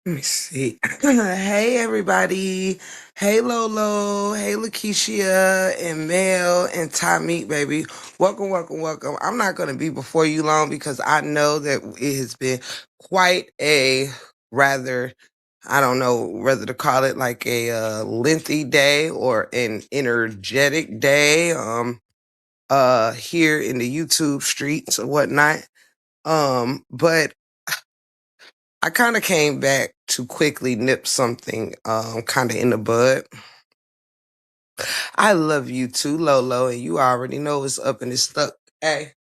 Let me see. Hey, everybody. Hey, Lolo. Hey, Lakeisha and Mel and Tamik, baby. Welcome, welcome, welcome. I'm not going to be before you long because I know that it has been quite a rather, I don't know whether to call it like a lengthy day or an energetic day here in the YouTube streets or whatnot. But I kind of came back to quickly nip something kind of in the bud. I love you too, Lolo, and you already know it's up and it's stuck. Hey,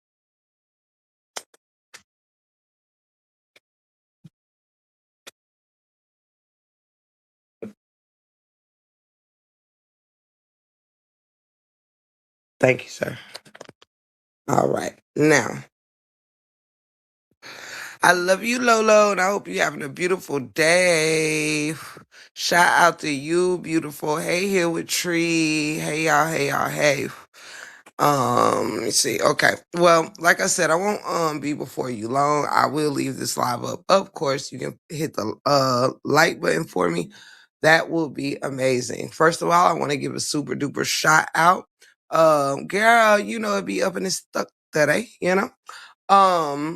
thank you, sir. All right. Now, I love you, Lolo, and I hope you're having a beautiful day. Shout out to you, beautiful. Hey, here with Tree. Hey, y'all. Hey, y'all. Hey. Let me see. Okay. Well, like I said, I won't be before you long. I will leave this live up. Of course, you can hit the like button for me. That will be amazing. First of all, I want to give a super duper shout out. Girl, you know it be up in this stuck today, you know. Um,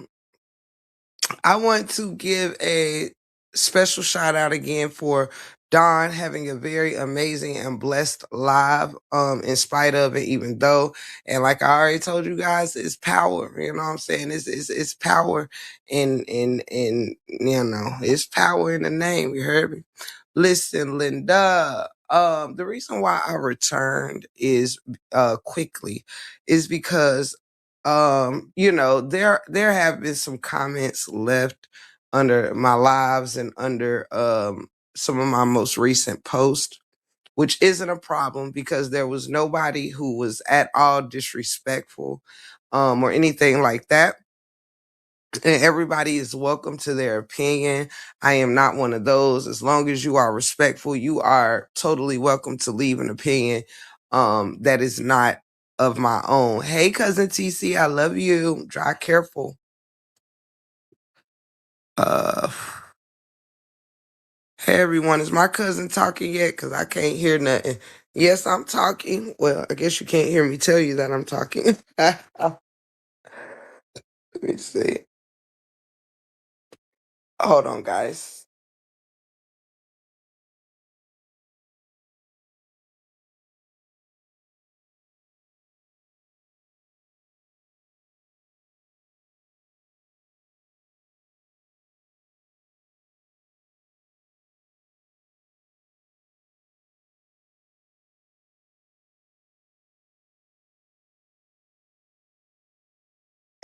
I want to give a special shout out again for Don having a very amazing and blessed live, in spite of it, even though, and like I already told you guys, it's power, you know what I'm saying? It's power in it's power in the name, you heard me? Listen, Linda, the reason why I returned is quickly is because there have been some comments left under my lives and under some of my most recent posts, which isn't a problem because there was nobody who was at all disrespectful or anything like that. And everybody is welcome to their opinion. I am not one of those. As long as you are respectful, you are totally welcome to leave an opinion that is not of my own. Hey, cousin TC, I love you. Drive careful. Uh, hey, everyone. Is my cousin talking yet? Because I can't hear nothing. Yes, I'm talking. Well, I guess you can't hear me tell you that I'm talking. Let me see. Hold on, guys.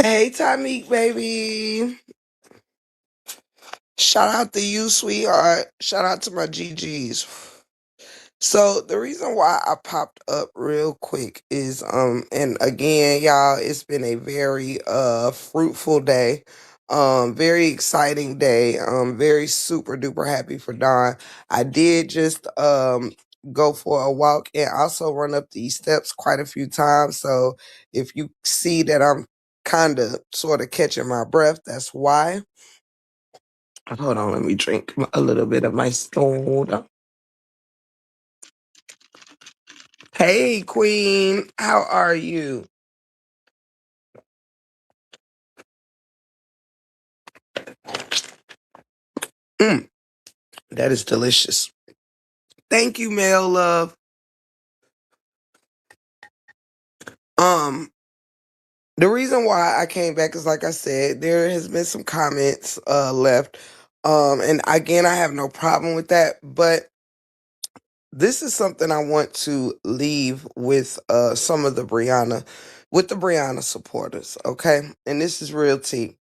Hey, Tamik, baby. Shout out to you, sweetheart. Shout out to my GGs. So the reason why I popped up real quick is and again y'all, it's been a very fruitful day. Very exciting day. Very super duper happy for Don. I did just go for a walk and also run up these steps quite a few times. So if you see that I'm kind of sort of catching my breath, that's why. Hold on, let me drink a little bit of my soda. Hey, Queen, how are you? Mm, that is delicious. Thank you, Mel Love. Um, the reason why I came back is like I said, there has been some comments left. And again, I have no problem with that, but this is something I want to leave with some of the Brianna supporters, okay? And this is real tea.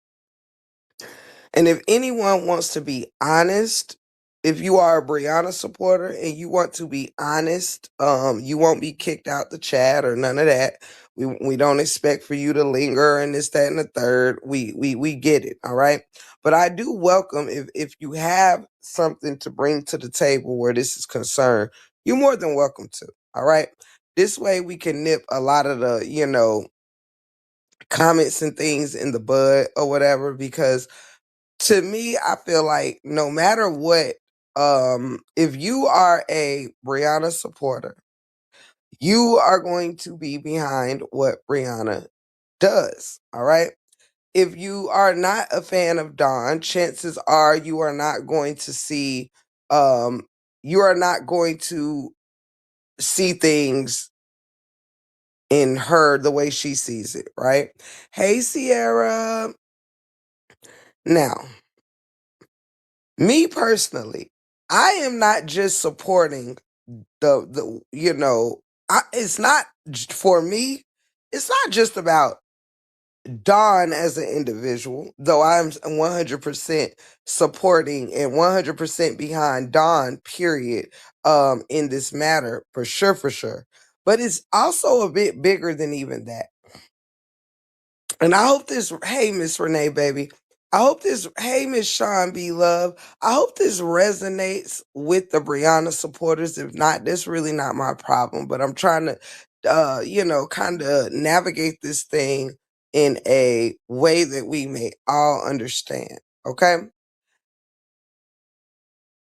And if anyone wants to be honest, if you are a Brianna supporter and you want to be honest, you won't be kicked out the chat or none of that. We don't expect for you to linger and this, that, and the third. We get it, all right. But I do welcome if you have something to bring to the table where this is concerned, you're more than welcome to. All right. This way we can nip a lot of the, comments and things in the bud or whatever, because To me, I feel like no matter what, if you are a Brianna supporter, you are going to be behind what Brianna does. All right. If you are not a fan of Dawn, chances are you are not going to see you are not going to see things in her the way she sees it, right? Hey Sierra. Now, me personally, I am not just supporting the it's not for me, it's not just about Dawn as an individual, though I'm 100% supporting and 100% behind Dawn, period, in this matter, for sure, for sure. But it's also a bit bigger than even that. And I hope this, hey, Miss Renee, baby. I hope this, hey, Miss Sean B. Love. I hope this resonates with the Brianna supporters. If not, that's really not my problem. But I'm trying to, kind of navigate this thing in a way that we may all understand. Okay.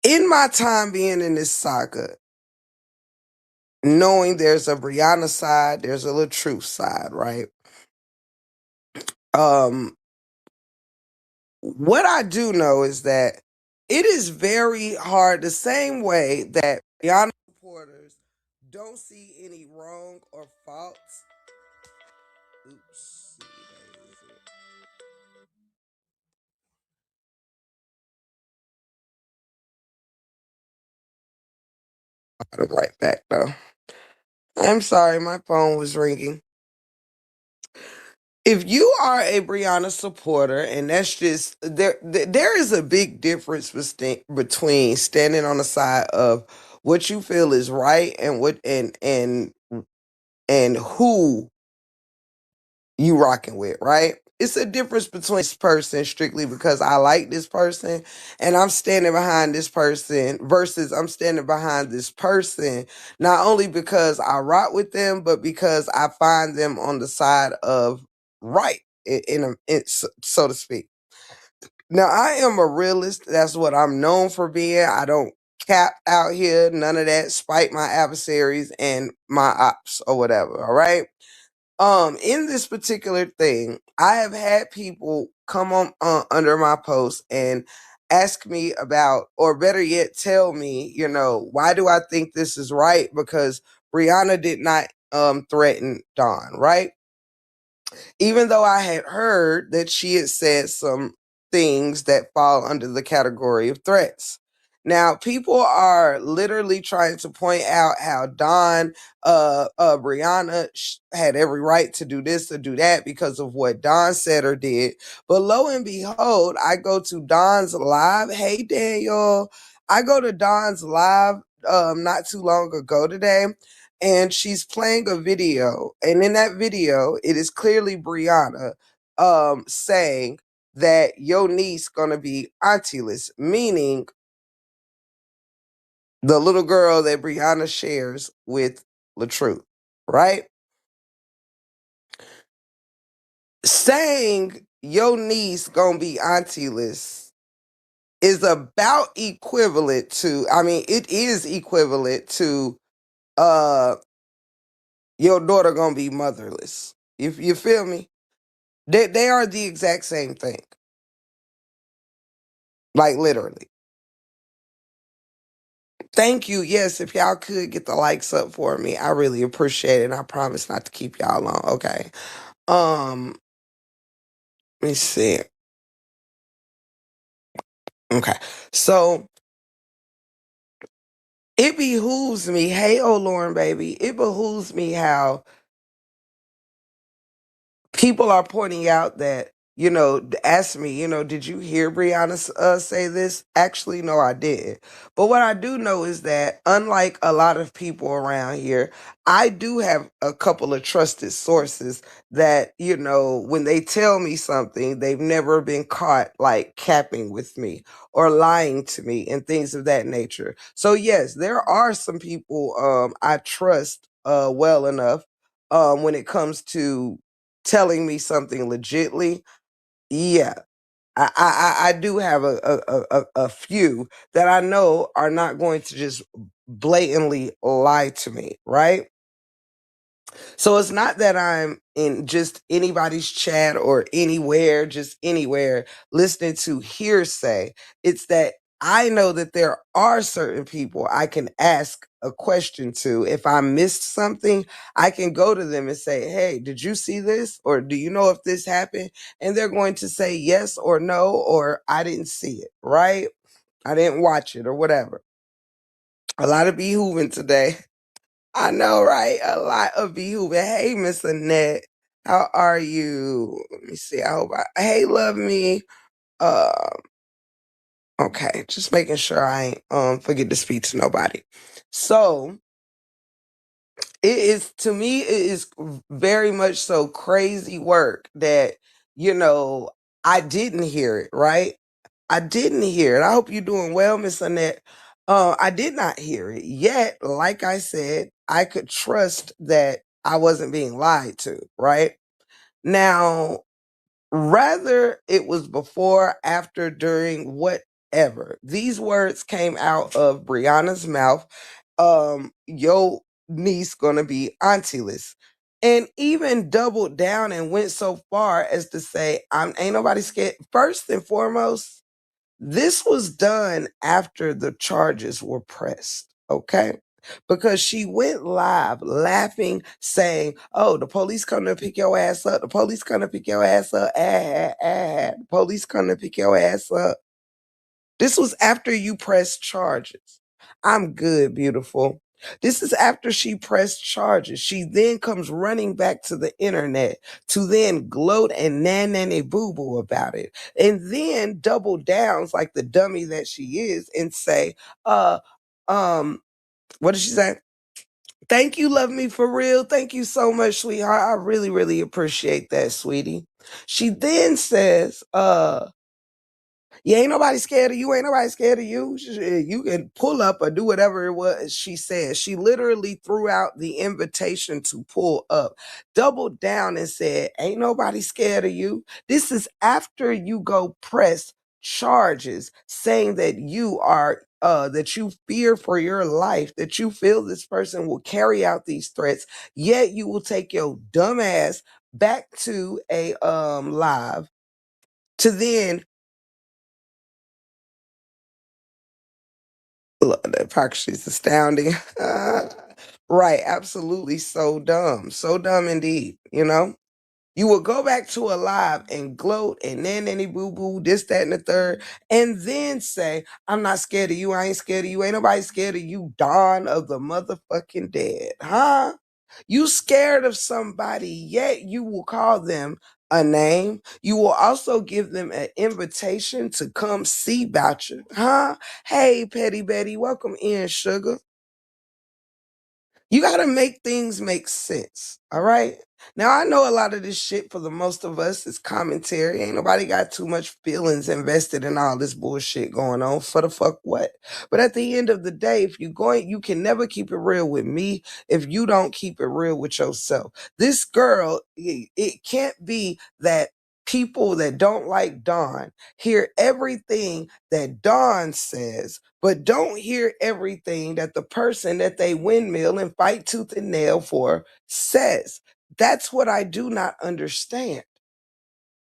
In my time being in this saga, knowing there's a Brianna side, there's a LaTruth side, right? Um, What I do know is that it is very hard, the same way that Rihanna supporters don't see any wrong or faults. Oops. I'll be right back though. I'm sorry, my phone was ringing. If you are a Brianna supporter, and that's just there is a big difference between standing on the side of what you feel is right and what and who you rocking with, right? It's a difference between this person strictly because I like this person and I'm standing behind this person versus I'm standing behind this person not only because I rock with them, but because I find them on the side of right, so to speak. Now, I am a realist. That's what I'm known for being. I don't cap out here, none of that, spite my adversaries and my ops or whatever, all right? In this particular thing, I have had people come on under my post and ask me about, or better yet, tell me, why do I think this is right? Because Brianna did not threaten Dawn, right? Even though I had heard that she had said some things that fall under the category of threats. Now, people are literally trying to point out how Dawn, Brianna had every right to do this, to do that because of what Dawn said or did. But lo and behold, I go to Dawn's live. Hey, Daniel. I go to Dawn's live not too long ago today, and she's playing a video, and in that video it is clearly Brianna saying that your niece gonna be auntieless, meaning the little girl that Brianna shares with LaTruth, right? Saying your niece gonna be auntieless is about equivalent to, I mean, it is equivalent to uh your daughter gonna be motherless. If you feel me? They are the exact same thing. Like literally. Thank you. Yes, if y'all could get the likes up for me, I really appreciate it. And I promise not to keep y'all long. Okay. Um, let me see. Okay. So it behooves me. Hey, oh Lauren, baby. It behooves me how people are pointing out that, ask me, did you hear Brianna say this? Actually, no, I didn't. But what I do know is that, unlike a lot of people around here, I do have a couple of trusted sources that, when they tell me something, they've never been caught like capping with me or lying to me and things of that nature. So, yes, there are some people I trust well enough when it comes to telling me something legitly. Yeah, I do have a few that I know are not going to just blatantly lie to me, right? So it's not that I'm in just anybody's chat or anywhere, just anywhere listening to hearsay. It's that I know that there are certain people I can ask a question to. If I missed something, I can go to them and say, "Hey, did you see this? Or do you know if this happened?" And they're going to say yes or no, or I didn't see it, right? I didn't watch it or whatever. A lot of behooving today. I know, right? A lot of behooving. Hey, Miss Annette, how are you? Let me see. I hope hey, love me. Uh, okay, just making sure I ain't forget to speak to nobody. So it is, to me, it is very much so crazy work that, you know, I didn't hear it, right? I didn't hear it. I hope you're doing well, Miss Annette. I did not hear it yet. Like I said, I could trust that I wasn't being lied to, right? Now, rather it was before, after, during, whatever, these words came out of Brianna's mouth. Your niece gonna be auntieless. And even doubled down and went so far as to say, I'm ain't nobody scared. First and foremost, this was done after the charges were pressed, okay? Because she went live laughing, saying, "Oh, the police come to pick your ass up. The police come to pick your ass up. The police come to pick your ass up." This was after you pressed charges. I'm good, beautiful. This is after she pressed charges. She then comes running back to the internet to then gloat and nanny boo boo about it. And then double downs like the dummy that she is and say, uh, um, what did she say? Thank you, love me for real. Thank you so much, sweetheart. I really, really appreciate that, sweetie. She then says, you ain't nobody scared of you. Ain't nobody scared of you. You can pull up or do whatever it was she said. She literally threw out the invitation to pull up, doubled down and said, ain't nobody scared of you. This is after you go press charges saying that you are that you fear for your life, that you feel this person will carry out these threats, yet you will take your dumb ass back to a live to then. Look, the hypocrisy is astounding. Right, absolutely so dumb. So dumb indeed, you know? You will go back to a live and gloat and then any boo boo, this, that, and the third, and then say, I'm not scared of you. I ain't scared of you. Ain't nobody scared of you, Dawn of the motherfucking dead. Huh? You scared of somebody, yet you will call them a name. You will also give them an invitation to come see about you. Huh? Hey, Petty Betty, welcome in, sugar. You got to make things make sense. All right. Now, I know a lot of this shit for the most of us is commentary. Ain't nobody got too much feelings invested in all this bullshit going on. For the fuck what? But at the end of the day, if you're going, you can never keep it real with me if you don't keep it real with yourself. This girl, it can't be that people that don't like Dawn hear everything that Dawn says, but don't hear everything that the person that they windmill and fight tooth and nail for says. That's what I do not understand.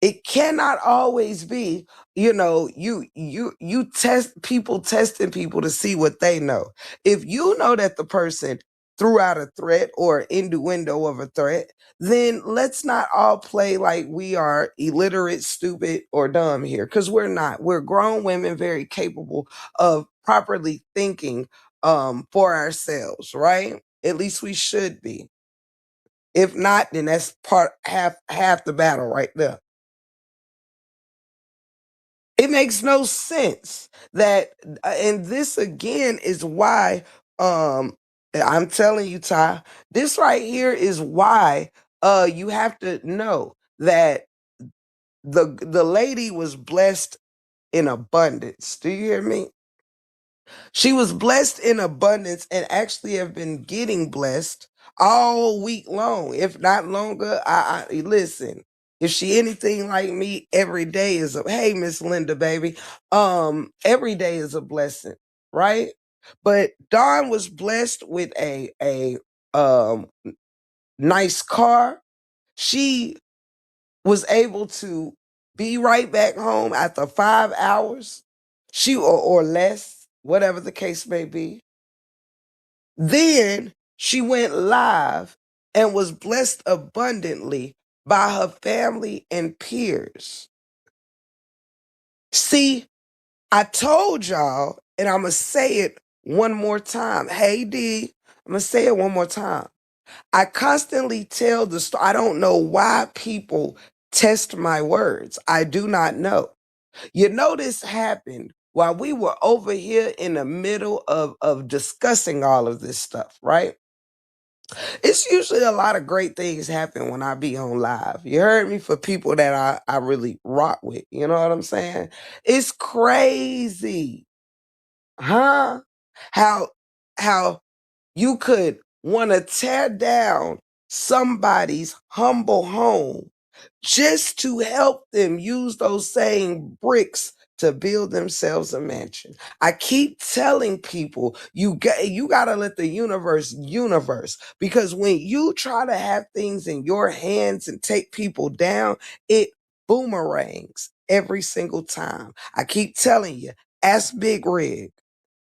It cannot always be, you test people, testing people to see what they know. If you know that the person threw out a threat or innuendo of a threat, then let's not all play like we are illiterate, stupid, or dumb here, because we're not. We're grown women, very capable of properly thinking for ourselves, right? At least we should be. If not, then that's part half the battle right there. It makes no sense that, and this again is why, I'm telling you, Ty, this right here is why you have to know that the lady was blessed in abundance. Do you hear me? She was blessed in abundance and actually have been getting blessed all week long, if not longer. I listen. If she anything like me, every day is a hey, Miss Linda, baby. Every day is a blessing, right? But Dawn was blessed with a um nice car. She was able to be right back home after 5 hours, or less, whatever the case may be. Then she went live and was blessed abundantly by her family and peers. See, I told y'all, and I'm going to say it one more time. Hey, D, I'm going to say it one more time. I constantly tell the story. I don't know why people test my words. I do not know. You know, this happened while we were over here in the middle of discussing all of this stuff, right? It's usually a lot of great things happen when I be on live. You heard me, for people that I really rock with. You know what I'm saying? It's crazy, huh? How how you could want to tear down somebody's humble home just to help them use those same bricks to build themselves a mansion. I keep telling people you got to let the universe, because when you try to have things in your hands and take people down, it boomerangs every single time. I keep telling you, ask Big Rig.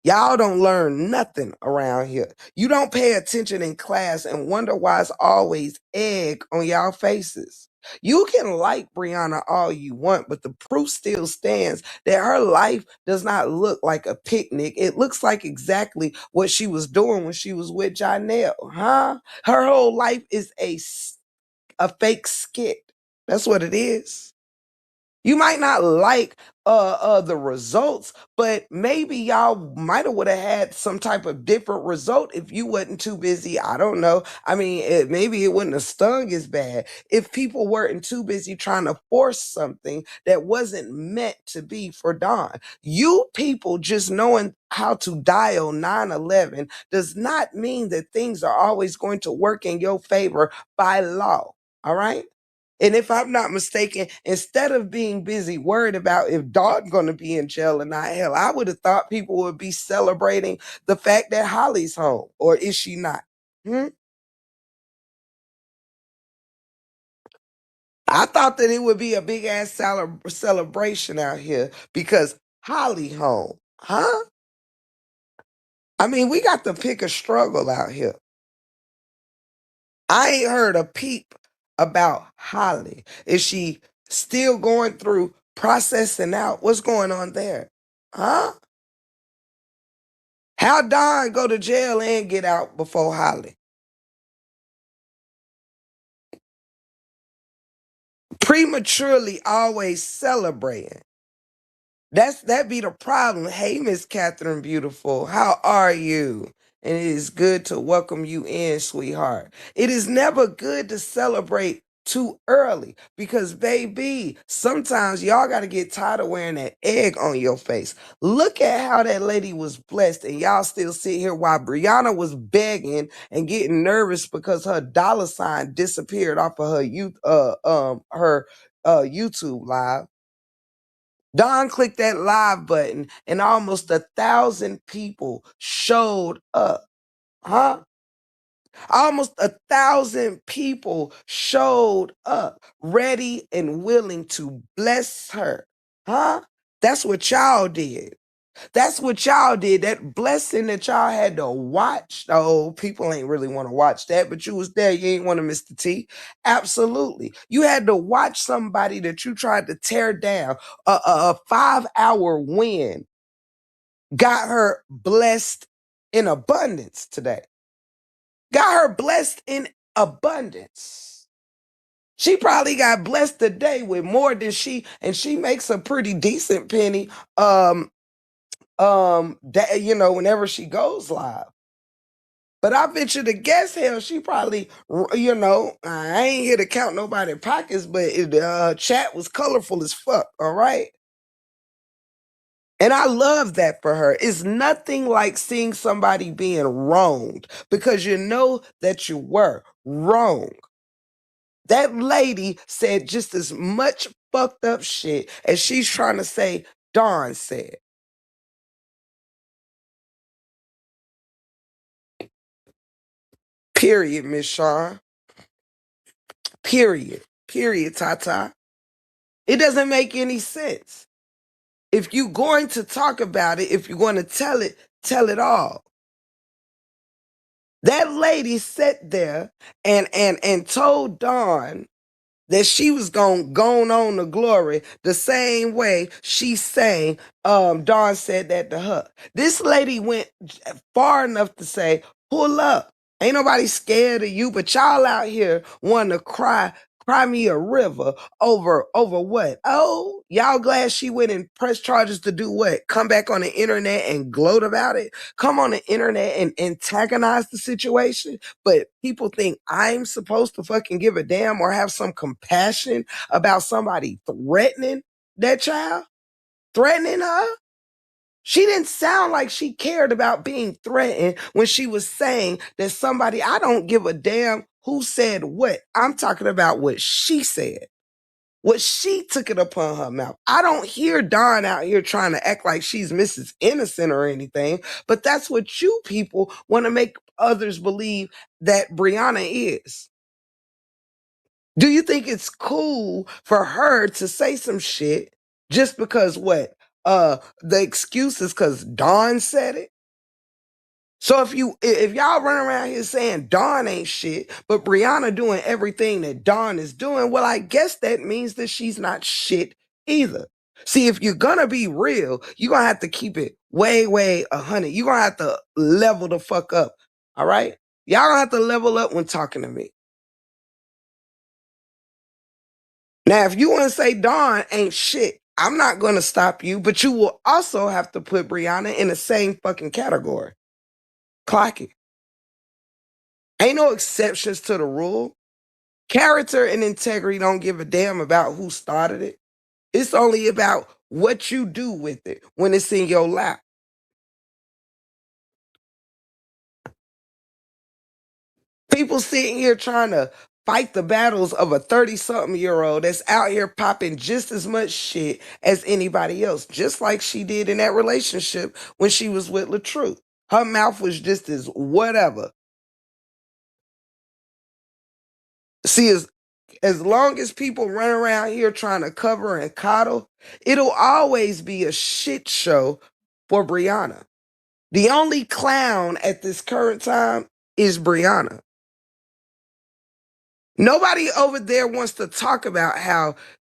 Y'all don't learn nothing around here. You don't pay attention in class and wonder why it's always egg on y'all faces. You can like Brianna all you want, but the proof still stands that her life does not look like a picnic. It looks like exactly what she was doing when she was with Janelle, huh? Her whole life is a fake skit. That's what it is. You might not like the results, but maybe y'all might have would have had some type of different result if you wasn't too busy. I don't know. I mean, maybe it wouldn't have stung as bad if people weren't too busy trying to force something that wasn't meant to be for Dawn. You people just knowing how to dial 911 does not mean that things are always going to work in your favor by law. All right? And if I'm not mistaken, instead of being busy worried about if Dawn going to be in jail or not, hell, I would have thought people would be celebrating the fact that Holly's home, or is she not? Hmm? I thought that it would be a big ass celebration out here because Holly home, huh? I mean, we got to pick a struggle out here. I ain't heard a peep about Holly. Is she still going through processing out? What's going on there? Huh? How Don go to jail and get out before Holly? Prematurely always celebrating. That be the problem. Hey, Miss Catherine Beautiful, how are you? And it is good to welcome you in, sweetheart. It is never good to celebrate too early because, baby, sometimes y'all got to get tired of wearing that egg on your face. Look at how that lady was blessed, and y'all still sit here while Brianna was begging and getting nervous because her dollar sign disappeared off of her YouTube live. Don clicked that live button and almost 1,000 people showed up. Huh? Almost 1,000 people showed up ready and willing to bless her. Huh? That's what y'all did. That's what y'all did. That blessing that y'all had to watch. Oh, people ain't really want to watch that, but you was there. You ain't want to miss the tea. Absolutely. You had to watch somebody that you tried to tear down. A 5 hour win got her blessed in abundance today. Got her blessed in abundance. She probably got blessed today with more than and she makes a pretty decent penny. That, whenever she goes live. But I venture to guess, hell, she probably, I ain't here to count nobody's pockets, but chat was colorful as fuck, all right? And I love that for her. It's nothing like seeing somebody being wronged because you know that you were wrong. That lady said just as much fucked up shit as she's trying to say Dawn said. Period, Miss Shawn. Period. Period, Tata. It doesn't make any sense. If you're going to talk about it, if you're going to tell it all. That lady sat there and told Dawn that she was going on to glory the same way she sang. Dawn said that to her. This lady went far enough to say, pull up. Ain't nobody scared of you, but y'all out here want to cry me a river over what? Oh, y'all glad she went and pressed charges to do what? Come back on the internet and gloat about it? Come on the internet and antagonize the situation? But people think I'm supposed to fucking give a damn or have some compassion about somebody threatening that child? Threatening her? She didn't sound like she cared about being threatened when she was saying that somebody, I don't give a damn who said what. I'm talking about what she said. What she took it upon her mouth. I don't hear Dawn out here trying to act like she's Mrs. Innocent or anything, but that's what you people want to make others believe that Brianna is. Do you think it's cool for her to say some shit just because what? The excuse is because Dawn said it? So if y'all run around here saying Dawn ain't shit, but Brianna doing everything that Dawn is doing, well, I guess that means that she's not shit either. See, if you're gonna be real, you're gonna have to keep it way, way 100. You're gonna have to level the fuck up. All right? Y'all gonna have to level up when talking to me. Now, if you want to say Dawn ain't shit, I'm not gonna stop you, but you will also have to put Brianna in the same fucking category. Clock it. Ain't no exceptions to the rule. Character and integrity don't give a damn about who started it. It's only about what you do with it when it's in your lap. People sitting here trying to fight the battles of a 30-something-year-old that's out here popping just as much shit as anybody else, just like she did in that relationship when she was with LaTruth. Her mouth was just as whatever. See, as long as people run around here trying to cover and coddle, it'll always be a shit show for Brianna. The only clown at this current time is Brianna. Nobody over there wants to talk about how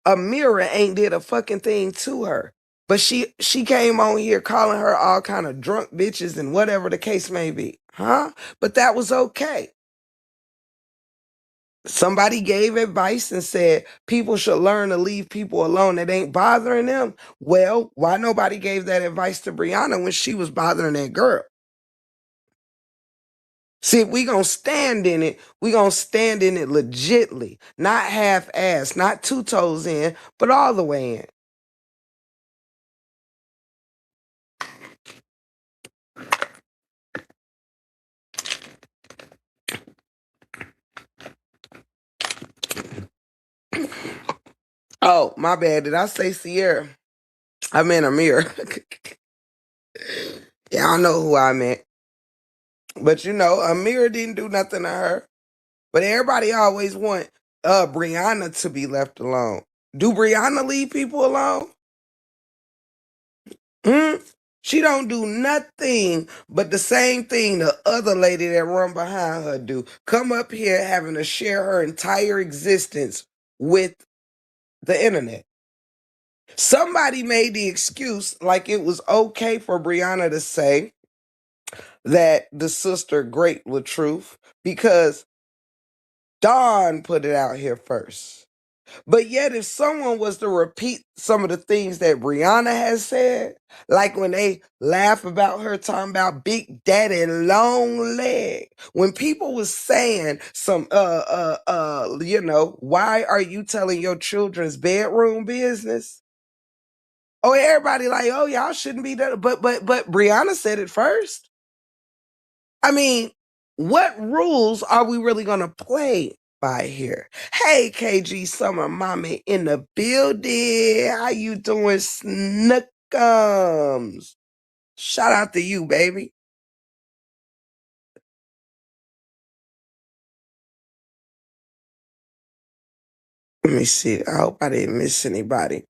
Amira ain't did a fucking thing to her. But she came on here calling her all kind of drunk bitches and whatever the case may be. Huh? But that was okay. Somebody gave advice and said people should learn to leave people alone that ain't bothering them. Well, why nobody gave that advice to Brianna when she was bothering that girl? See, if we gonna stand in it, we gonna stand in it legitly, not half-ass, not 2 toes in, but all the way in. Oh, my bad. Did I say Sierra? I meant Amir. Yeah, I don't know who I meant. But you know, Amira didn't do nothing to her. But everybody always want Brianna to be left alone. Do Brianna leave people alone? Hmm? She don't do nothing but the same thing the other lady that run behind her do. Come up here having to share her entire existence with the internet. Somebody made the excuse like it was okay for Brianna to say that the sister Great with truth because Dawn put it out here first. But yet, if someone was to repeat some of the things that Brianna has said, like when they laugh about her talking about Big Daddy long leg, when people was saying some, why are you telling your children's bedroom business? Oh, everybody like, oh, y'all shouldn't be that. But Brianna said it first. I mean, what rules are we really gonna play by here. Hey, KG Summer Mama in the building. How you doing, Snookums? Shout out to you, baby. Let me see. I hope I didn't miss anybody.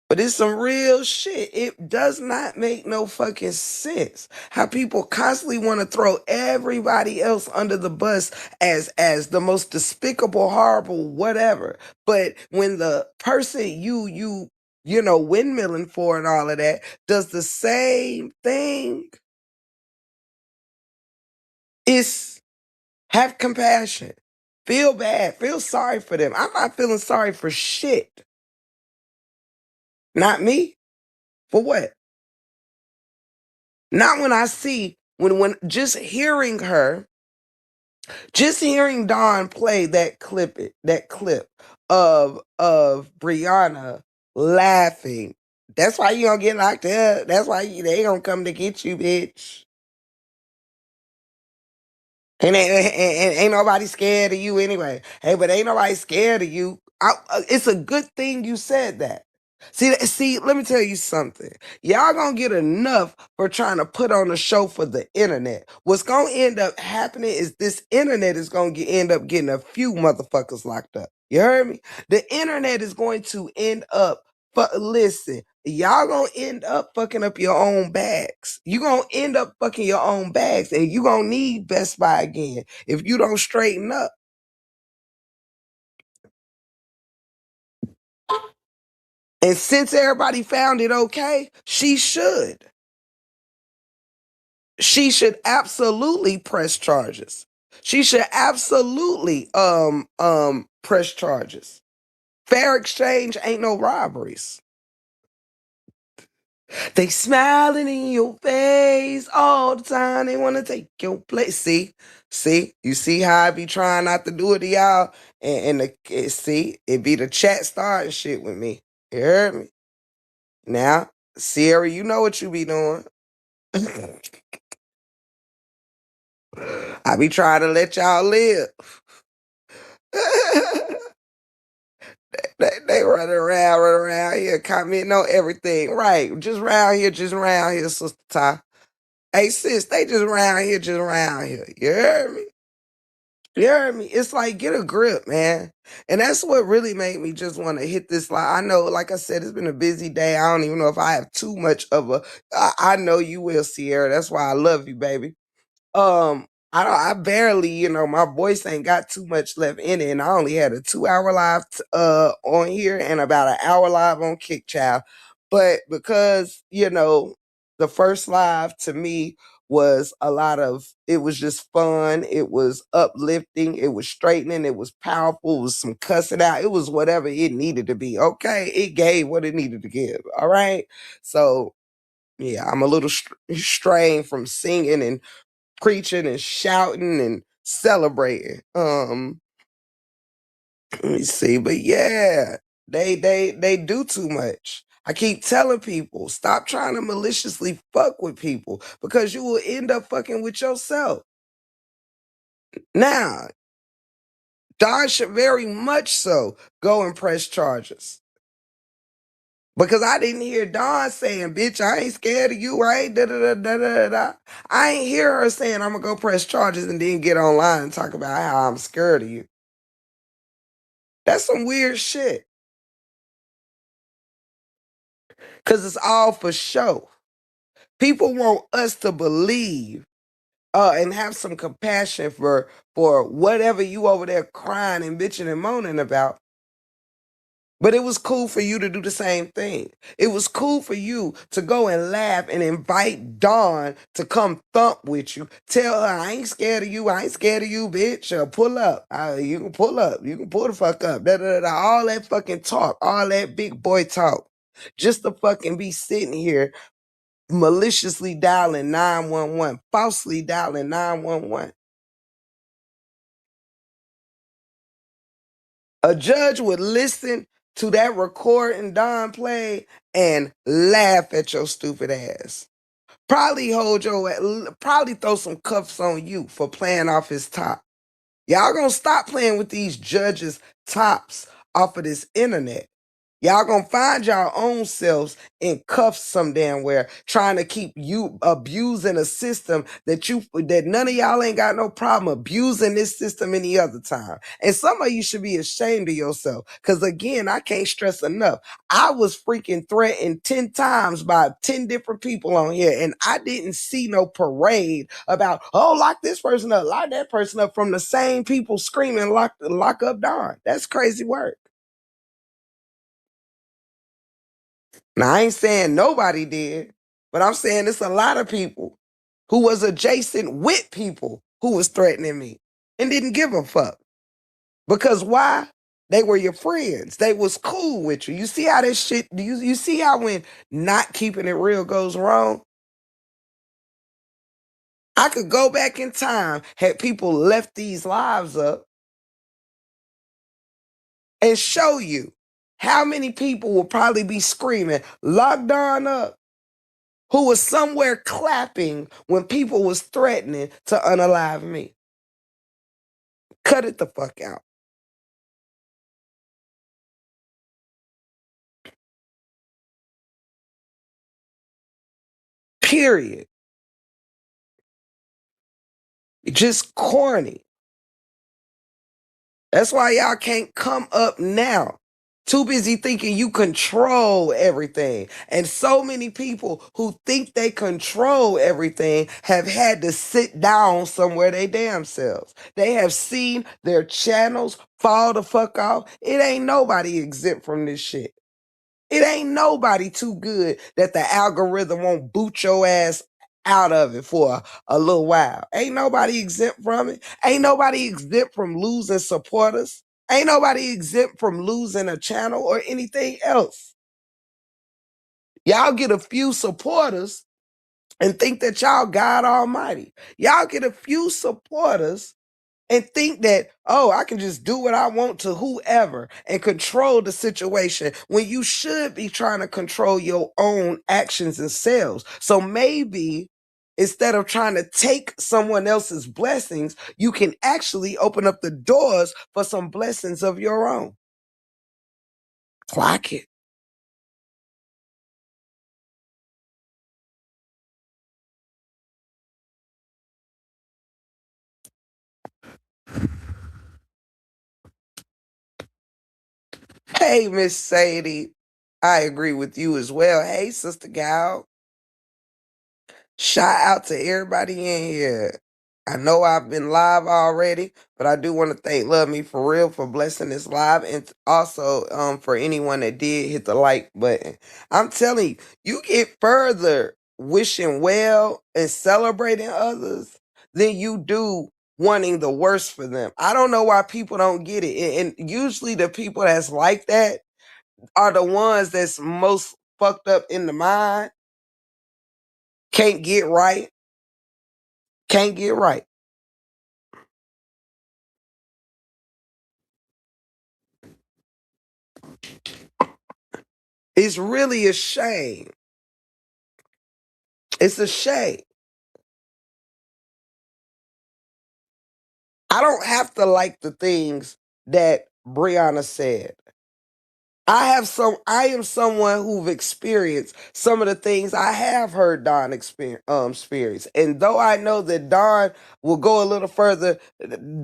But it's some real shit. It does not make no fucking sense how people constantly want to throw everybody else under the bus as the most despicable, horrible, whatever. But when the person you know windmilling for and all of that does the same thing, it's have compassion, feel bad, feel sorry for them. I'm not feeling sorry for shit. Not me. For what? Not when I see when just hearing her, just hearing Dawn play that clip of Brianna laughing. That's why you gonna get locked up. That's why they gonna come to get you, bitch. And ain't nobody scared of you anyway. Hey, but ain't nobody scared of you. It's a good thing you said that. See, let me tell you something. Y'all gonna get enough for trying to put on a show for the internet. What's gonna end up happening is this internet is gonna end up getting a few motherfuckers locked up. You heard me? The internet is going to end up. But listen, y'all gonna end up fucking up your own bags. You gonna end up fucking your own bags, and you gonna need Best Buy again if you don't straighten up. And since everybody found it okay, she should. She should absolutely press charges. She should absolutely press charges. Fair exchange ain't no robberies. They smiling in your face all the time. They want to take your place. See, you see how I be trying not to do it to y'all, see, it be the chat starting shit with me. You heard me? Now, Sierra, you know what you be doing. I be trying to let y'all live. They run around here, commenting on everything. Right, just around here, Sister Ty. Hey, sis, they just around here. You heard me? You heard me? It's like, get a grip, man. And that's what really made me just want to hit this line. I know, like I said, it's been a busy day. I don't even know if I have too much of a. I know you will, Sierra. That's why I love you, baby. I barely, my voice ain't got too much left in it, and I only had a 2 hour live on here and about an hour live on Kick Child. But because, the first live to me was it was just fun, it was uplifting, it was straightening, it was powerful, it was some cussing out, it was whatever it needed to be. Okay. It gave what it needed to give. All right. So yeah, I'm a little strained from singing and preaching and shouting and celebrating. Let me see, but yeah, they do too much. I keep telling people, stop trying to maliciously fuck with people because you will end up fucking with yourself. Now, Don should very much so go and press charges. Because I didn't hear Dawn saying, bitch, I ain't scared of you, right? Da, da, da, da, da, da. I ain't hear her saying, I'm going to go press charges and then get online and talk about how I'm scared of you. That's some weird shit. Because it's all for show. People want us to believe and have some compassion for whatever you over there crying and bitching and moaning about. But it was cool for you to do the same thing. It was cool for you to go and laugh and invite Dawn to come thump with you. Tell her, I ain't scared of you. I ain't scared of you, bitch. Pull up. You can pull up. You can pull the fuck up. Da, da, da, da. All that fucking talk. All that big boy talk. Just to fucking be sitting here maliciously dialing 911. Falsely dialing 911. A judge would listen to that recording Don played and laugh at your stupid ass. Probably probably throw some cuffs on you for playing off his top. Y'all gonna stop playing with these judges' tops off of this internet. Y'all gonna find y'all own selves in cuffs some damn where, trying to keep you abusing a system that none of y'all ain't got no problem abusing this system any other time. And some of you should be ashamed of yourself. Cause again, I can't stress enough. I was freaking threatened 10 times by 10 different people on here, and I didn't see no parade about, oh, lock this person up, lock that person up, from the same people screaming, lock up Don. That's crazy work. Now, I ain't saying nobody did, but I'm saying it's a lot of people who was adjacent with people who was threatening me and didn't give a fuck. Because why? They were your friends. They was cool with you. You see how this shit, you see how when not keeping it real goes wrong? I could go back in time, had people left these lives up, and show you how many people will probably be screaming, lock Don up, who was somewhere clapping when people was threatening to unalive me. Cut it the fuck out. Period. Just corny. That's why y'all can't come up now. Too busy thinking you control everything. And so many people who think they control everything have had to sit down somewhere they damn selves. They have seen their channels fall the fuck off. It ain't nobody exempt from this shit. It ain't nobody too good that the algorithm won't boot your ass out of it for a little while. Ain't nobody exempt from it. Ain't nobody exempt from losing supporters. Ain't nobody exempt from losing a channel or anything else. Y'all get a few supporters and think that y'all God Almighty. Y'all get a few supporters and think that, oh, I can just do what I want to whoever and control the situation, when you should be trying to control your own actions and selves. So maybe instead of trying to take someone else's blessings, you can actually open up the doors for some blessings of your own. Clock it. Hey, Miss Sadie. I agree with you as well. Hey, Sister Gal. Shout out to everybody in here. I know I've been live already, but I do want to thank Love Me For Real for blessing this live, and also for anyone that did hit the like button. I'm telling you, you get further wishing well and celebrating others than you do wanting the worst for them. I don't know why people don't get it. And usually the people that's like that are the ones that's most fucked up in the mind, can't get right, can't get right. It's really a shame. It's a shame. I don't have to like the things that Brianna said. I am someone who've experienced some of the things I have heard Don experience. And though I know that Don will go a little further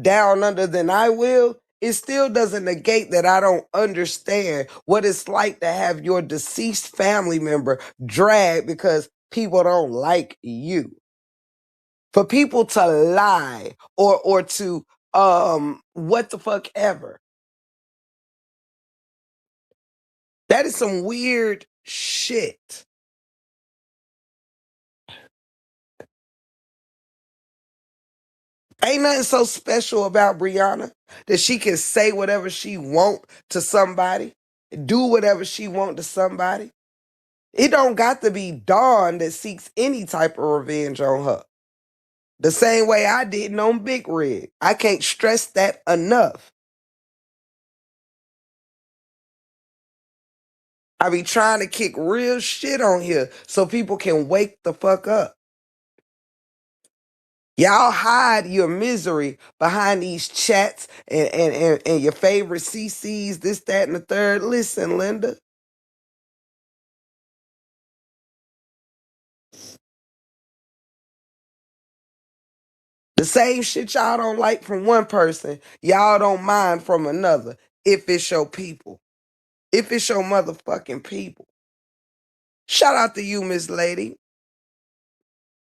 down under than I will, it still doesn't negate that I don't understand what it's like to have your deceased family member dragged because people don't like you. For people to lie or to what the fuck ever. That is some weird shit. Ain't nothing so special about Brianna that she can say whatever she want to somebody, do whatever she want to somebody. It don't got to be Dawn that seeks any type of revenge on her. The same way I didn't on Big Rig. I can't stress that enough. I be trying to kick real shit on here so people can wake the fuck up. Y'all hide your misery behind these chats and your favorite CCs, this, that, and the third. Listen, Linda. The same shit y'all don't like from one person, y'all don't mind from another. If it's your people. If it's your motherfucking people. Shout out to you, Miss Lady.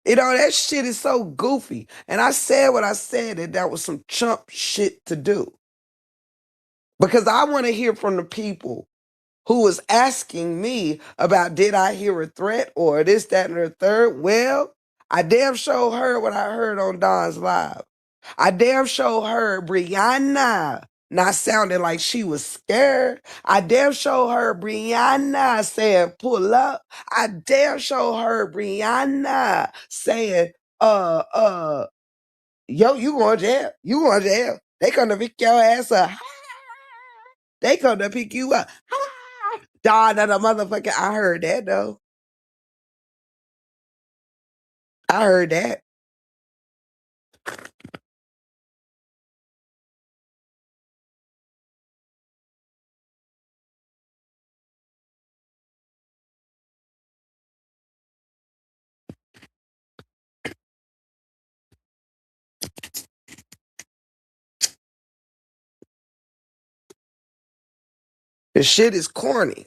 You know, that shit is so goofy. And I said what I said, that was some chump shit to do. Because I want to hear from the people who was asking me about did I hear a threat or this, that, and the third. Well, I damn sure heard what I heard on Don's Live. I damn sure heard Brianna not sounding like she was scared. I damn sure heard Brianna saying pull up. I damn sure heard Brianna saying, yo, you going to jail. You going to jail. They gonna pick your ass up. They gonna pick you up. Dawn of the motherfucker. I heard that though. I heard that. The shit is corny.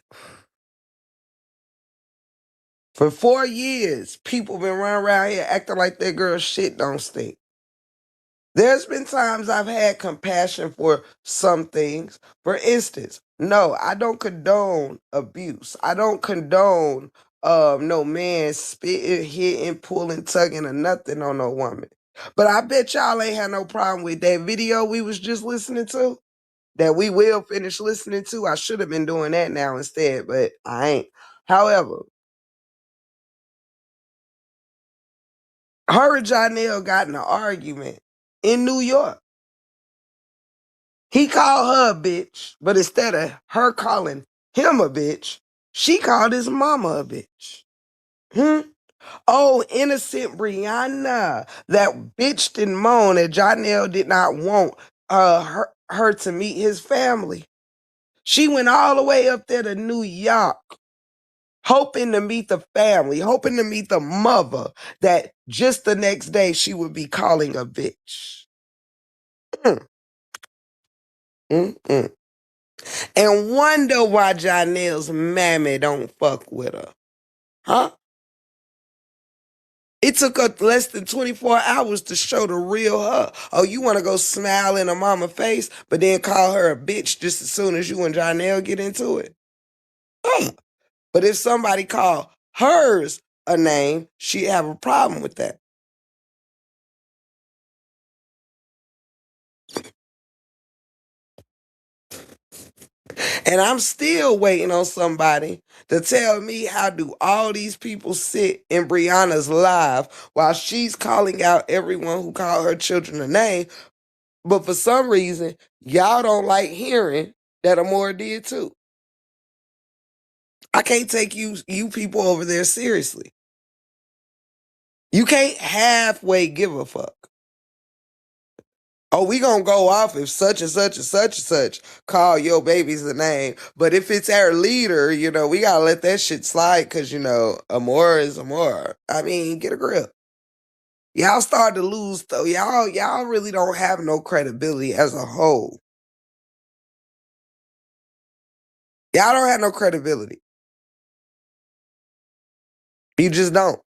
For 4 years, people been running around here acting like that girl shit don't stink. There's been times I've had compassion for some things. For instance, no, I don't condone abuse. I don't condone no man spitting, hitting, pulling, tugging, or nothing on no woman. But I bet y'all ain't had no problem with that video we was just listening to. That we will finish listening to. I should have been doing that now instead, but I ain't. However, her and Janelle got in an argument in New York. He called her a bitch, but instead of her calling him a bitch, she called his mama a bitch. Oh, innocent Brianna, that bitch didn't moan that Janelle did not want her to meet his family. She went all the way up there to New York, hoping to meet the family, hoping to meet the mother that just the next day she would be calling a bitch. Mm, mm. And wonder why Janelle's mammy don't fuck with her. Huh? It took her less than 24 hours to show the real her. Oh, you want to go smile in her mama face, but then call her a bitch just as soon as you and Janelle get into it? But if somebody called hers a name, she'd have a problem with that. And I'm still waiting on somebody to tell me how do all these people sit in Brianna's live while she's calling out everyone who called her children a name. But for some reason, y'all don't like hearing that Amora did too. I can't take you people over there seriously. You can't halfway give a fuck. Oh, we gonna go off if such and such and such and such call your babies the name. But if it's our leader, we gotta let that shit slide because, Amora is Amora. I mean, get a grip. Y'all start to lose though. Y'all really don't have no credibility as a whole. Y'all don't have no credibility. You just don't.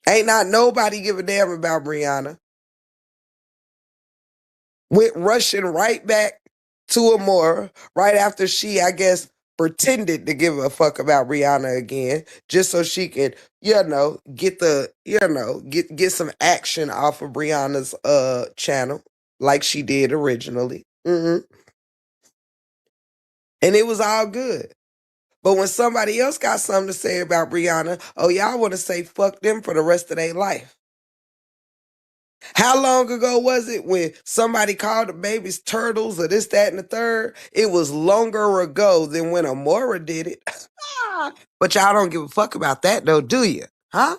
Ain't not nobody give a damn about Brianna. Went rushing right back to Amora right after she, I guess, pretended to give a fuck about Rihanna again, just so she could, get some action off of Brianna's channel, like she did originally. And it was all good. But when somebody else got something to say about Brianna, oh, y'all want to say fuck them for the rest of their life. How long ago was it when somebody called the babies turtles or this, that, and the third? It was longer ago than when Amora did it. But y'all don't give a fuck about that though, do you? Huh?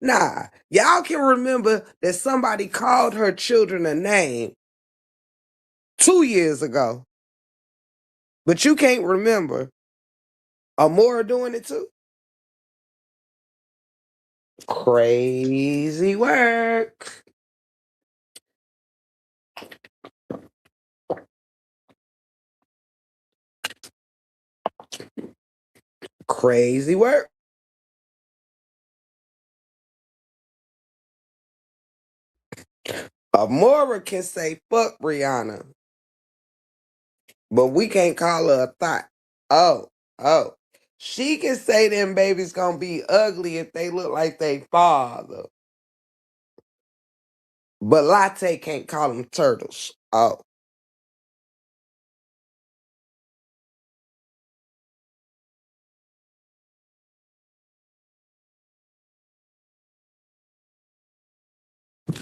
Nah, y'all can remember that somebody called her children a name 2 years ago, but you can't remember Amora doing it too. Crazy work. Crazy work. Amora can say fuck Brianna, but we can't call her a thought. Oh, oh. She can say them babies gonna be ugly if they look like they father. But Latte can't call them turtles. Oh.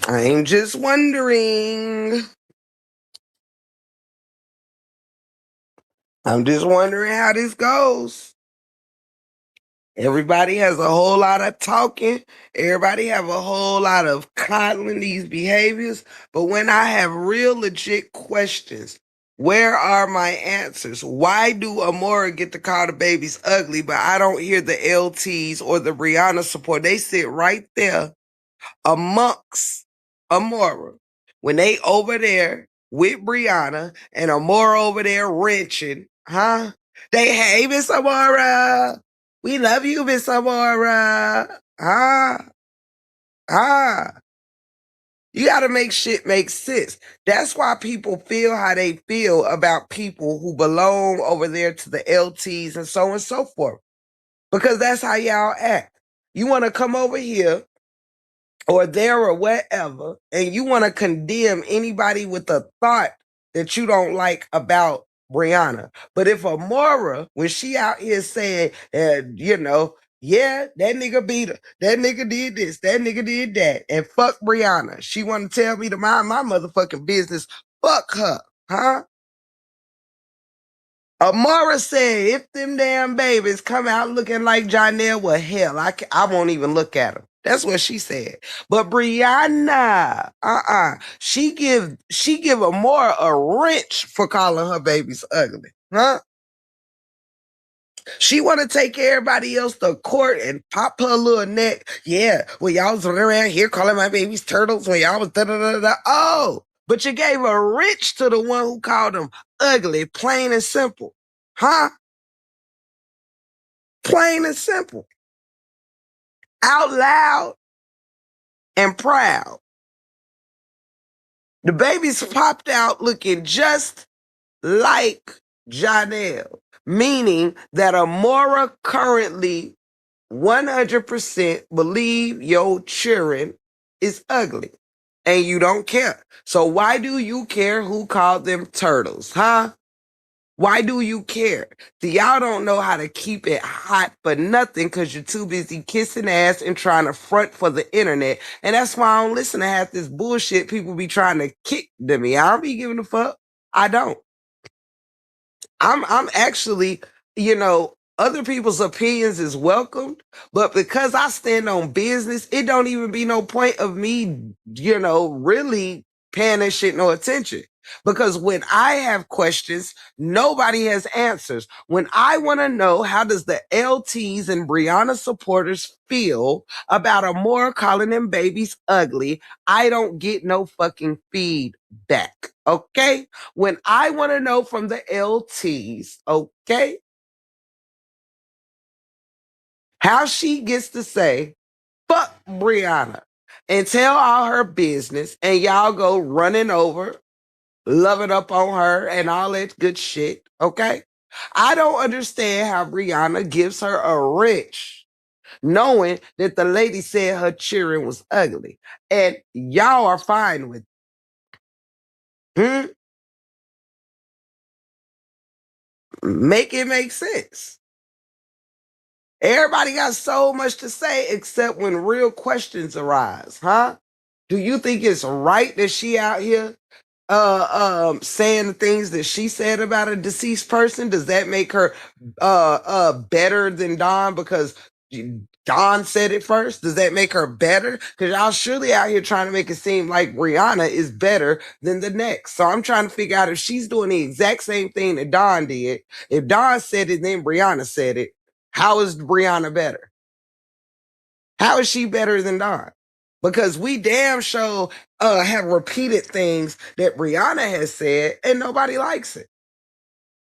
I'm just wondering. I'm just wondering how this goes. Everybody has a whole lot of talking. Everybody have a whole lot of coddling these behaviors. But when I have real legit questions, where are my answers? Why do Amora get to call the babies ugly, but I don't hear the LTs or the Brianna support? They sit right there amongst Amora. When they over there with Brianna and Amora over there wrenching, huh? They, hey, Miss Amora, we love you, Miss Amora. Huh? Huh? You got to make shit make sense. That's why people feel how they feel about people who belong over there to the LTs and so on and so forth. Because that's how y'all act. You want to come over here or there or wherever, and you want to condemn anybody with a thought that you don't like about Brianna. But if Amora, when she out here saying, yeah, that nigga beat her, that nigga did this, that nigga did that, and fuck Brianna, she want to tell me to mind my motherfucking business, fuck her, huh? Amara said, if them damn babies come out looking like Jonelle, well, hell, I won't even look at them. That's what she said. But Brianna, she give Amara a wrench for calling her babies ugly, huh? She want to take everybody else to court and pop her little neck. Yeah, well, y'all was running around here calling my babies turtles when y'all was da da da da. Oh, but you gave a wrench to the one who called them ugly, plain and simple, huh? Plain and simple. Out loud and proud. The babies popped out looking just like Jonelle, meaning that Amora currently 100% believe your children is ugly and you don't care. So why do you care who called them turtles, huh? Why do you care? See, y'all don't know how to keep it hot for nothing because you're too busy kissing ass and trying to front for the internet. And that's why I don't listen to half this bullshit people be trying to kick to me. I don't be giving a fuck. I don't. I'm actually, other people's opinions is welcomed, but because I stand on business, it don't even be no point of me, really paying that shit no attention. Because when I have questions, nobody has answers. When I want to know how does the LTs and Brianna supporters feel about Amora calling them babies ugly, I don't get no fucking feedback. Okay? When I want to know from the LTs, okay, how she gets to say, fuck Brianna and tell all her business, and y'all go running over, loving up on her, and all that good shit, okay? I don't understand how Brianna gives her a wrench knowing that the lady said her children was ugly, and y'all are fine with it. Make it make sense. Everybody got so much to say except when real questions arise, huh? Do you think it's right that she out here saying the things that she said about a deceased person? Does that make her better than Dawn because Dawn said it first. Does that make her better? Because y'all surely out here trying to make it seem like Rihanna is better than the next. So I'm trying to figure out if she's doing the exact same thing that Dawn did. If Dawn said it, then Brianna said it. How is Brianna better? How is she better than Dawn? Because we damn sure have repeated things that Rihanna has said and nobody likes it.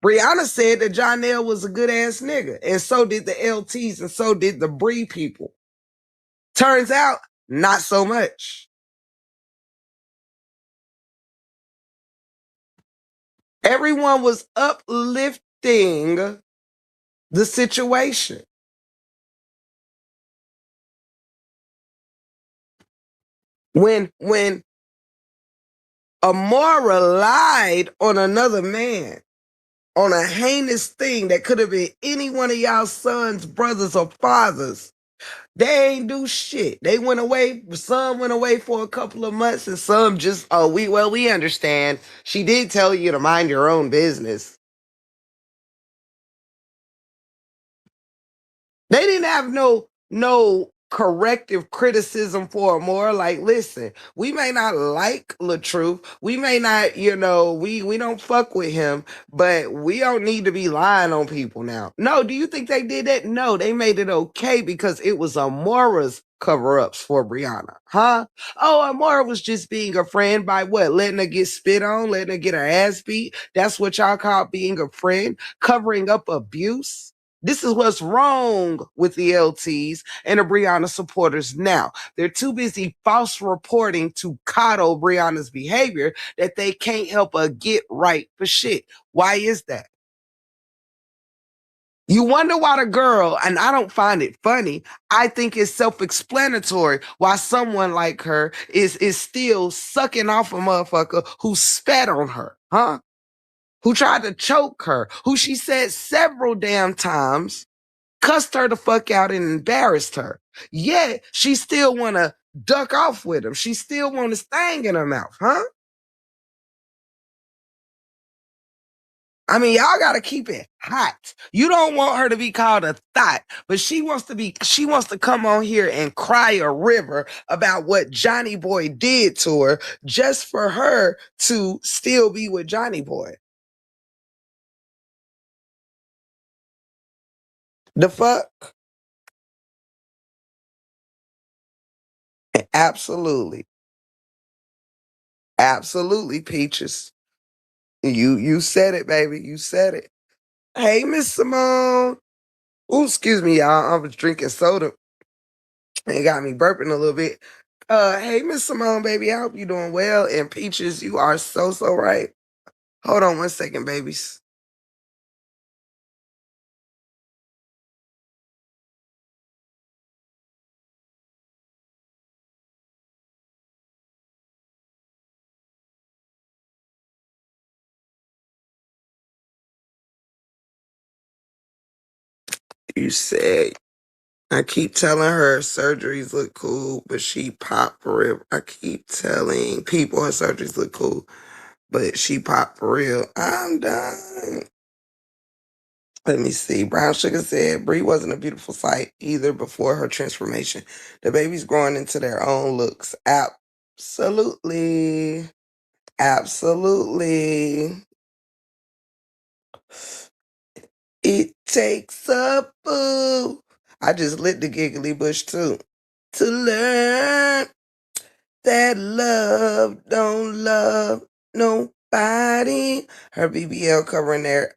Brianna said that Jonell was a good ass nigga, and so did the LTs, and so did the Bree people. Turns out, not so much. Everyone was uplifting the situation. When Amora lied on another man on a heinous thing that could have been any one of y'all sons, brothers, or fathers, they ain't do shit. They went away. Some went away for a couple of months, and some just, we understand. She did tell you to mind your own business. They didn't have no corrective criticism for Amora. Like, listen, we may not like LaTruth. We may not, we don't fuck with him, but we don't need to be lying on people now. No, do you think they did that? No, they made it okay because it was Amora's cover-ups for Brianna. Huh? Oh, Amora was just being a friend by what? Letting her get spit on, letting her get her ass beat. That's what y'all call being a friend? Covering up abuse? This is what's wrong with the LTs and the Brianna supporters now. They're too busy false reporting to coddle Brianna's behavior that they can't help but get right for shit. Why is that? You wonder why the girl, and I don't find it funny, I think it's self-explanatory why someone like her is still sucking off a motherfucker who spat on her, huh? Who tried to choke her, who she said several damn times cussed her the fuck out and embarrassed her. Yet she still want to duck off with him. She still want his thing in her mouth, huh? I mean, y'all got to keep it hot. You don't want her to be called a thought, but she wants to come on here and cry a river about what Johnny Boy did to her just for her to still be with Johnny Boy. The fuck? Absolutely. Absolutely, Peaches. You said it, baby. You said it. Hey, Miss Simone. Oh, excuse me, y'all. I was drinking soda. It got me burping a little bit. Hey, Miss Simone, baby. I hope you doing well. And Peaches, you are so right. Hold on 1 second, babies. You said I keep telling her surgeries look cool, but she popped for real. I keep telling people her surgeries look cool, but she popped for real. I'm done. Let me see. Brown Sugar said Brie wasn't a beautiful sight either before her transformation. The baby's growing into their own looks. Absolutely. Absolutely. It takes a fool. I just lit the giggly bush too. To learn that love don't love nobody. Her BBL covering their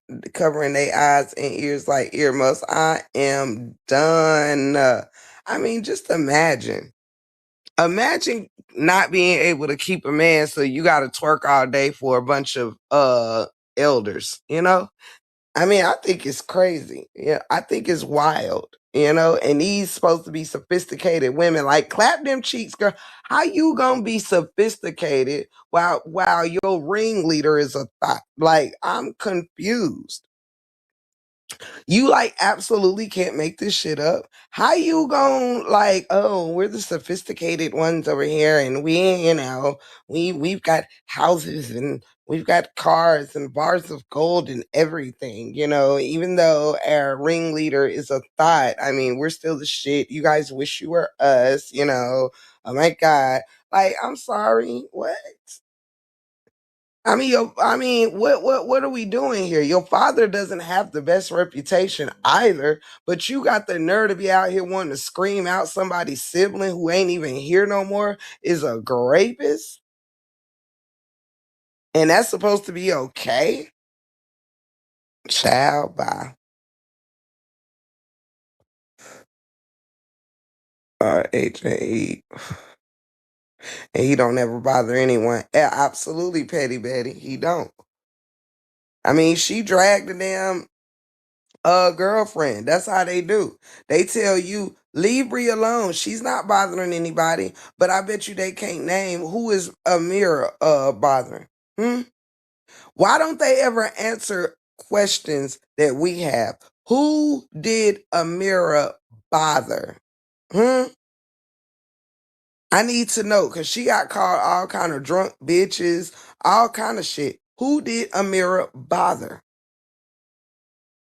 eyes and ears like earmuffs. I am done. I mean, just imagine. Imagine not being able to keep a man, so you got to twerk all day for a bunch of elders. I mean, I think it's crazy. Yeah, I think it's wild. And these supposed to be sophisticated women. Like, clap them cheeks, girl. How you gonna be sophisticated while your ringleader is a thought? Like, I'm confused. You like absolutely can't make this shit up. How you gon' like, oh, we're the sophisticated ones over here and we've got houses and we've got cars and bars of gold and everything, even though our ringleader is a thought. I mean, we're still the shit. You guys wish you were us. Oh my God. Like, I'm sorry. What? What are we doing here? Your father doesn't have the best reputation either, but you got the nerve to be out here wanting to scream out somebody's sibling who ain't even here no more is a rapist, and that's supposed to be okay? Child, bye. H and he don't ever bother anyone. Absolutely, Petty Betty. He don't. I mean, she dragged the damn girlfriend. That's how they do. They tell you leave Brie alone. She's not bothering anybody. But I bet you they can't name who is Amira bothering. Hmm? Why don't they ever answer questions that we have? Who did Amira bother? Hmm? I need to know because she got called all kind of drunk bitches, all kind of shit. Who did Amira bother?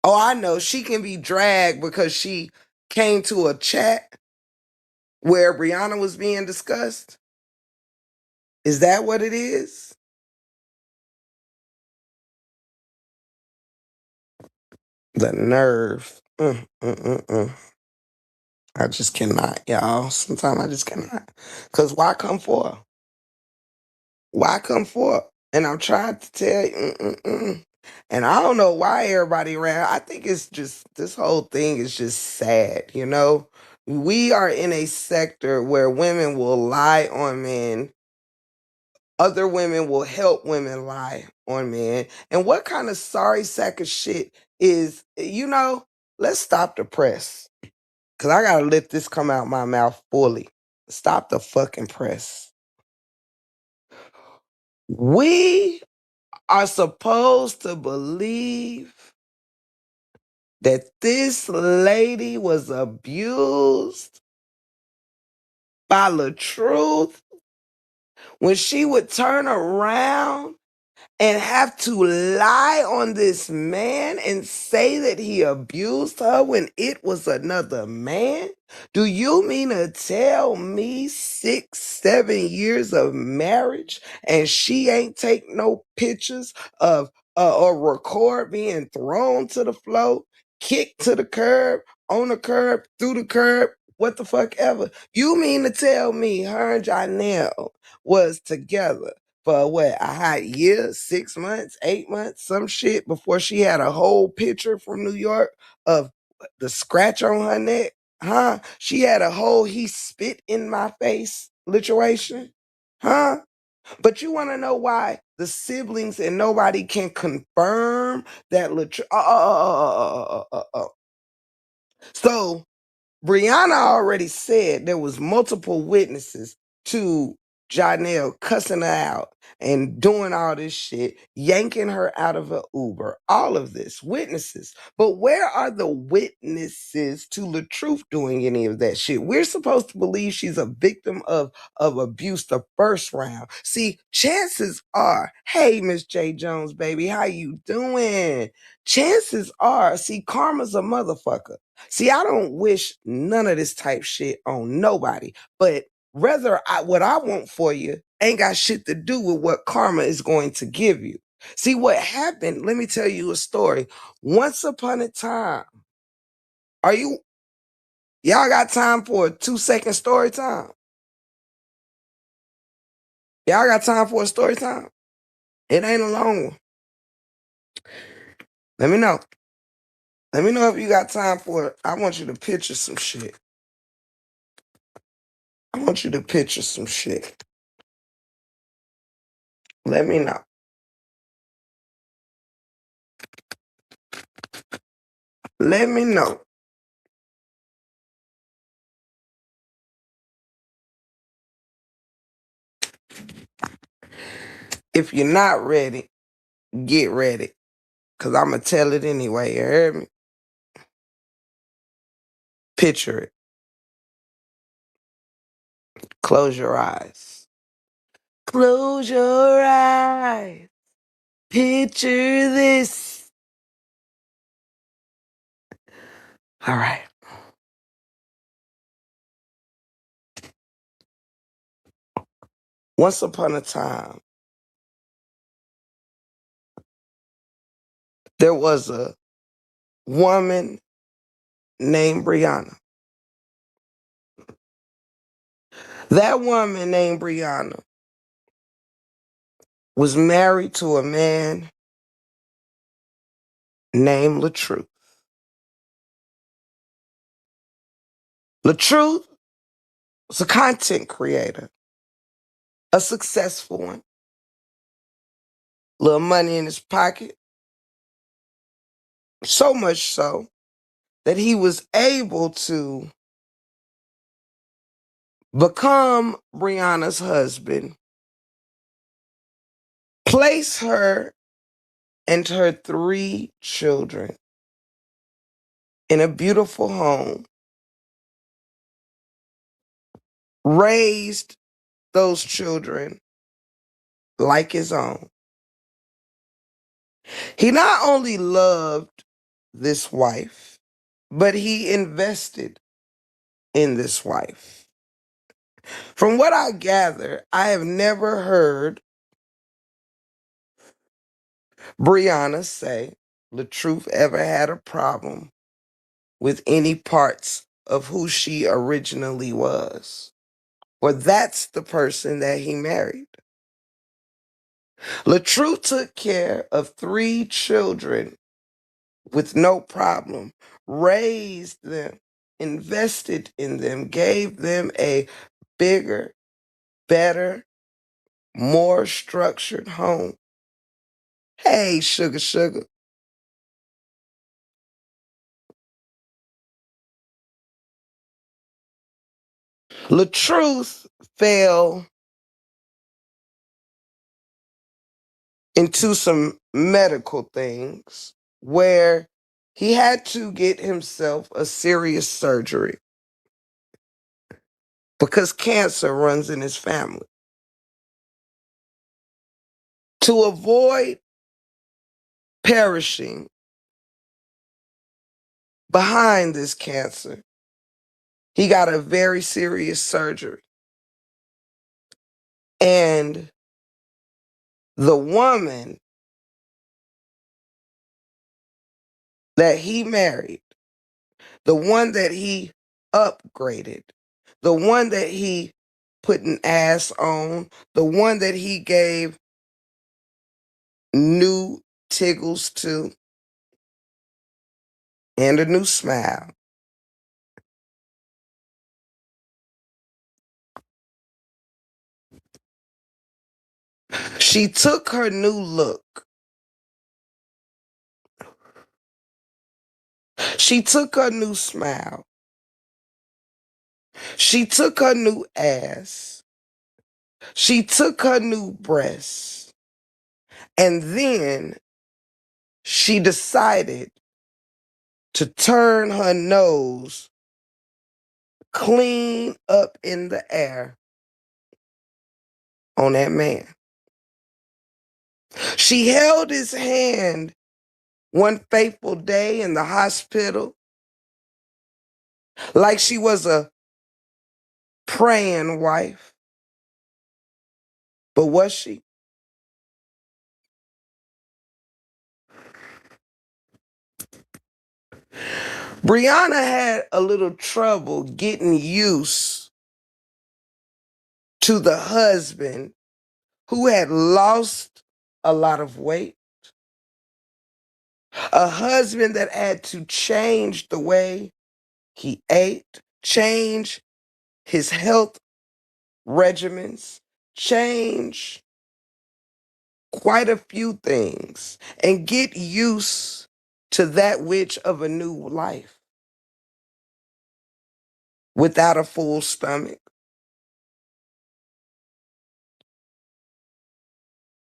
Oh, I know. She can be dragged because she came to a chat where Brianna was being discussed. Is that what it is? The nerve. I just cannot, y'all. Sometimes I just cannot. Because why come for? Why come for? And I'm trying to tell you. And I don't know why everybody ran. I think it's just, this whole thing is just sad. We are in a sector where women will lie on men. Other women will help women lie on men. And what kind of sorry sack of shit is, let's stop the press. Cause I gotta let this come out my mouth fully. Stop the fucking press. We are supposed to believe that this lady was abused by LaTruth when she would turn around and have to lie on this man and say that he abused her when it was another man? Do you mean to tell me 6, 7 years of marriage and she ain't take no pictures of or record being thrown to the floor, kicked to the curb, on the curb, through the curb, what the fuck ever? You mean to tell me her and Janelle was together for what, a hot year, 6 months, 8 months, some shit before she had a whole picture from New York of the scratch on her neck? Huh? She had a whole he spit in my face situation? Huh? But you want to know why the siblings and nobody can confirm that So Brianna already said there was multiple witnesses to Janelle cussing her out and doing all this shit, yanking her out of an Uber, all of this, witnesses. But where are the witnesses to LaTruth doing any of that shit? We're supposed to believe she's a victim of abuse the first round. See, chances are, hey, Miss J. Jones, baby, how you doing? Chances are, see, karma's a motherfucker. See, I don't wish none of this type shit on nobody, but what I want for you ain't got shit to do with what karma is going to give you. See, what happened, let me tell you a story. Once upon a time, are y'all got time for a 2 second story time? Y'all got time for a story time? It ain't a long one. Let me know. Let me know if you got time for it. I want you to picture some shit. I want you to picture some shit. Let me know. Let me know. If you're not ready, get ready. Cause I'ma tell it anyway, you heard me? Picture it. Close your eyes. Close your eyes. Picture this. All right. Once upon a time, there was a woman named Brianna. That woman named Brianna was married to a man named LaTruth. LaTruth was a content creator, a successful one, little money in his pocket, so much so that he was able to become Brianna's husband, place her and her 3 children in a beautiful home, raised those children like his own. He not only loved this wife, but he invested in this wife. From what I gather, I have never heard Brianna say LaTruth ever had a problem with any parts of who she originally was. Or that's the person that he married. LaTruth took care of 3 children with no problem, raised them, invested in them, gave them a bigger, better, more structured home. Hey, sugar, sugar. LaTruth fell into some medical things where he had to get himself a serious surgery because cancer runs in his family. To avoid perishing behind this cancer, he got a very serious surgery. And the woman that he married, the one that he upgraded, the one that he put an ass on, the one that he gave new tiggles to, and a new smile. She took her new look. She took her new smile. She took her new ass. She took her new breasts. And then she decided to turn her nose clean up in the air on that man. She held his hand one fateful day in the hospital like she was a praying wife. But was she? Brianna had a little trouble getting used to the husband who had lost a lot of weight, a husband that had to change the way he ate, change his health regimens, change quite a few things, and get used to that which of a new life without a full stomach.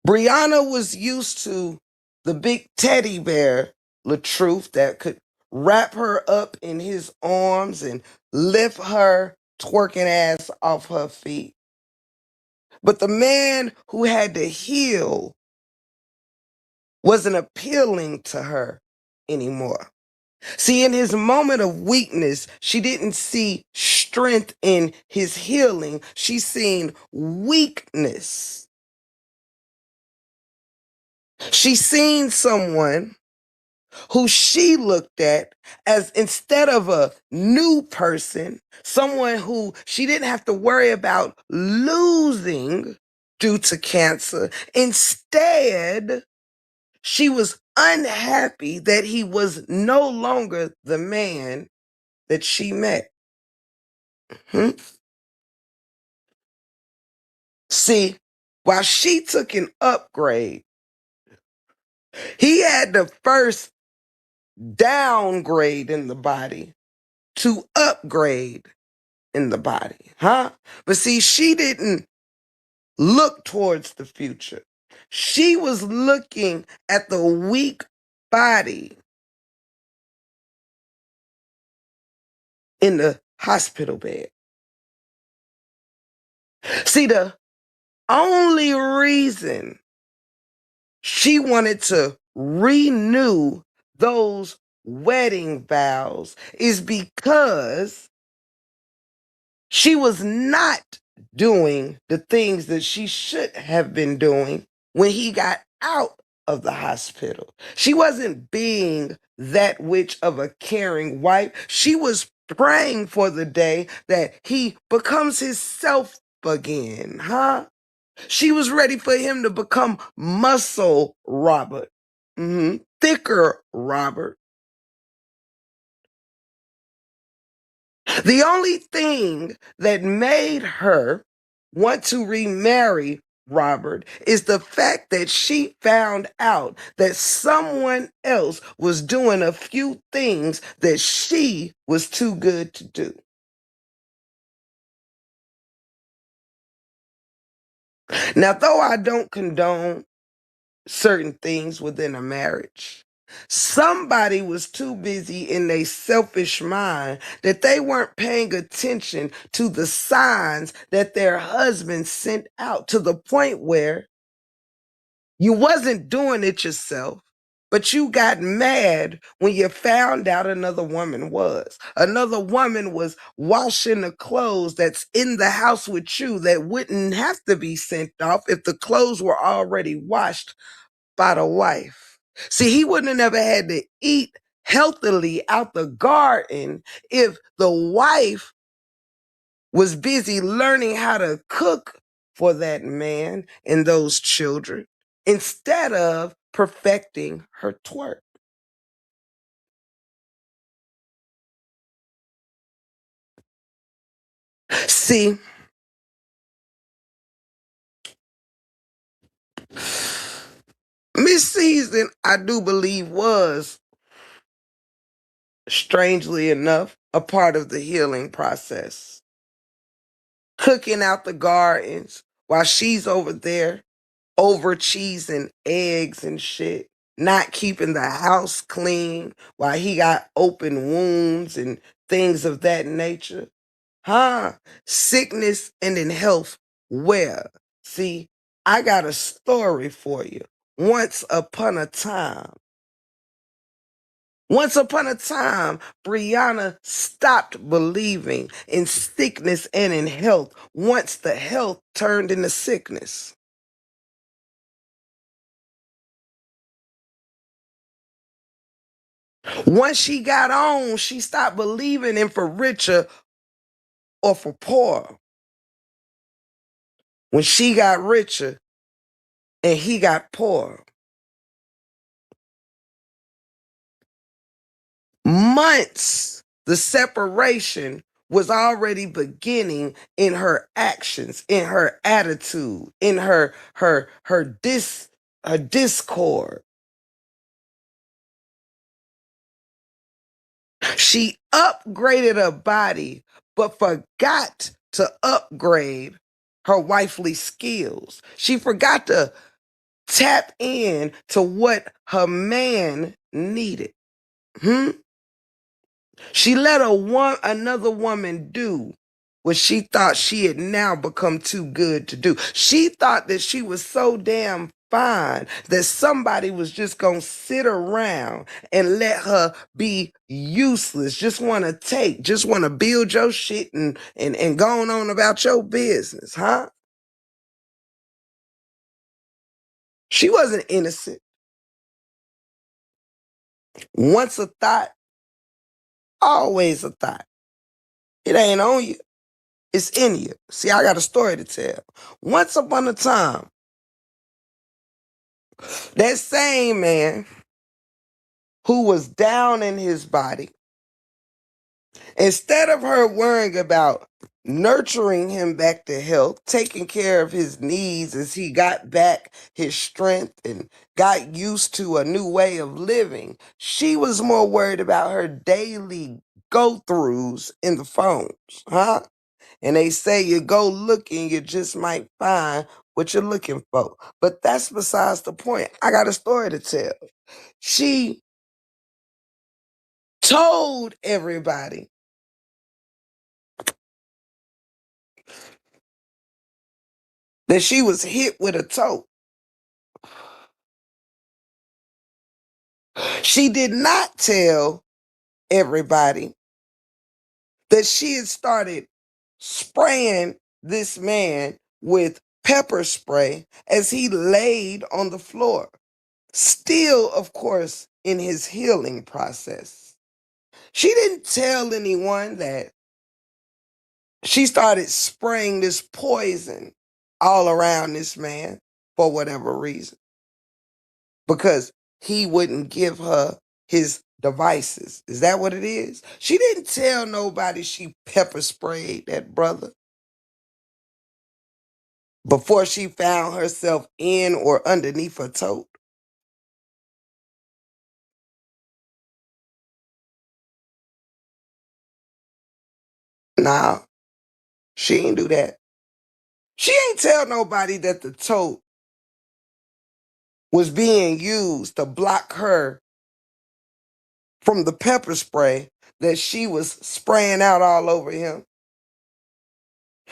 Brianna was used to the big teddy bear, LaTruth, that could wrap her up in his arms and lift her twerking ass off her feet. But the man who had to heal wasn't appealing to her anymore. See, in his moment of weakness, she didn't see strength in his healing. She seen weakness. She seen someone who she looked at as, instead of a new person, someone who she didn't have to worry about losing due to cancer. Instead, she was unhappy that he was no longer the man that she met. Hmm? See, while she took an upgrade, he had to first downgrade in the body to upgrade in the body, huh? But see, she didn't look towards the future. She was looking at the weak body in the hospital bed. See, the only reason she wanted to renew those wedding vows is because she was not doing the things that she should have been doing when he got out of the hospital. She wasn't being that which of a caring wife. She was praying for the day that he becomes himself again, huh? She was ready for him to become muscle Robert, thicker Robert. The only thing that made her want to remarry Robert is the fact that she found out that someone else was doing a few things that she was too good to do. Now, though I don't condone certain things within a marriage, somebody was too busy in their selfish mind that they weren't paying attention to the signs that their husband sent out, to the point where you wasn't doing it yourself, but you got mad when you found out another woman was. Another woman was washing the clothes that's in the house with you that wouldn't have to be sent off if the clothes were already washed by the wife. See, he wouldn't have never had to eat healthily out the garden if the wife was busy learning how to cook for that man and those children instead of perfecting her twerk. See, Miss Season, I do believe, was, strangely enough, a part of the healing process. Cooking out the gardens while she's over there over cheesing eggs and shit, not keeping the house clean while he got open wounds and things of that nature. Huh? Sickness and in health where? See, I got a story for you. Once upon a time, once upon a time, Brianna stopped believing in sickness and in health once the health turned into sickness. Once she got on, she stopped believing in for richer or for poor. When she got richer and he got poor, months the separation was already beginning in her actions, in her attitude, in her discord. She upgraded her body, but forgot to upgrade her wifely skills. She forgot to tap in to what her man needed. Hmm? She let another woman do what she thought she had now become too good to do. She thought that she was so damn fine that somebody was just gonna sit around and let her be useless, just just want to build your shit and going on about your business, huh? She wasn't innocent. Once a thought, always a thought. It ain't on you. It's in you. See, I got a story to tell. Once upon a time, that same man who was down in his body, instead of her worrying about nurturing him back to health, taking care of his needs as he got back his strength and got used to a new way of living, she was more worried about her daily go-throughs in the phones, huh? And they say you go looking, you just might find what you're looking for. But that's besides the point. I got a story to tell. She told everybody that she was hit with a tote. She did not tell everybody that she had started spraying this man with pepper spray as he laid on the floor, still, of course, in his healing process. She didn't tell anyone that she started spraying this poison all around this man for whatever reason, because he wouldn't give her his devices. Is that what it is? She didn't tell nobody she pepper sprayed that brother before she found herself in or underneath a tote. Nah, she ain't do that. She ain't tell nobody that the tote was being used to block her from the pepper spray that she was spraying out all over him.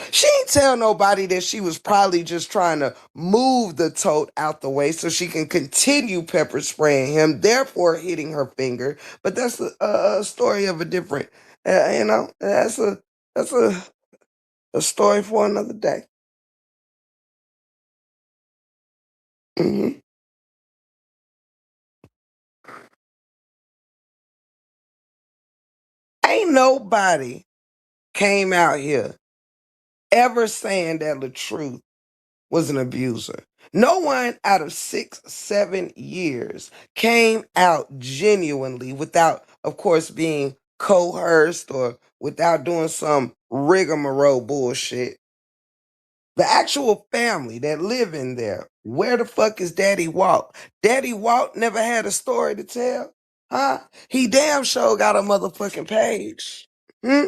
She ain't tell nobody that she was probably just trying to move the tote out the way so she can continue pepper spraying him, therefore hitting her finger. But that's a story of a different, that's a story for another day. Hmm. Ain't nobody came out here ever saying that the truth was an abuser. No one out of 6, 7 years came out genuinely without, of course, being coerced or without doing some rigmarole bullshit. The actual family that live in there, where the fuck is Daddy Walt? Daddy Walt never had a story to tell, huh? He damn sure got a motherfucking page. Hmm?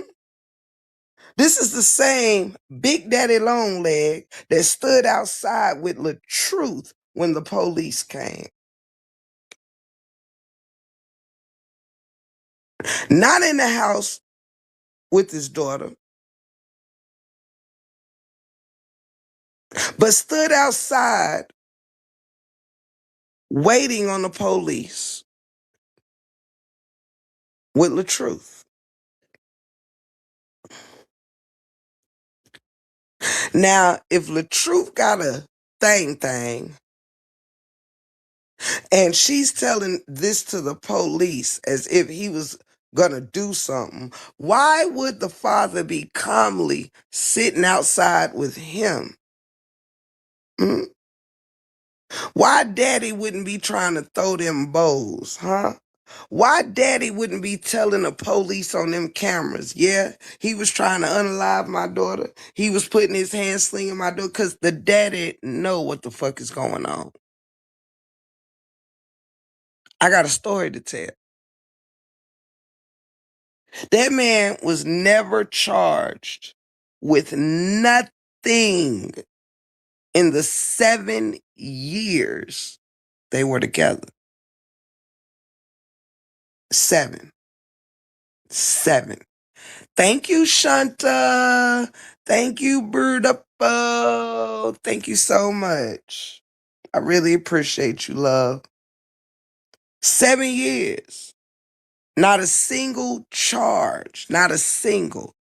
This is the same Big Daddy Longleg that stood outside with LaTruth when the police came. Not in the house with his daughter, but stood outside waiting on the police with LaTruth. Now, if LaTruth got a thing, and she's telling this to the police as if he was gonna do something, why would the father be calmly sitting outside with him? Hmm? Why daddy wouldn't be trying to throw them bows, huh? Why daddy wouldn't be telling the police on them cameras, yeah, he was trying to unalive my daughter. He was putting his hand slinging my daughter because the daddy know what the fuck is going on. I got a story to tell. That man was never charged with nothing in the 7 years they were together. 7. 7. Thank you, Shanta. Thank you, Brudapo. Thank you so much. I really appreciate you, love. 7 years. Not a single charge. Not a single.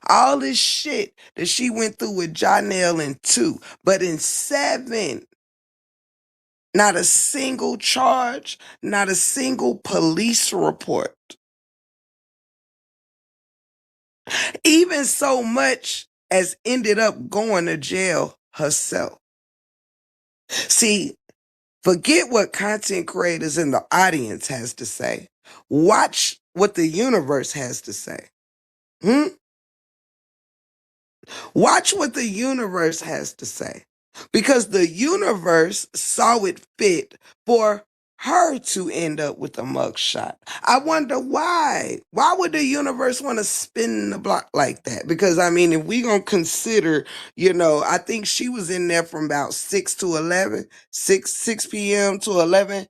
All this shit that she went through with Janelle in 2, but in 7, not a single charge, not a single police report. Even so much as ended up going to jail herself. See, forget what content creators in the audience has to say. Watch what the universe has to say. Hmm? Watch what the universe has to say. Because the universe saw it fit for her to end up with a mugshot. I wonder why. Why would the universe want to spin the block like that? Because I mean, if we gonna consider, I think she was in there from about 6 to 11, 6 p.m. to 11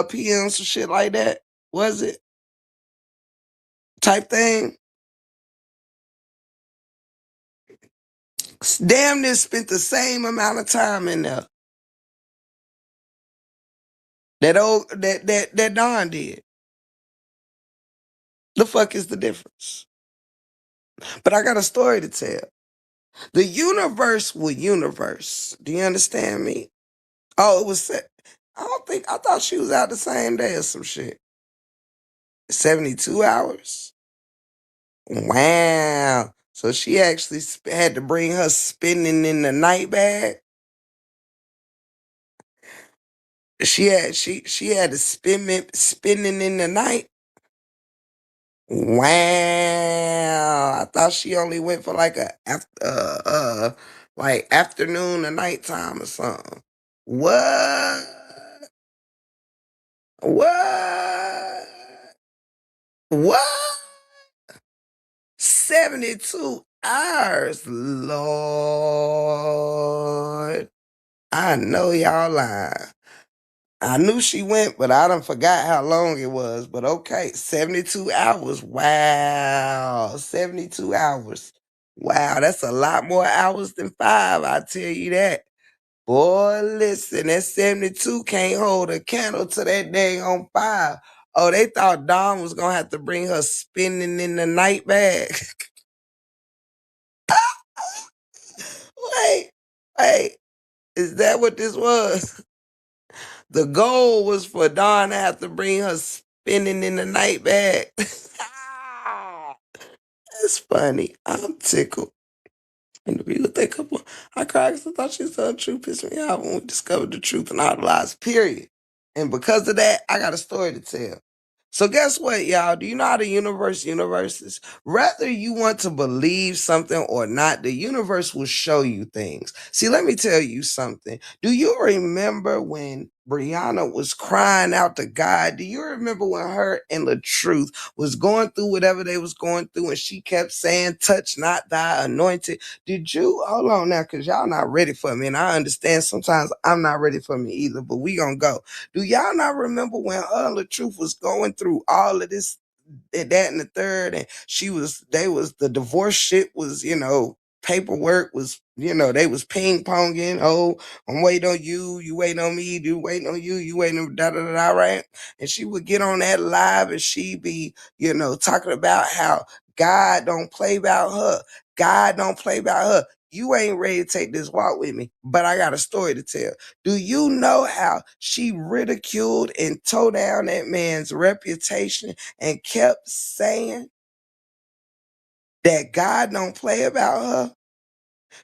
p.m. some shit like that. Was it? Type thing. Damn near spent the same amount of time in there. That Don did. The fuck is the difference? But I got a story to tell. The universe will universe. Do you understand me? Oh, it was set. I thought she was out the same day or some shit. 72 hours? Wow. So she actually had to bring her spinning in the night bag. She had to spinning in the night. Wow. I thought she only went for like like afternoon or nighttime or something. What? What? What? 72 hours. Lord. I know y'all lying. I knew she went, but I done forgot how long it was. But okay, 72 hours. Wow. 72 hours. Wow, that's a lot more hours than 5, I tell you that. Boy, listen, that 72 can't hold a candle to that dang on 5. Oh, they thought Dawn was gonna have to bring her spinning in the night bag. wait, wait, is that what this was? The goal was for Dawn to have to bring her spinning in the night bag. That's funny. I'm tickled. And the people think I cried because I thought she was telling the truth. Pissed me off when we discovered the truth and all the lies, period. And because of that, I got a story to tell. So guess what, y'all? Do you know how the universe universes? Whether you want to believe something or not, the universe will show you things. See, let me tell you something. Do you remember when Brianna was crying out to God? Do you remember when her and LaTruth was going through whatever they was going through and she kept saying, touch not thy anointed? Did you, hold on now, because y'all not ready for me. And I understand sometimes I'm not ready for me either, but we gonna go. Do y'all not remember when her and LaTruth was going through all of this, that and the third, and the divorce shit was, paperwork was, they was ping ponging. Oh, I'm waiting on you, you waiting on me, you waiting on you waiting on da da da da, right? And she would get on that live and she be, talking about how God don't play about her. God don't play about her. You ain't ready to take this walk with me, but I got a story to tell. Do you know how she ridiculed and tore down that man's reputation and kept saying that God don't play about her?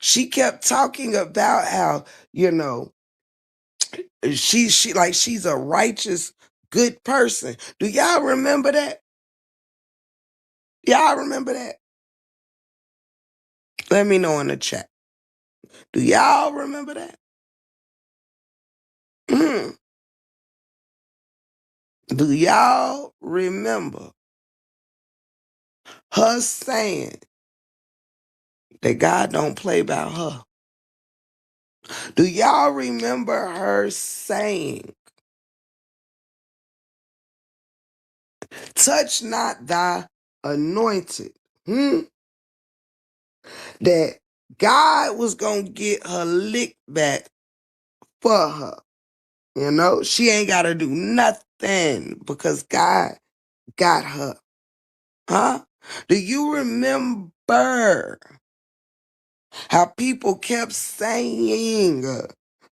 She kept talking about how, she's a righteous, good person. Do y'all remember that? Y'all remember that? Let me know in the chat. Do y'all remember that? Do y'all remember her saying that God don't play about her? Do y'all remember her saying, touch not thy anointed, hmm, that God was going to get her lick back for her. You know, she ain't got to do nothing because God got her. Huh? Do you remember how people kept saying,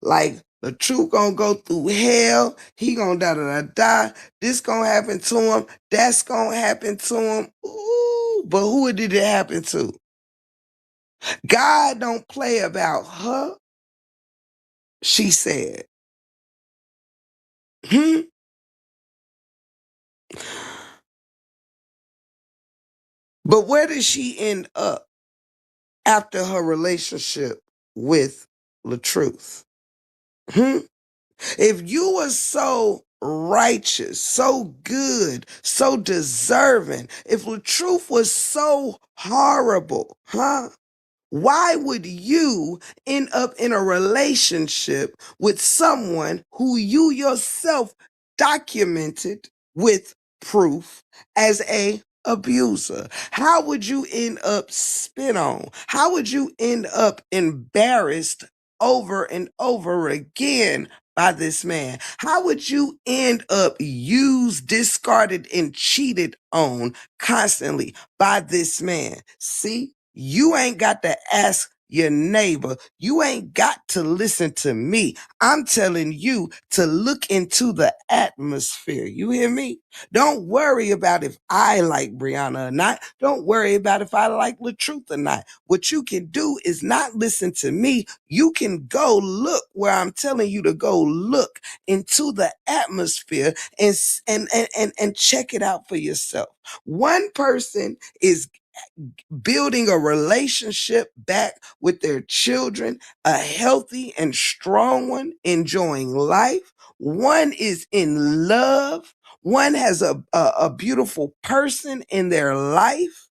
like, the truth gonna go through hell, he gonna da, this gonna happen to him, that's gonna happen to him. Ooh, but who did it happen to? God don't play about her, she said. Hmm? But where did she end up after her relationship with LaTruth? Hmm? If you were so righteous, so good, so deserving, if the truth was so horrible, huh? Why would you end up in a relationship with someone who you yourself documented with proof as a abuser? How would you end up spit on? How would you end up embarrassed over and over again by this man? How would you end up used, discarded, and cheated on constantly by this man? See, you ain't got to ask your neighbor. You ain't got to listen to me. I'm telling you to look into the atmosphere. You hear me? Don't worry about if I like Brianna or not. Don't worry about if I like LaTruth or not. What you can do is not listen to me. You can go look where I'm telling you to go look into the atmosphere and check it out for yourself. One person is building a relationship back with their children, a healthy and strong one, enjoying life. One is in love. One has a beautiful person in their life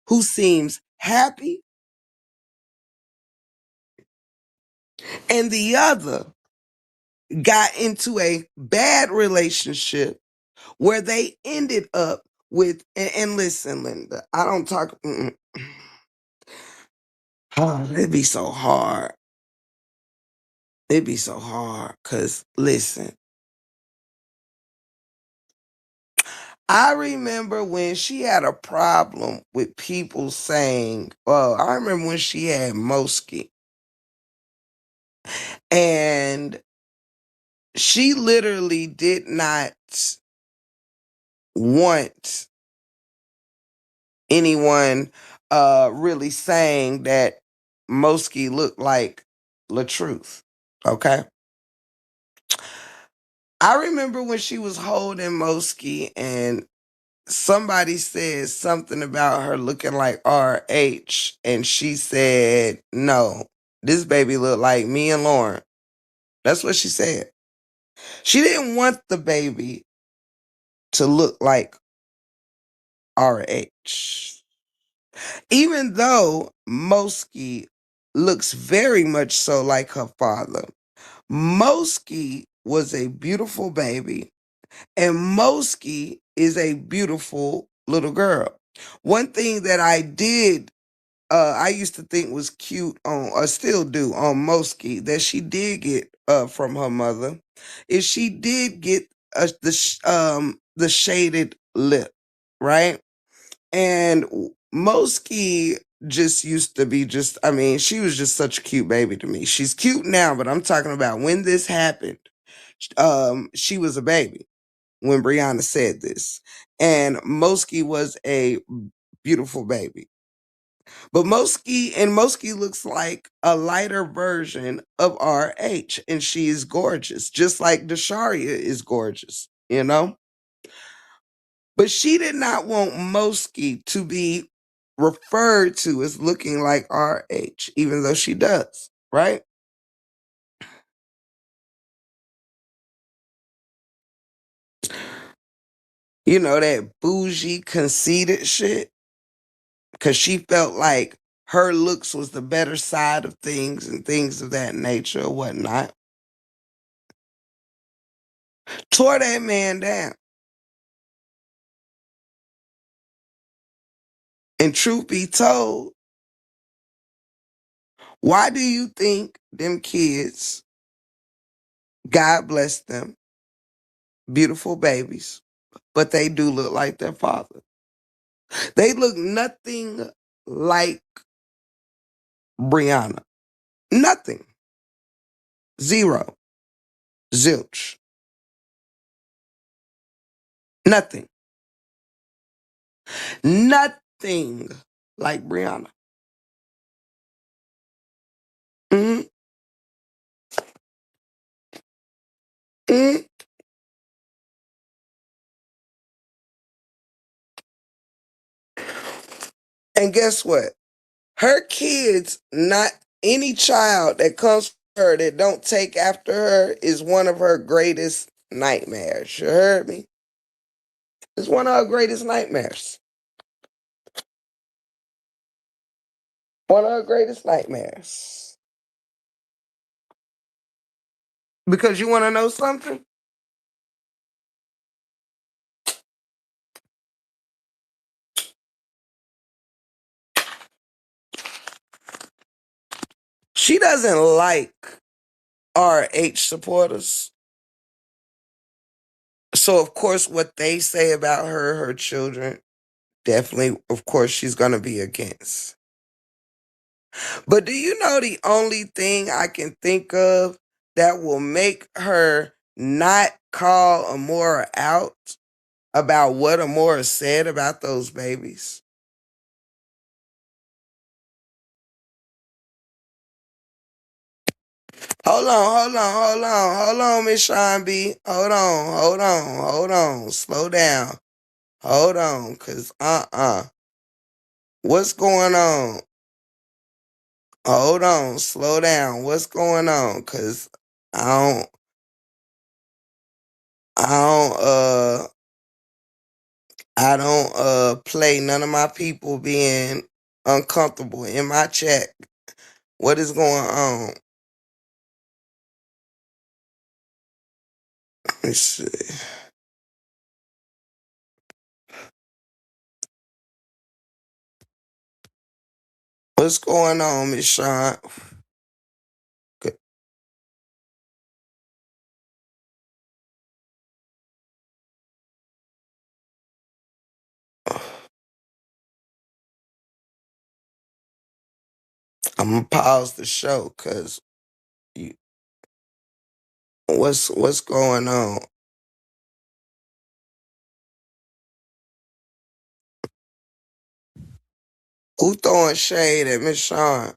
who seems happy. And the other got into a bad relationship where they ended up with, and listen, Linda, I don't talk, oh, it'd be so hard. It'd be so hard because, listen, I remember when she had a problem with people saying, well, I remember when she had Mosky and she literally did not want anyone really saying that Mosky looked like LaTruth. Okay. I remember when she was holding Mosky and somebody said something about her looking like RH, and she said, no, this baby look like me and Lauren. That's what she said. She didn't want the baby to look like RH. Even though Mosky looks very much so like her father, Mosky was a beautiful baby, and Mosky is a beautiful little girl. One thing that I used to think was cute on, or still do, on Mosky that she did get from her mother, is she did get the shaded lip, right? And Mosky just used to be just, I mean, she was just such a cute baby to me. She's cute now, but I'm talking about when this happened. She was a baby when Brianna said this, and Mosky was a beautiful baby. But Mosky looks like a lighter version of RH, and she is gorgeous, just like Dasharia is gorgeous, you know? But she did not want Mosky to be referred to as looking like RH, even though she does, right? You know, that bougie, conceited shit, because she felt like her looks was the better side of things and things of that nature or whatnot. Tore that man down. And truth be told, why do you think them kids, God bless them, beautiful babies, but they do look like their father? They look nothing like Brianna. Nothing. Zero. Zilch. Nothing. Nothing like Brianna. hmm hmm And guess what? Her kids, not any child that comes from her that don't take after her, is one of her greatest nightmares. You heard me? It's one of her greatest nightmares. One of her greatest nightmares. Because you want to know something? She doesn't like RH supporters. So, of course, what they say about her, her children, definitely, of course, she's going to be against. But do you know the only thing I can think of that will make her not call Amora out about what Amora said about those babies? Hold on, Miss Sean B. Hold on. Slow down. Hold on, cause what's going on? Hold on, slow down. What's going on? Cause I don't, I don't, I don't play none of my people being uncomfortable in my chat. What is going on? Let's see. What's going on, Miss Sean? I'm gonna pause the show because you, what's going on? Who throwing shade at Miss Sean?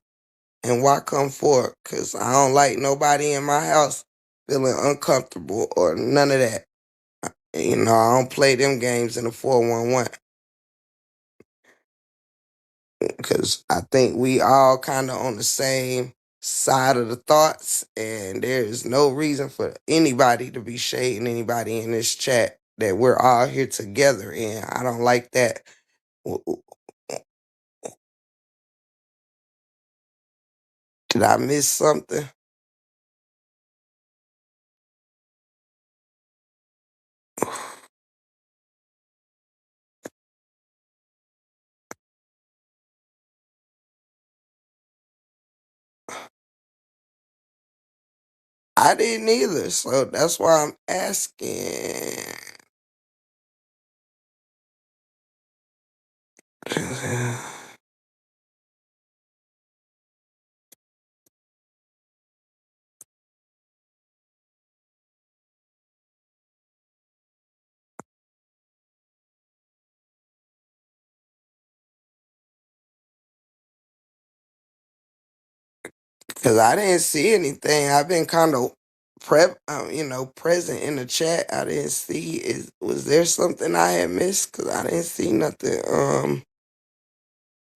And why come forward? Cause I don't like nobody in my house feeling uncomfortable or none of that. You know, I don't play them games in the 411 because I think we all kind of on the same side of the thoughts, and there is no reason for anybody to be shading anybody in this chat that we're all here together. And I don't like that. Did I miss something? I didn't either, so that's why I'm asking. Cause I didn't see anything. I've been kind of present in the chat. I didn't see. Was there something I had missed? Cause I didn't see nothing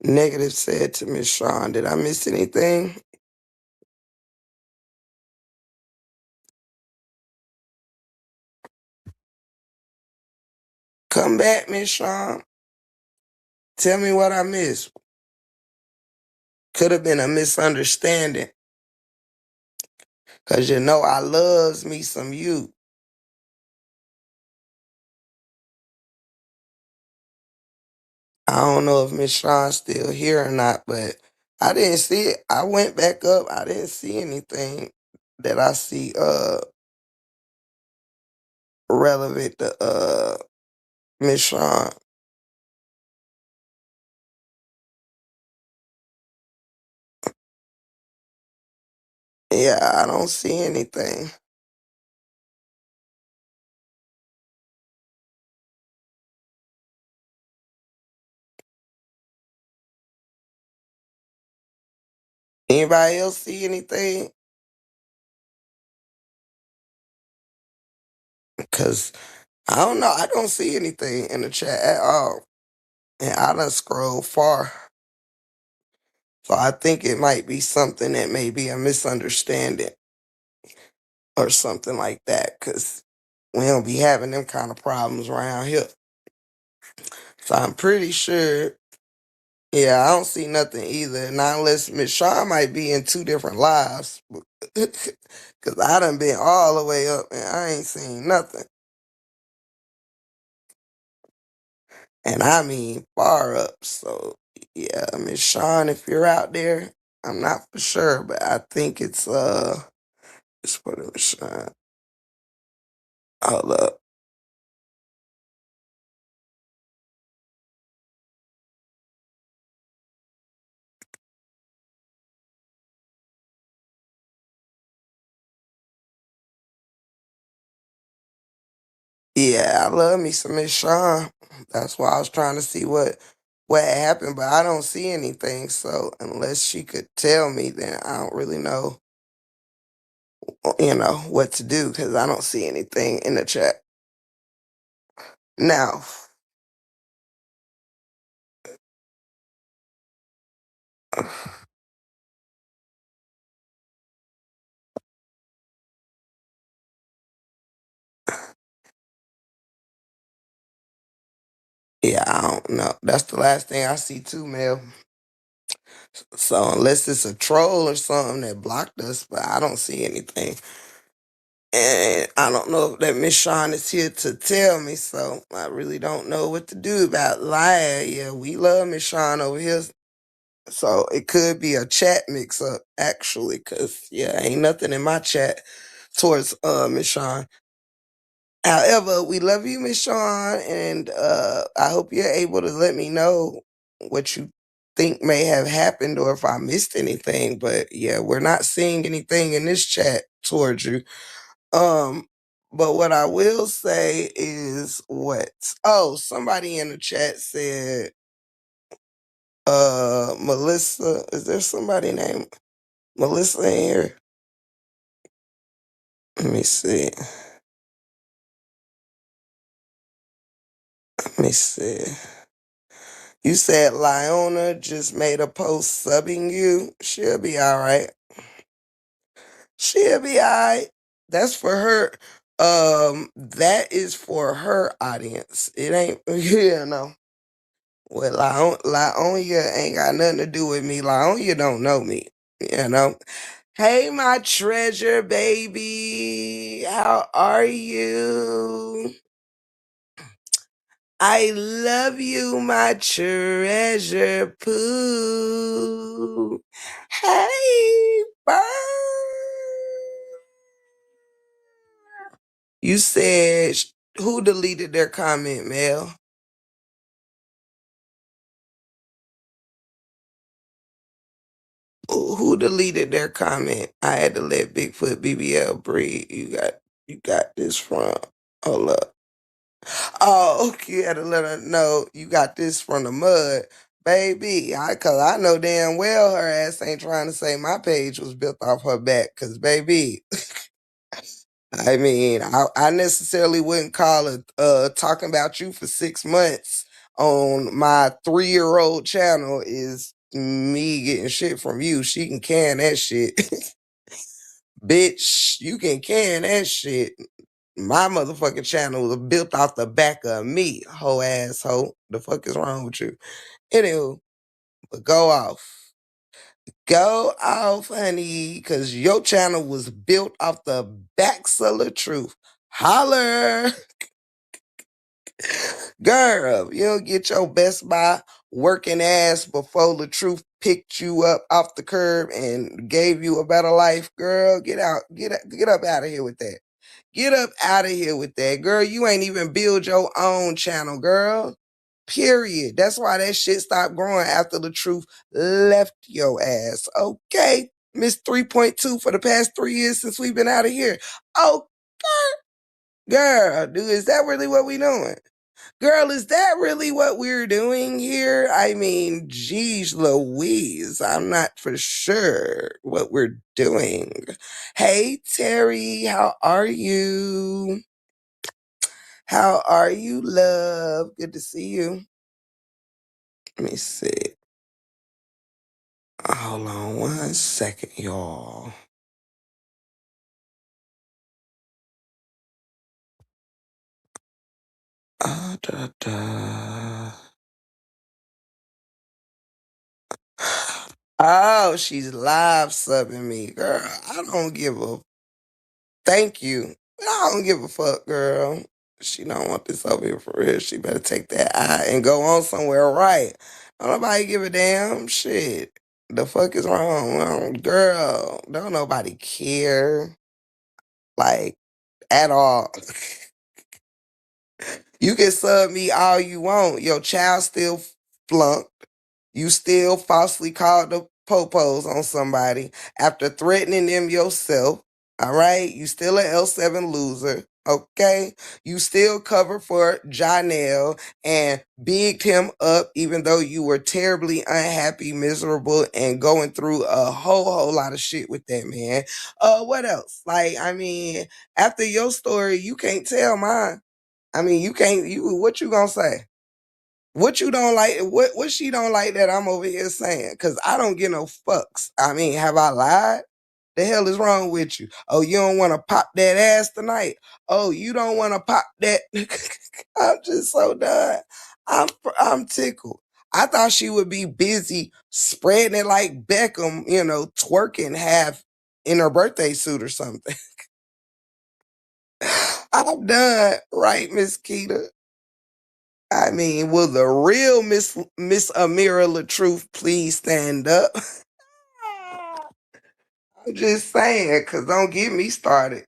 negative said to Miss Sean. Did I miss anything? Come back, Miss Sean. Tell me what I missed. Could have been a misunderstanding. Cause you know I loves me some you. I don't know if Miss Sean's still here or not, but I didn't see it. I went back up. I didn't see anything that I see relevant to Miss Sean. Yeah, I don't see anything. Anybody else see anything? Cause I don't know. I don't see anything in the chat at all. And I done scrolled far. So I think it might be something that may be a misunderstanding or something like that. Cause we don't be having them kind of problems around here. So I'm pretty sure. Yeah, I don't see nothing either. Not unless Miss Shaw might be in two different lives. Cause I done been all the way up and I ain't seen nothing. And I mean far up. So yeah, Miss Sean, if you're out there, I'm not for sure, but I think it's what it was Sean. Hold up. Yeah, I love me some Miss Sean. That's why I was trying to see what happened, but I don't see anything. So unless she could tell me, then I don't really know, what to do because I don't see anything in the chat. Now, yeah, I don't know. That's the last thing I see too, Mel. So unless it's a troll or something that blocked us, but I don't see anything. And I don't know if that Miss Sean is here to tell me, so I really don't know what to do about lying. Yeah, we love Miss Sean over here. So it could be a chat mix up, actually, because yeah, ain't nothing in my chat towards Miss Sean. However, we love you, Miss Sean, and I hope you're able to let me know what you think may have happened or if I missed anything. But yeah, we're not seeing anything in this chat towards you. Um, but what I will say is what? Oh, somebody in the chat said, Melissa. Is there somebody named Melissa in here? Let me see. Let me see. You said Lyona just made a post subbing you. She'll be all right. She'll be all right. That's for her. That is for her audience. It ain't, no. Well, Lyonia ain't got nothing to do with me. Lyonia don't know me, you know. Hey, my treasure baby. How are you? I love you, my treasure poo. Hey, bird. You said who deleted their comment, Mel? Who deleted their comment? I had to let Bigfoot BBL breathe. You got this from. Hold up. Oh, okay. You had to let her know you got this from the mud. Baby, cause I know damn well her ass ain't trying to say my page was built off her back. Cause baby, I mean, I necessarily wouldn't call it talking about you for 6 months on my 3-year-old channel is me getting shit from you. She can that shit. Bitch, you can that shit. My motherfucking channel was built off the back of me, hoe asshole. The fuck is wrong with you? Anywho, but go off. Go off, honey, because your channel was built off the backs of the truth. Holler. Girl, you don't get your Best Buy working ass before the truth picked you up off the curb and gave you a better life, girl. Get up out of here with that. Get up out of here with that, girl. You ain't even build your own channel, girl. Period. That's why that shit stopped growing after the truth left your ass. Okay. Miss 3.2 for the past 3 years since we've been out of here. Oh, girl, dude, is that really what we doing? Girl, is that really what we're doing here? I mean, geez Louise, I'm not for sure what we're doing. Hey, Terry, how are you? How are you, love? Good to see you. Let me see. Hold on 1 second, y'all. Da, da. Oh, she's live subbing me. Girl, I don't give a thank you. I don't give a fuck, girl. She don't want this over here for real. She better take that eye and go on somewhere right. Don't nobody give a damn shit. The fuck is wrong? Girl, don't nobody care. Like, at all. You can sub me all you want. Your child still flunked. You still falsely called the popos on somebody after threatening them yourself. All right? You still an L7 loser. Okay? You still covered for Janelle and bigged him up even though you were terribly unhappy, miserable, and going through a whole lot of shit with that man. What else? Like, I mean, after your story, you can't tell mine. I mean, you can't. What you gonna say? What you don't like? What she don't like that I'm over here saying? Cause I don't get no fucks. I mean, have I lied? The hell is wrong with you? Oh, you don't want to pop that ass tonight? Oh, you don't want to pop that? I'm just so done. I'm tickled. I thought she would be busy spreading it like Beckham, twerking half in her birthday suit or something. I'm done, right, Miss Keita? I mean, will the real Miss Amira LaTruth please stand up? I'm just saying, cause don't get me started.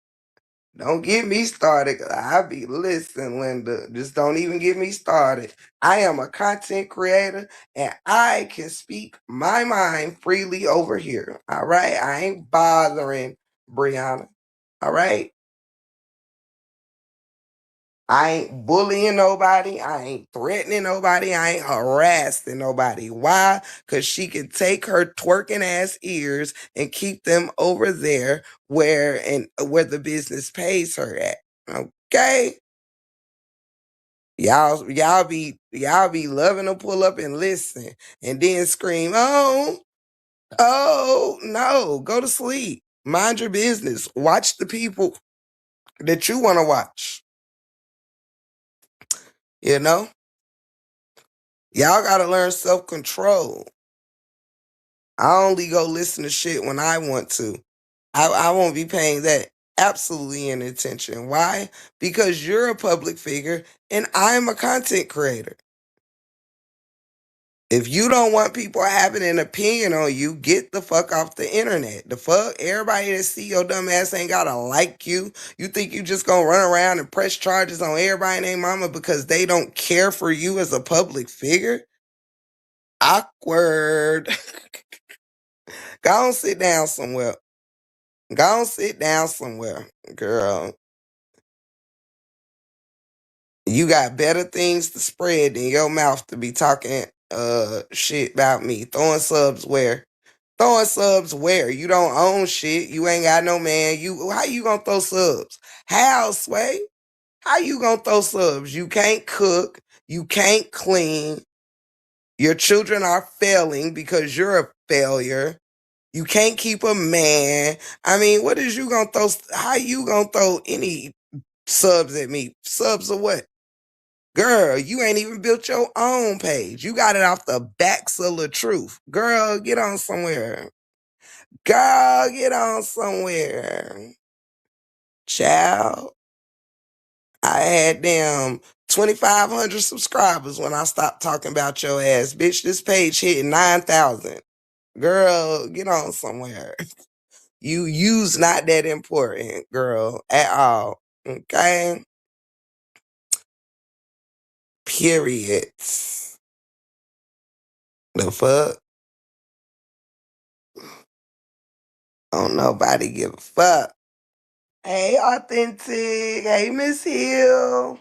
Don't get me started. I be listen, Linda. Just don't even get me started. I am a content creator and I can speak my mind freely over here. All right. I ain't bothering Brianna. All right. I ain't bullying nobody. I ain't threatening nobody. I ain't harassing nobody. Why? Because she can take her twerking ass ears and keep them over there where the business pays her at. Okay? Y'all be loving to pull up and listen and then scream, oh, no, go to sleep. Mind your business. Watch the people that you want to watch. You know? Y'all gotta learn self-control. I only go listen to shit when I want to. I won't be paying that absolutely any attention. Why? Because you're a public figure and I'm a content creator. If you don't want people having an opinion on you, get the fuck off the internet. The fuck? Everybody that see your dumb ass ain't gotta like you. You think you just gonna run around and press charges on everybody named mama because they don't care for you as a public figure? Awkward. Go on sit down somewhere. Go on sit down somewhere, girl. You got better things to spread than your mouth to be talking shit about me. Throwing subs where? Throwing subs where? You don't own shit. You ain't got no man. How you gonna throw subs? How, Sway? How you gonna throw subs? You can't cook. You can't clean. Your children are failing because you're a failure. You can't keep a man. I mean, what is you gonna throw? How you gonna throw any subs at me? Subs or what? Girl, you ain't even built your own page. You got it off the backs of the truth. Girl, get on somewhere. Girl, get on somewhere. Child, I had them 2,500 subscribers when I stop talking about your ass. Bitch, this page hitting 9,000. Girl, get on somewhere. You's not that important, girl, at all. Okay? Period. The fuck? Don't nobody give a fuck. Hey, Authentic. Hey, Miss Hill.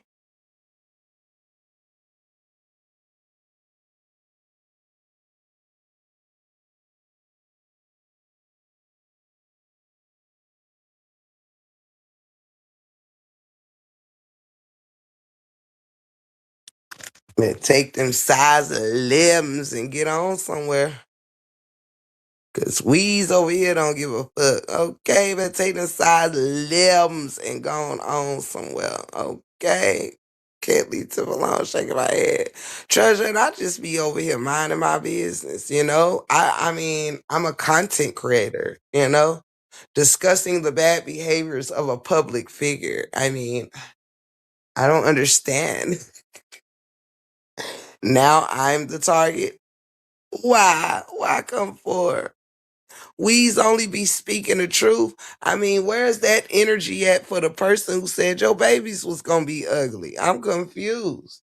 Man, take them size of limbs and get on somewhere. Cause we's over here don't give a fuck. Okay, but take them size limbs and go on somewhere. Okay. Can't leave too alone shaking my head. Treasure, and I just be over here minding my business, you know? I mean, I'm a content creator, you know? Discussing the bad behaviors of a public figure. I mean, I don't understand. Now I'm the target. Why? Why come forward? We's only be speaking the truth. I mean, where's that energy at for the person who said your babies was gonna be ugly? I'm confused.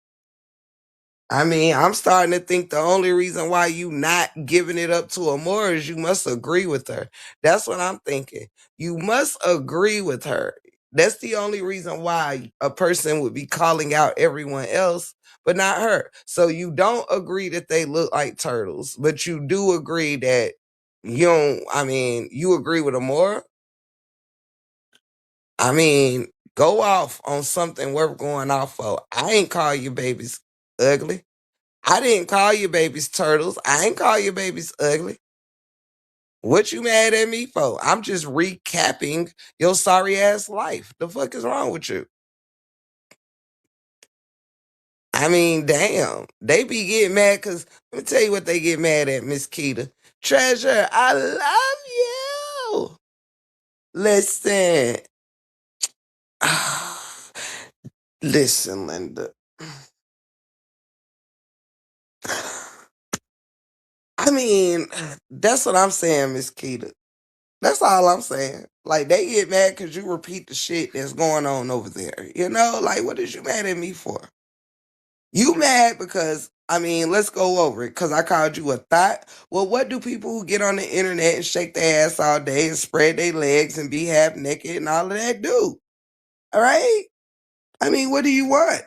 I mean, I'm starting to think the only reason why you not giving it up to Amora is you must agree with her. That's what I'm thinking. You must agree with her. That's the only reason why a person would be calling out everyone else, but not her. So you don't agree that they look like turtles, but you do agree that you don't, I mean, you agree with Amora? I mean, go off on something worth going off for. I ain't call your babies ugly. I didn't call your babies turtles. I ain't call your babies ugly. What you mad at me for? I'm just recapping your sorry ass life. The fuck is wrong with you? I mean, damn. They be getting mad because let me tell you what they get mad at, Miss Keita. Treasure, I love you. Listen. Listen, Linda. I mean, that's what I'm saying, Miss Keita. That's all I'm saying. Like they get mad because you repeat the shit that's going on over there. You know, like what is you mad at me for? You mad because I mean, let's go over it because I called you a thought. Well, what do people who get on the internet and shake their ass all day and spread their legs and be half naked and all of that do? All right. I mean, what do you want?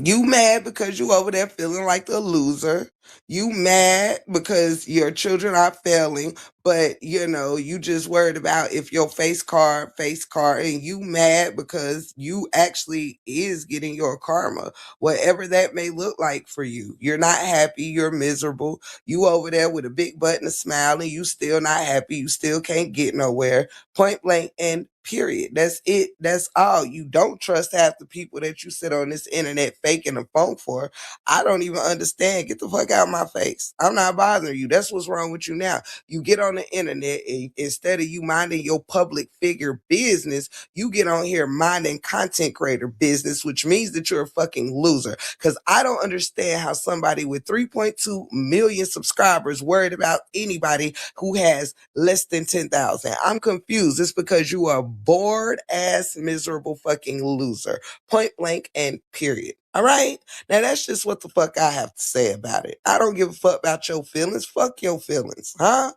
You mad because you over there feeling like a loser. You mad because your children are failing, but you know, you just worried about if your face card, and you mad because you actually is getting your karma, whatever that may look like for you. You're not happy, you're miserable. You over there with a big butt and a smile, and you still not happy, you still can't get nowhere. Point blank and period. That's it. That's all. You don't trust half the people that you sit on this internet faking a phone for. I don't even understand. Get the fuck out of my face. I'm not bothering you. That's what's wrong with you now. You get on the internet and instead of you minding your public figure business, you get on here minding content creator business, which means that you're a fucking loser. Because I don't understand how somebody with 3.2 million subscribers worried about anybody who has less than 10,000. I'm confused. It's because you are bored ass miserable fucking loser. Point blank and period. All right? Now that's just what the fuck I have to say about it. I don't give a fuck about your feelings. Fuck your feelings, huh?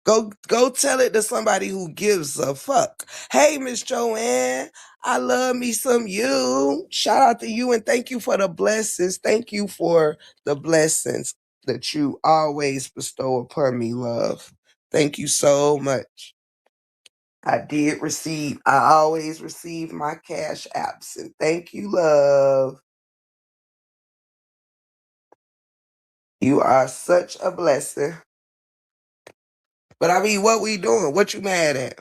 Go tell it to somebody who gives a fuck. Hey, Miss Joanne, I love me some you. Shout out to you and thank you for the blessings. Thank you for the blessings that you always bestow upon me, love. Thank you so much. I did receive, I always receive my cash apps and thank you, love. You are such a blessing. But I mean, what we doing? What you mad at?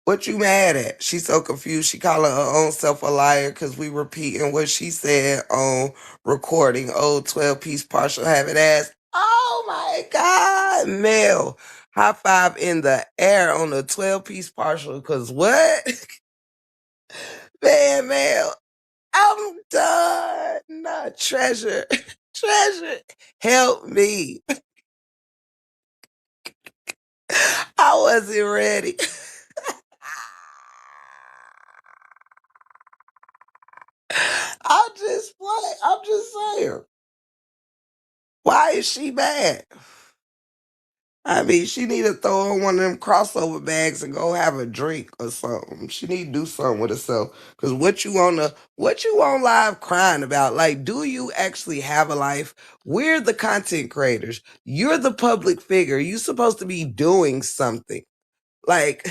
What you mad at? She's so confused. She calling her own self a liar because we repeating what she said on recording. Old 12-piece partial habit ass. Oh my God, Mel. High five in the air on the 12-piece partial. Cause what? Man, Mel. Treasure, treasure, help me. I wasn't ready. I'm just playing. I'm just saying. Why is she mad? I mean, she need to throw on one of them crossover bags and go have a drink or something. She need to do something with herself. Cause what you on live crying about? Like, do you actually have a life? We're the content creators. You're the public figure. You're supposed to be doing something. Like,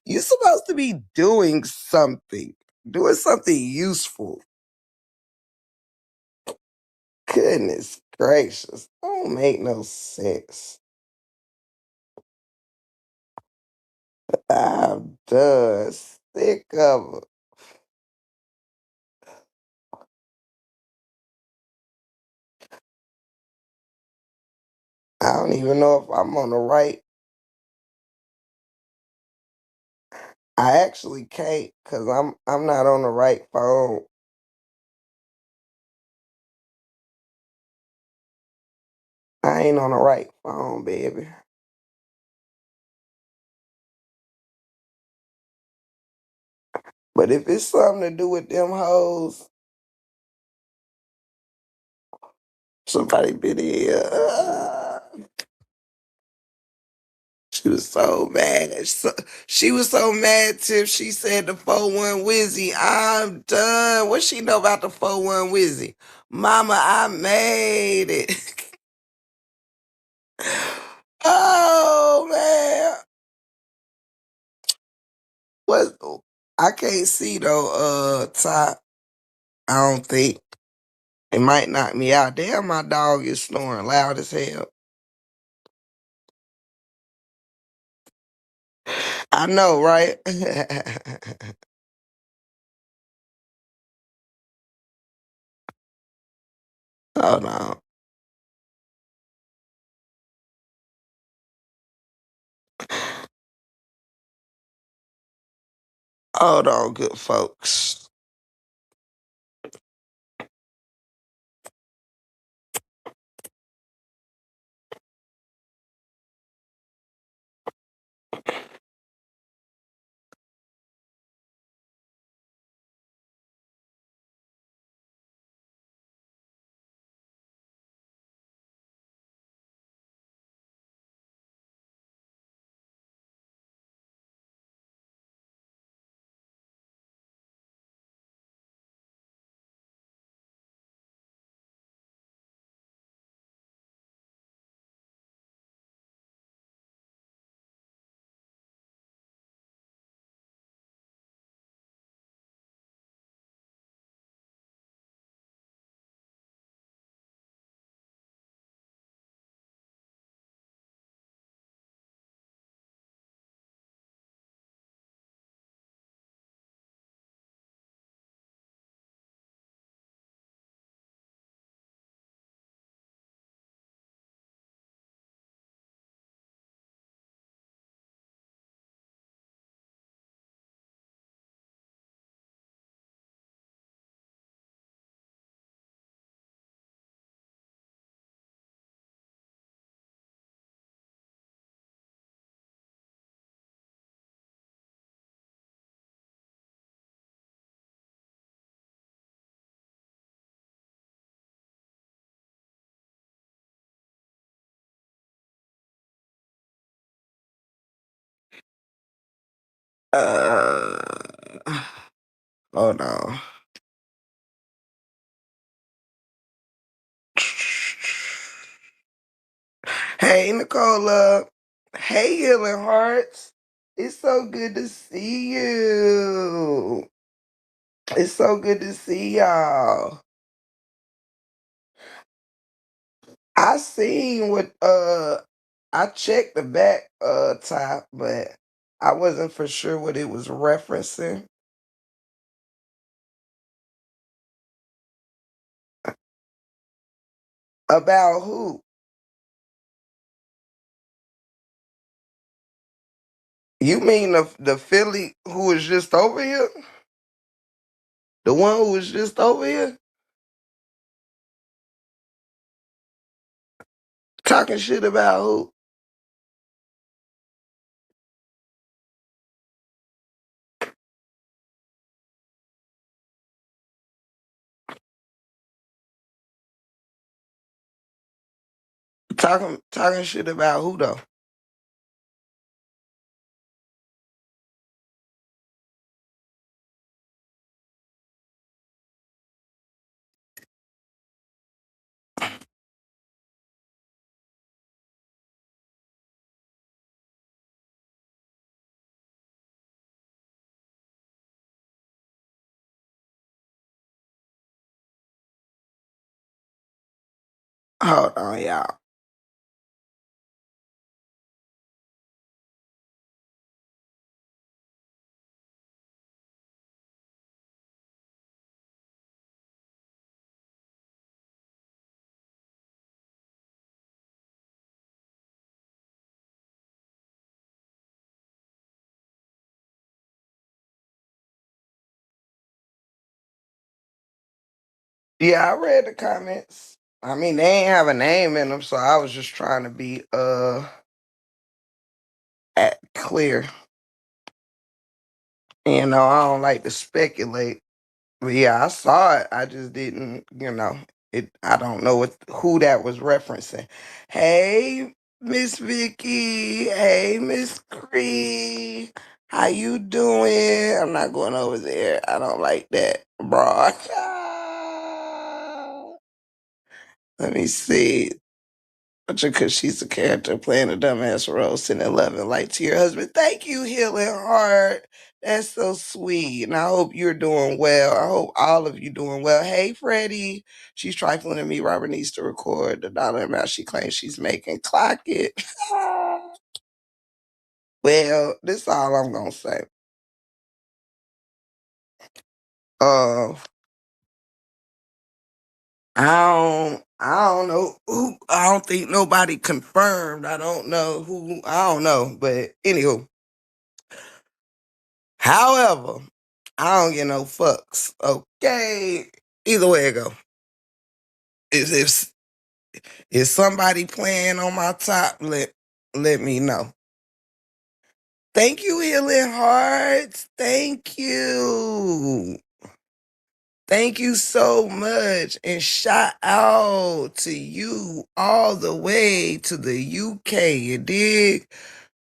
you're supposed to be doing something useful. Goodness gracious. Don't make no sense. I'm done. Sick of it. I don't even know if I'm on the right. I actually can't because I'm not on the right phone. I ain't on the right phone, baby. But if it's something to do with them hoes, somebody been here. She was so mad. She was so mad, Tiff. She said the 4-1 Wizzy. I'm done. What she know about the 4-1 Wizzy? Mama, I made it. Oh man. What I can't see though, Top. I don't think. It might knock me out. Damn, my dog is snoring loud as hell. I know, right? Hold on. Hold on, good folks. Uh, Hold on. Hey, Nicola. Hey, Healing Hearts. It's so good to see you. It's so good to see y'all. I seen what I checked the back top, but I wasn't for sure what it was referencing. About who? You mean the Philly who was just over here? The one who was just over here? Talking shit about who? Talking shit about who though? Hold on, y'all. Yeah, I read the comments. I mean, they ain't have a name in them, so I was just trying to be clear. You know, I don't like to speculate. But yeah, I saw it. I just didn't, it. I don't know who that was referencing. Hey, Miss Vicky. Hey, Miss Cree. How you doing? I'm not going over there. I don't like that, bro. Let me see. Because she's a character playing a dumbass role, sending love and light to your husband. Thank you, Healing Heart. That's so sweet. And I hope you're doing well. I hope all of you doing well. Hey, Freddie. She's trifling at me. Robert needs to record the dollar amount she claims she's making. Clock it. Well, this is all I'm gonna say. Uh I don't know who. I don't think nobody confirmed. I don't know who. I don't know. But anywho. However, I don't get no fucks. Okay. Either way it go. If if somebody playing on my top, let me know. Thank you, Healing Hearts. Thank you. Thank you so much. And shout out to you all the way to the UK. You dig?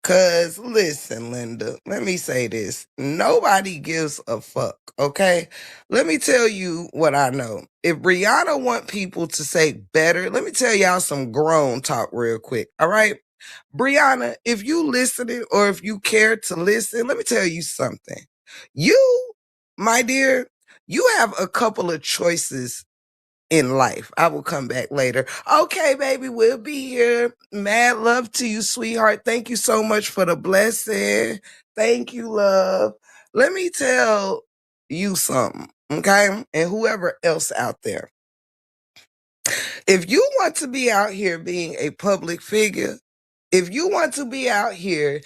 Cause listen, Linda, let me say this. Nobody gives a fuck, okay? Let me tell you what I know. If Brianna want people to say better, let me tell y'all some grown talk real quick, all right? Brianna, if you listening or if you care to listen, let me tell you something. You, my dear, you have a couple of choices in life. I will come back later. Okay, baby, we'll be here. Mad love to you, sweetheart. Thank you so much for the blessing. Thank you, love. Let me tell you something, okay? And whoever else out there. If you want to be out here being a public figure, if you want to be out here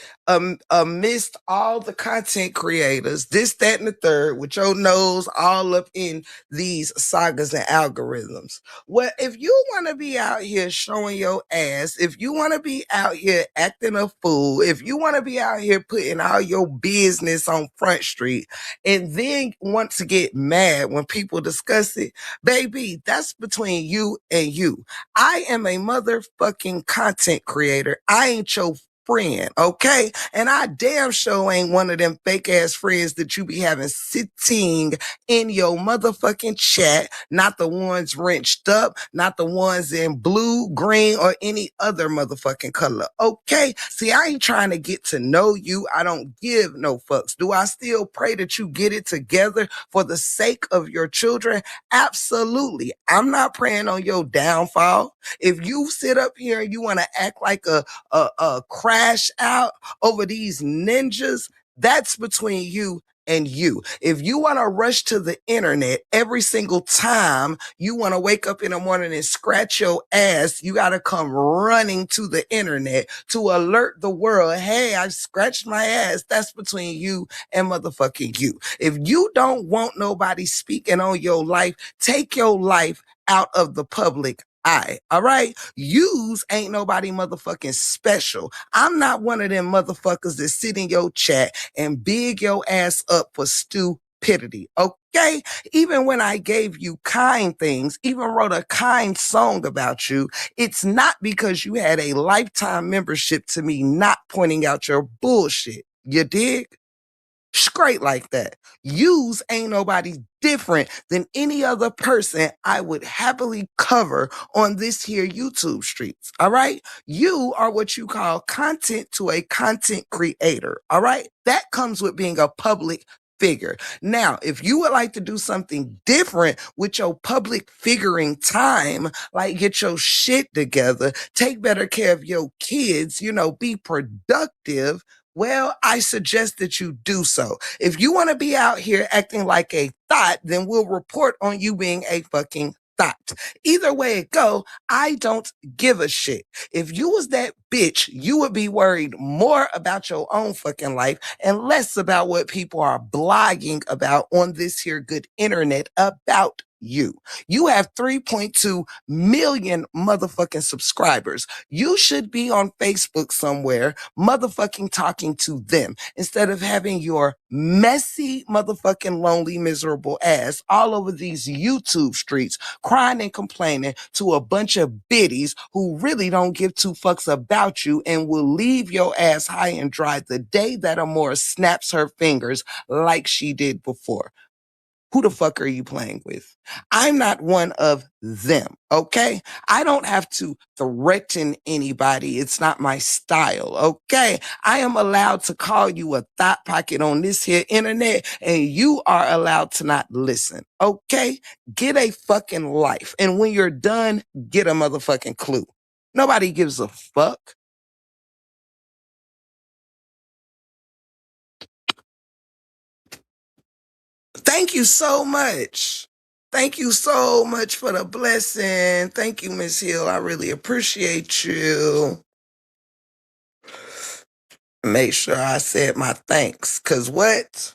amidst all the content creators, this, that, and the third, with your nose all up in these sagas and algorithms, well, if you want to be out here showing your ass, if you want to be out here acting a fool, if you want to be out here putting all your business on Front Street, and then want to get mad when people discuss it, baby, that's between you and you. I am a motherfucking content creator. I ain't your friend, okay? And I damn sure ain't one of them fake ass friends that you be having sitting in your motherfucking chat, not the ones wrenched up, not the ones in blue, green, or any other motherfucking color, okay? See, I ain't trying to get to know you. I don't give no fucks. Do I still pray that you get it together for the sake of your children? Absolutely. I'm not praying on your downfall. If you sit up here and you want to act like a crash out over these ninjas, that's between you and you. If you want to rush to the internet every single time you want to wake up in the morning and scratch your ass, you got to come running to the internet to alert the world, hey, I scratched my ass. That's between you and motherfucking you. If you don't want nobody speaking on your life, take your life out of the public all right? Yous ain't nobody motherfucking special. I'm not one of them motherfuckers that sit in your chat and big your ass up for stupidity, okay? Even when I gave you kind things, even wrote a kind song about you, it's not because you had a lifetime membership to me not pointing out your bullshit. You dig? Straight like that. Yous ain't nobody different than any other person I would happily cover on this here YouTube streets. All right. You are what you call content to a content creator. All right. That comes with being a public figure. Now, if you would like to do something different with your public figuring time, like get your shit together, take better care of your kids, be productive, well, I suggest that you do so. If you want to be out here acting like a thought, then we'll report on you being a fucking thought. Either way it go, I don't give a shit. If you was that bitch, you would be worried more about your own fucking life and less about what people are blogging about on this here good internet about you. You have 3.2 million motherfucking subscribers. You should be on Facebook somewhere motherfucking talking to them instead of having your messy motherfucking lonely miserable ass all over these YouTube streets crying and complaining to a bunch of biddies who really don't give two fucks about you and will leave your ass high and dry the day that Amora snaps her fingers like she did before. Who the fuck are you playing with? I'm not one of them, okay? I don't have to threaten anybody. It's not my style, okay? I am allowed to call you a thought pocket on this here internet, and you are allowed to not listen, okay? Get a fucking life. And when you're done, get a motherfucking clue. Nobody gives a fuck. Thank you so much. Thank you so much for the blessing. Thank you, Miss Hill. I really appreciate you. Make sure I said my thanks. Cause what?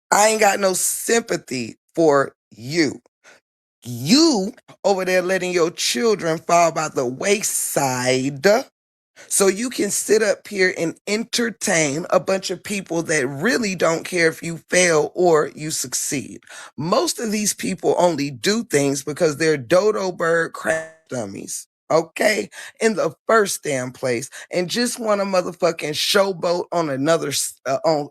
I ain't got no sympathy for you. You over there letting your children fall by the wayside so you can sit up here and entertain a bunch of people that really don't care if you fail or you succeed. Most of these people only do things because they're dodo bird crap dummies. Okay, in the first damn place, and just want to motherfucking showboat on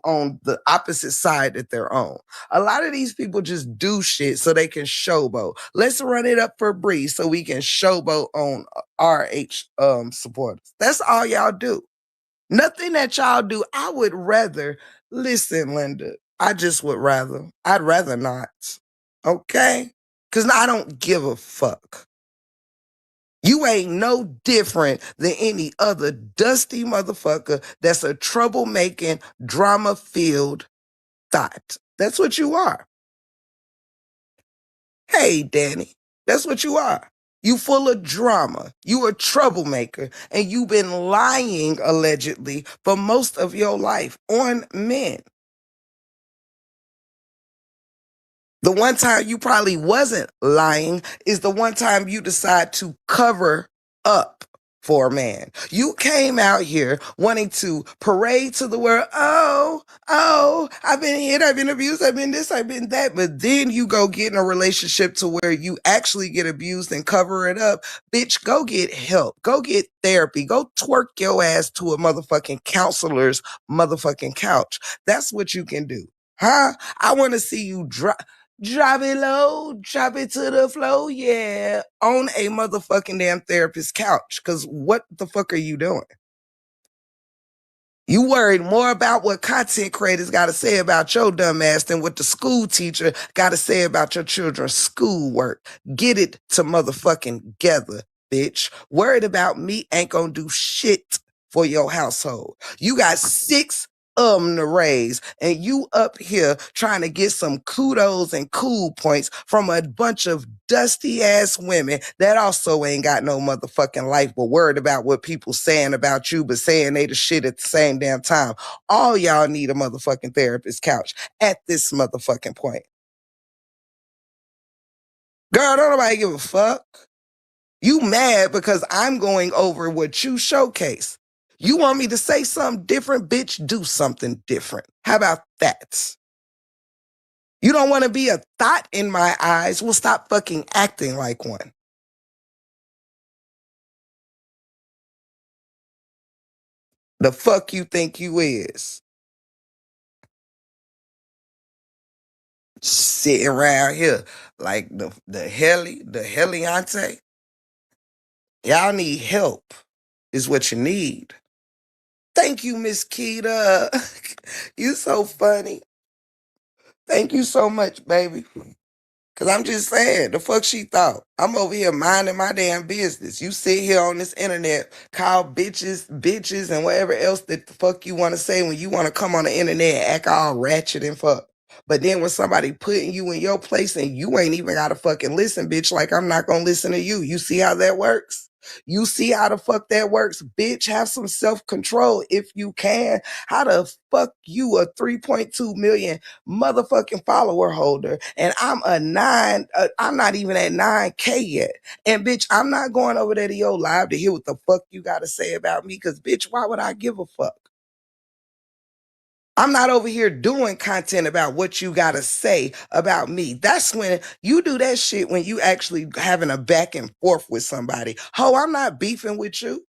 on the opposite side that they're on. A lot of these people just do shit so they can showboat. Let's run it up for Bree so we can showboat on RH supporters. That's all y'all do. Nothing that y'all do. I would rather listen, Linda. I just would rather. I'd rather not. Okay? Cause I don't give a fuck. You ain't no different than any other dusty motherfucker that's a troublemaking, drama-filled thought. That's what you are. Hey, Danny, that's what you are. You full of drama. You a troublemaker. And you've been lying, allegedly, for most of your life on men. The one time you probably wasn't lying is the one time you decide to cover up for a man. You came out here wanting to parade to the world, I've been hit, I've been abused, I've been this, I've been that, but then you go get in a relationship to where you actually get abused and cover it up. Bitch, go get help. Go get therapy. Go twerk your ass to a motherfucking counselor's motherfucking couch. That's what you can do. Huh? I want to see you drop it low, drop it to the floor, yeah, on a motherfucking damn therapist's couch. Cause what the fuck are you doing? You worried more about what content creators got to say about your dumb ass than what the school teacher got to say about your children's schoolwork. Get it to motherfucking together, bitch. Worried about me ain't gonna do shit for your household. You got 6 to raise, and you up here trying to get some kudos and cool points from a bunch of dusty ass women that also ain't got no motherfucking life but worried about what people saying about you but saying they the shit at the same damn time. All y'all need a motherfucking therapist couch at this motherfucking point. Girl, don't nobody give a fuck. You mad because I'm going over what you showcase. You want me to say something different, bitch? Do something different. How about that? You don't want to be a thought in my eyes? Well, stop fucking acting like one. The fuck you think you is? Sitting around here like the Heliante. Y'all need help, is what you need. Thank you, Miss Keita. You so funny. Thank you so much, baby. Cause I'm just saying, the fuck she thought. I'm over here minding my damn business. You sit here on this internet, call bitches, and whatever else that the fuck you want to say when you want to come on the internet and act all ratchet and fuck. But then when somebody putting you in your place and you ain't even gotta fucking listen, bitch, like I'm not gonna listen to you. You see how that works? You see how the fuck that works? Bitch, have some self-control if you can. How the fuck you a 3.2 million motherfucking follower holder and I'm not even at 9K yet. And bitch, I'm not going over there to your live to hear what the fuck you gotta say about me, because bitch, why would I give a fuck? I'm not over here doing content about what you gotta say about me. That's when you do that shit, when you actually having a back and forth with somebody. Ho, I'm not beefing with you.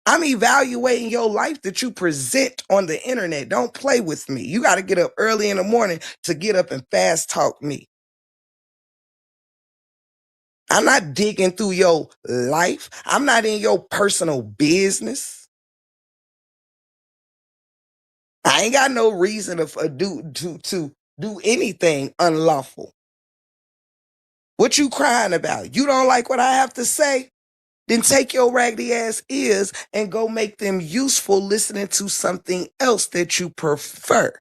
I'm evaluating your life that you present on the internet. Don't play with me. You got to get up early in the morning to get up and fast talk me. I'm not digging through your life. I'm not in your personal business. I ain't got no reason to do anything unlawful. What you crying about? You don't like what I have to say? Then take your raggedy ass ears and go make them useful listening to something else that you prefer.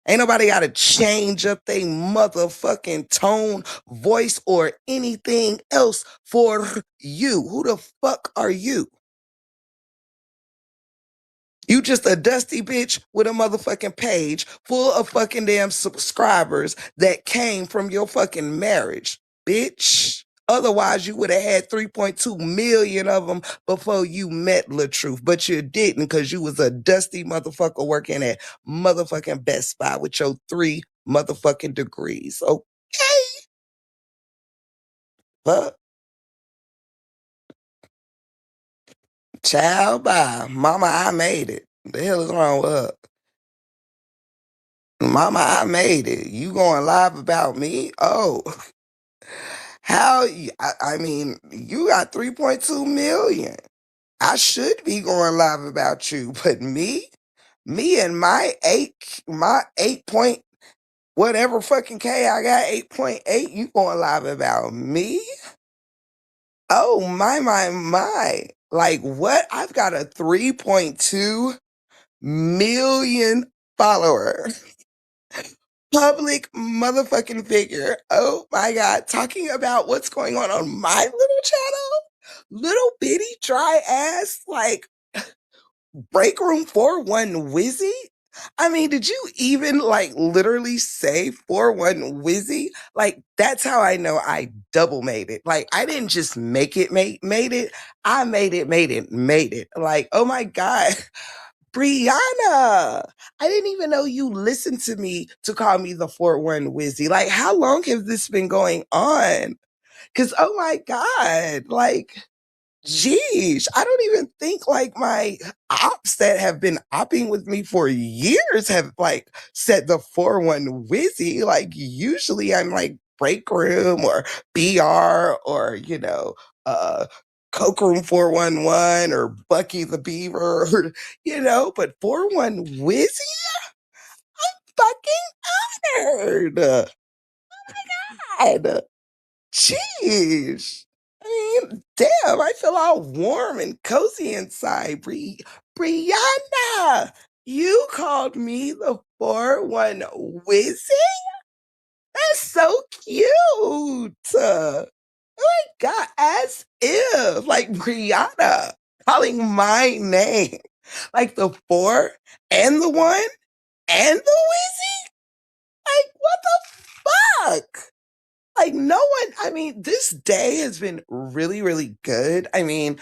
Ain't nobody got to change up their motherfucking tone, voice, or anything else for you. Who the fuck are you? You just a dusty bitch with a motherfucking page full of fucking damn subscribers that came from your fucking marriage, bitch. Otherwise, you would have had 3.2 million of them before you met LaTruth, but you didn't because you was a dusty motherfucker working at motherfucking Best Buy with your 3 motherfucking degrees. Okay, but child, bye, mama, I made it. The hell is wrong with her? Mama, I made it. You going live about me? Oh, I mean, you got 3.2 million. I should be going live about you, but me and my 8 point whatever fucking K I got, 8.8, you going live about me? Oh, my. Like what? I've got a 3.2 million follower. Public motherfucking figure. Oh my God. Talking about what's going on my little channel. Little bitty dry ass, like break room 4-1 Wizzy. I mean, did you even like literally say 4-1 Wizzy? Like, that's how I know I double made it. Like, I didn't just make it, made it. I made it. Like, oh my God. Brianna, I didn't even know you listened to me to call me the 4-1 Wizzy. Like, how long has this been going on? Because, oh my God, like, geez, I don't even think like my ops that have been opping with me for years have like said the 4-1 Wizzy. Like, usually I'm like break room or BR or, uh, Coke Room 411 or Bucky the Beaver, or, but 4-1 Wizzy? Fucking honored. God. Jeez. I mean, damn, I feel all warm and cozy inside. Brianna, you called me the 4-1 Wizzy? That's so cute. Oh my God, as if, like Brianna calling my name. Like the 4 and the 1 and the Wizzy? Like, what the fuck? Like no one, I mean, this day has been really, really good. I mean,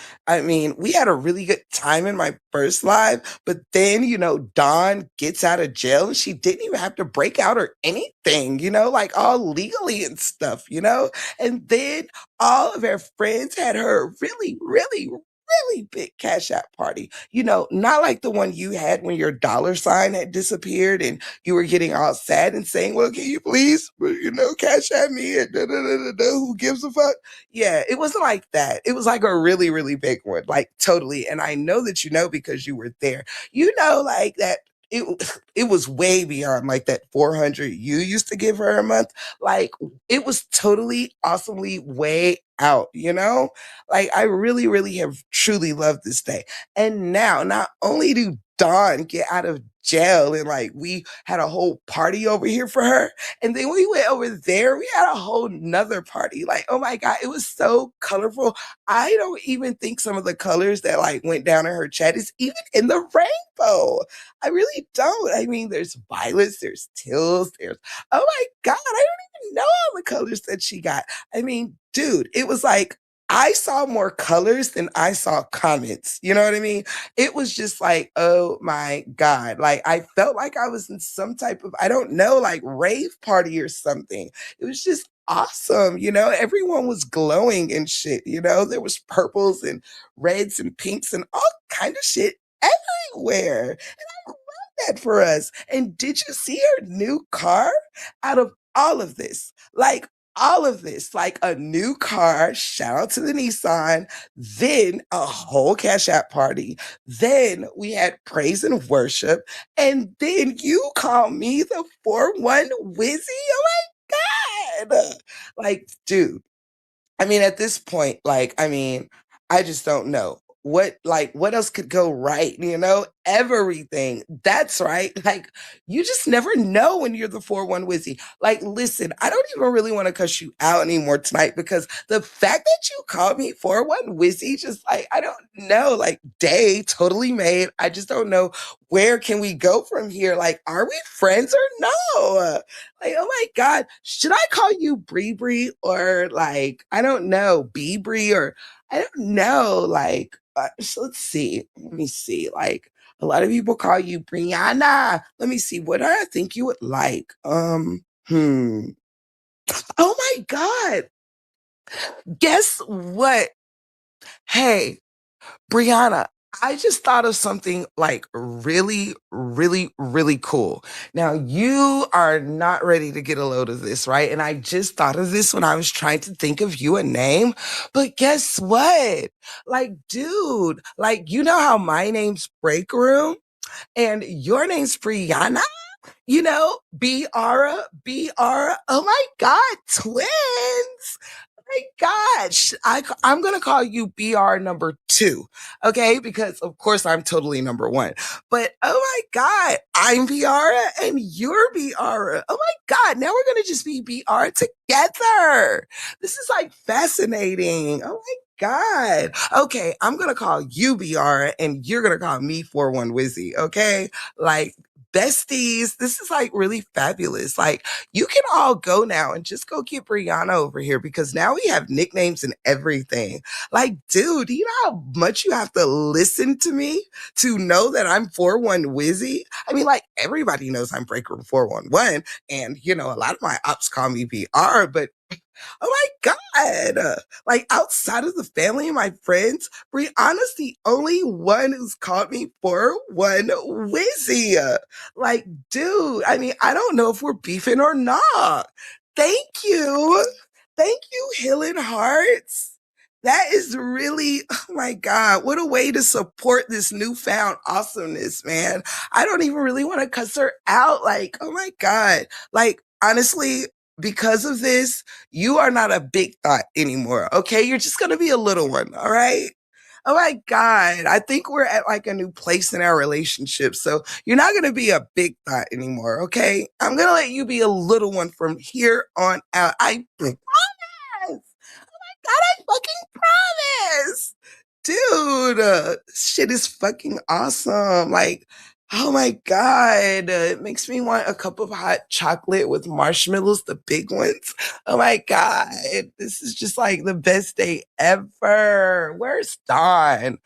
we had a really good time in my first live, but then, Dawn gets out of jail and she didn't even have to break out or anything, like all legally and stuff, And then all of her friends had her really, really, really big cash out party. Not like the one you had when your dollar sign had disappeared and you were getting all sad and saying, "Well, can you please, cash at me?" And da, da, da, da, da, who gives a fuck? Yeah, it wasn't like that. It was like a really, really big one, like totally. And I know that you know because you were there. Like that. It it was way beyond like that 400 you used to give her a month. Like it was totally awesomely way out, Like I really, really have truly loved this day. And now, not only do Dawn get out of jail and like we had a whole party over here for her, and then we went over there, we had a whole nother party. Like, oh my God, it was so colorful. I don't even think some of the colors that like went down in her chat is even in the rainbow. I really don't. I mean, there's violets, there's teals, there's oh my God, I don't even know all the colors that she got. I mean, dude, it was like I saw more colors than I saw comments. You know what I mean? It was just like, oh my God. Like I felt like I was in some type of, I don't know, like rave party or something. It was just awesome. Everyone was glowing and shit. There was purples and reds and pinks and all kind of shit everywhere. And I love that for us. And did you see her new car? Out of all of this, like a new car, shout out to the Nissan, then a whole Cash App party, then we had praise and worship, and then you call me the 4-1 Wizzy? Oh my God. Like, dude, I mean, at this point, I just don't know. What else could go right? Everything. That's right. Like, you just never know when you're the 4-1 Wizzy. Like, listen, I don't even really want to cuss you out anymore tonight because the fact that you called me 4-1 Wizzy, just like, I don't know, like, day totally made. I just don't know where can we go from here. Like, are we friends or no? Like, oh my God, should I call you Bree Bree or like, I don't know, Bee Bree or I don't know. Like, so let's see. Let me see. Like, a lot of people call you Brianna. Let me see. What do I think you would like? Oh my God. Guess what? Hey, Brianna, I just thought of something like really, really, really cool. Now, you are not ready to get a load of this, right? And I just thought of this when I was trying to think of you a name. But guess what? Like, dude, like, you know how my name's Break Room and your name's Brianna? Biara, Biara. Oh my God, twins. My gosh, I'm gonna call you BR number two, okay? Because of course I'm totally number one. But oh my God, I'm Biara and you're Biara. Oh my God, now we're gonna just be BR together. This is like fascinating. Oh my God. Okay, I'm gonna call you Biara and you're gonna call me 4-1 Wizzy, okay? Like besties, this is like really fabulous. Like you can all go now and just go get Brianna over here because now we have nicknames and everything. Like, dude, do you know how much you have to listen to me to know that I'm 4-1 Wizzy? I mean, like, everybody knows I'm Breaker 411, and a lot of my ops call me BR, but oh my God. Like outside of the family and my friends, Brianna's the only one who's called me 4-1 Wizzy. Like, dude, I mean, I don't know if we're beefing or not. Thank you. Thank you, Healing Hearts. That is really, oh my God, what a way to support this newfound awesomeness, man. I don't even really want to cuss her out. Like, oh my God. Like, honestly, because of this, you are not a big thought anymore. Okay. You're just going to be a little one. All right. Oh my God. I think we're at like a new place in our relationship. So you're not going to be a big thought anymore. Okay. I'm going to let you be a little one from here on out. I promise. God, I fucking promise. Dude, shit is fucking awesome. Like, Oh my God. It makes me want a cup of hot chocolate with marshmallows, the big ones. Oh my God. This is just like the best day ever. Where's Dawn?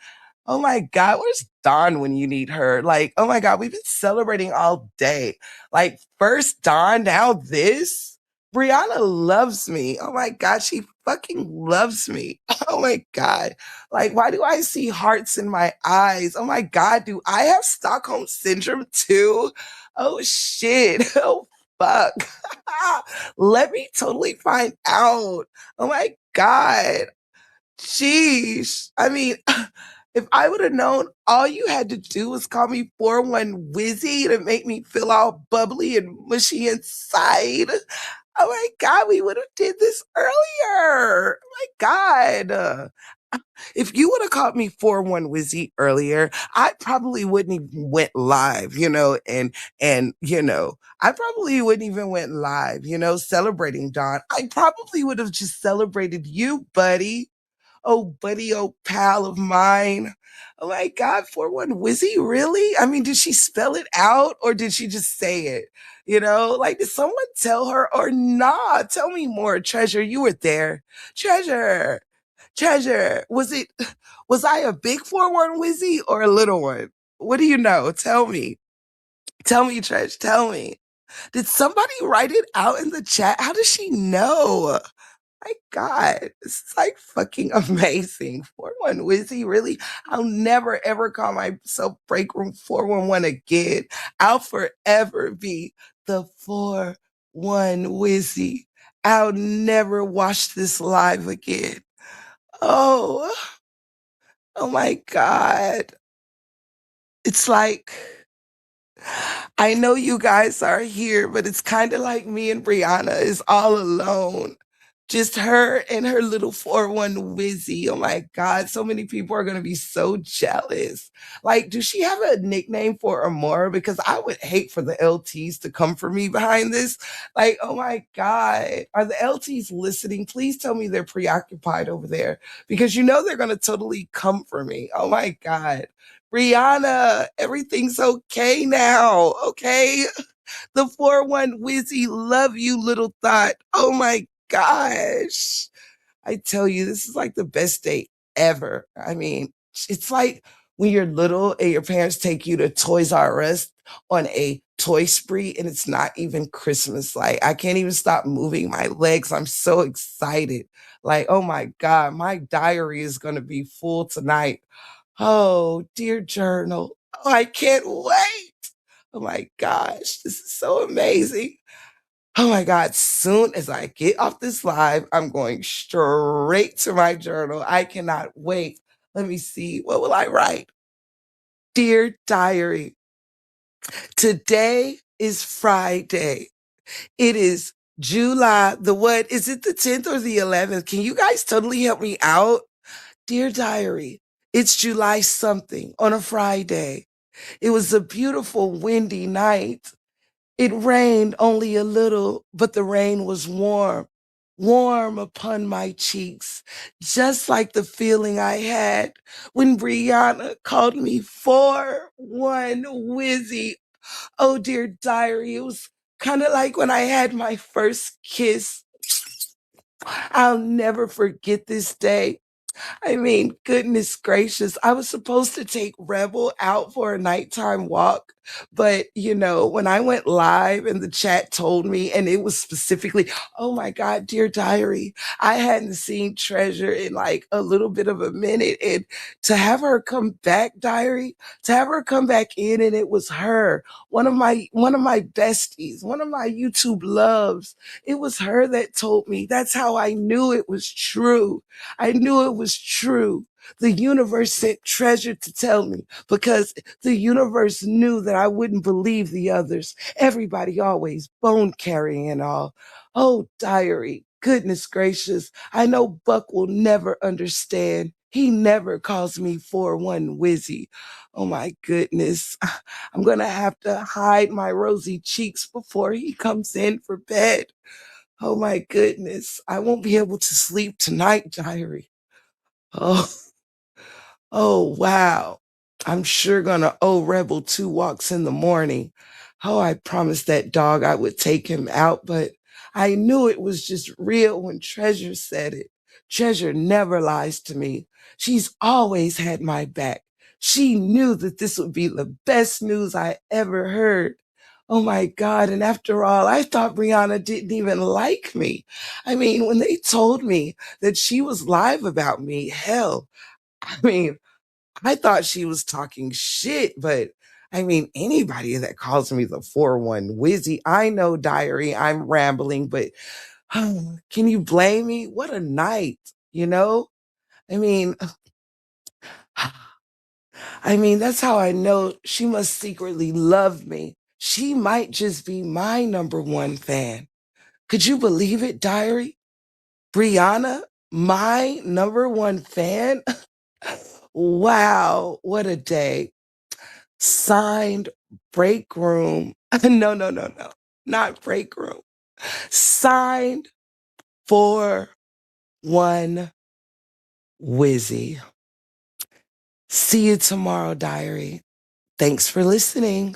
Oh my God, where's Dawn when you need her? Like, oh my God, we've been celebrating all day. Like, first Dawn, now this. Brianna loves me. Oh my God, she fucking loves me. Oh my God. Like, why do I see hearts in my eyes? Oh my God, do I have Stockholm syndrome too? Oh shit. Oh fuck. Let me totally find out. Oh my God. Sheesh. I mean, if I would have known all you had to do was call me 4-1 Wizzy to make me feel all bubbly and mushy inside. Oh my God, we would have did this earlier. Oh my God. If you would have called me 4-1 Wizzy earlier, I probably wouldn't even went live, I probably wouldn't even went live, celebrating Dawn. I probably would have just celebrated you, buddy. Oh, buddy, oh, pal of mine. Oh my God, 4-1 Wizzy, really? I mean, did she spell it out or did she just say it? Like, did someone tell her or nah? Tell me more, Treasure. You were there. Treasure, Treasure. Was I a big 4-1 Wizzy or a little one? What do you know? Tell me. Tell me, Treasure. Tell me. Did somebody write it out in the chat? How does she know? My God, this is like fucking amazing. 4-1 Wizzy, really? I'll never ever call myself Break Room 411 again. I'll forever be the 4-1 Wizzy. I'll never watch this live again. Oh, oh my God. It's like, I know you guys are here, but it's kind of like me and Brianna is all alone. Just her and her little 4-1 Wizzy. Oh my God. So many people are going to be so jealous. Like, does she have a nickname for Amora? Because I would hate for the LTs to come for me behind this. Like, oh my God. Are the LTs listening? Please tell me they're preoccupied over there because they're going to totally come for me. Oh my God. Brianna, everything's okay now. Okay. The 4-1 Wizzy, love you, little thought. Oh my gosh. I tell you, this is like the best day ever. I mean, it's like when you're little and your parents take you to Toys R Us on a toy spree and it's not even Christmas. Like, I can't even stop moving my legs. I'm so excited. Like, oh my God, my diary is going to be full tonight. Oh, dear journal. Oh, I can't wait. Oh my gosh, this is so amazing. Oh my God, soon as I get off this live, I'm going straight to my journal. I cannot wait. Let me see. What will I write? Dear Diary, today is Friday. It is July the what? Is it the 10th or the 11th? Can you guys totally help me out? Dear Diary, it's July something on a Friday. It was a beautiful windy night. It rained only a little, but the rain was warm, warm upon my cheeks, just like the feeling I had when Brianna called me 4-1 Wizzy. Oh, dear diary, it was kind of like when I had my first kiss. I'll never forget this day. I mean, goodness gracious. I was supposed to take Rebel out for a nighttime walk. But, when I went live and the chat told me, and it was specifically, oh my God, dear diary, I hadn't seen Treasure in like a little bit of a minute. And to have her come back, diary, to have her come back in, and it was her, one of my besties, one of my YouTube loves. It was her that told me. That's how I knew it was true. I knew it was true. The universe sent Treasure to tell me because the universe knew that I wouldn't believe the others. Everybody always bone carrying and all. Oh, diary, goodness gracious. I know Buck will never understand. He never calls me 4-1 Wizzy. Oh my goodness. I'm going to have to hide my rosy cheeks before he comes in for bed. Oh my goodness. I won't be able to sleep tonight, diary. Oh, oh wow. I'm sure gonna owe Rebel 2 walks in the morning. Oh, I promised that dog I would take him out, but I knew it was just real when Treasure said it. Treasure never lies to me. She's always had my back. She knew that this would be the best news I ever heard. Oh my God. And after all, I thought Brianna didn't even like me. I mean, when they told me that she was live about me, hell, I mean, I thought she was talking shit, but I mean, anybody that calls me the 4-1 Wizzy, I know, Diary, I'm rambling, but can you blame me? What a night, you know? I mean, that's how I know she must secretly love me. She might just be my #1 fan. Could you believe it, Diary? Brianna, my #1 fan? Wow, what a day. Signed break room. No, no, no, no. Not break room. Signed for one Wizzy. See you tomorrow, Diary. Thanks for listening.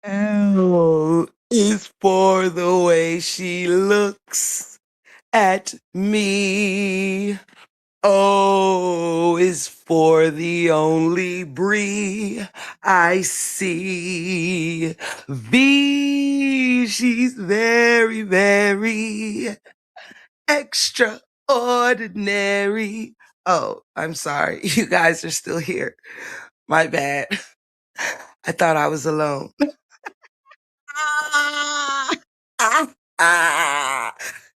L is for the way she looks at me. O is for the only Brie I see. V, she's very, very extraordinary. Oh, I'm sorry. You guys are still here. My bad. I thought I was alone. Ah, ah, ah.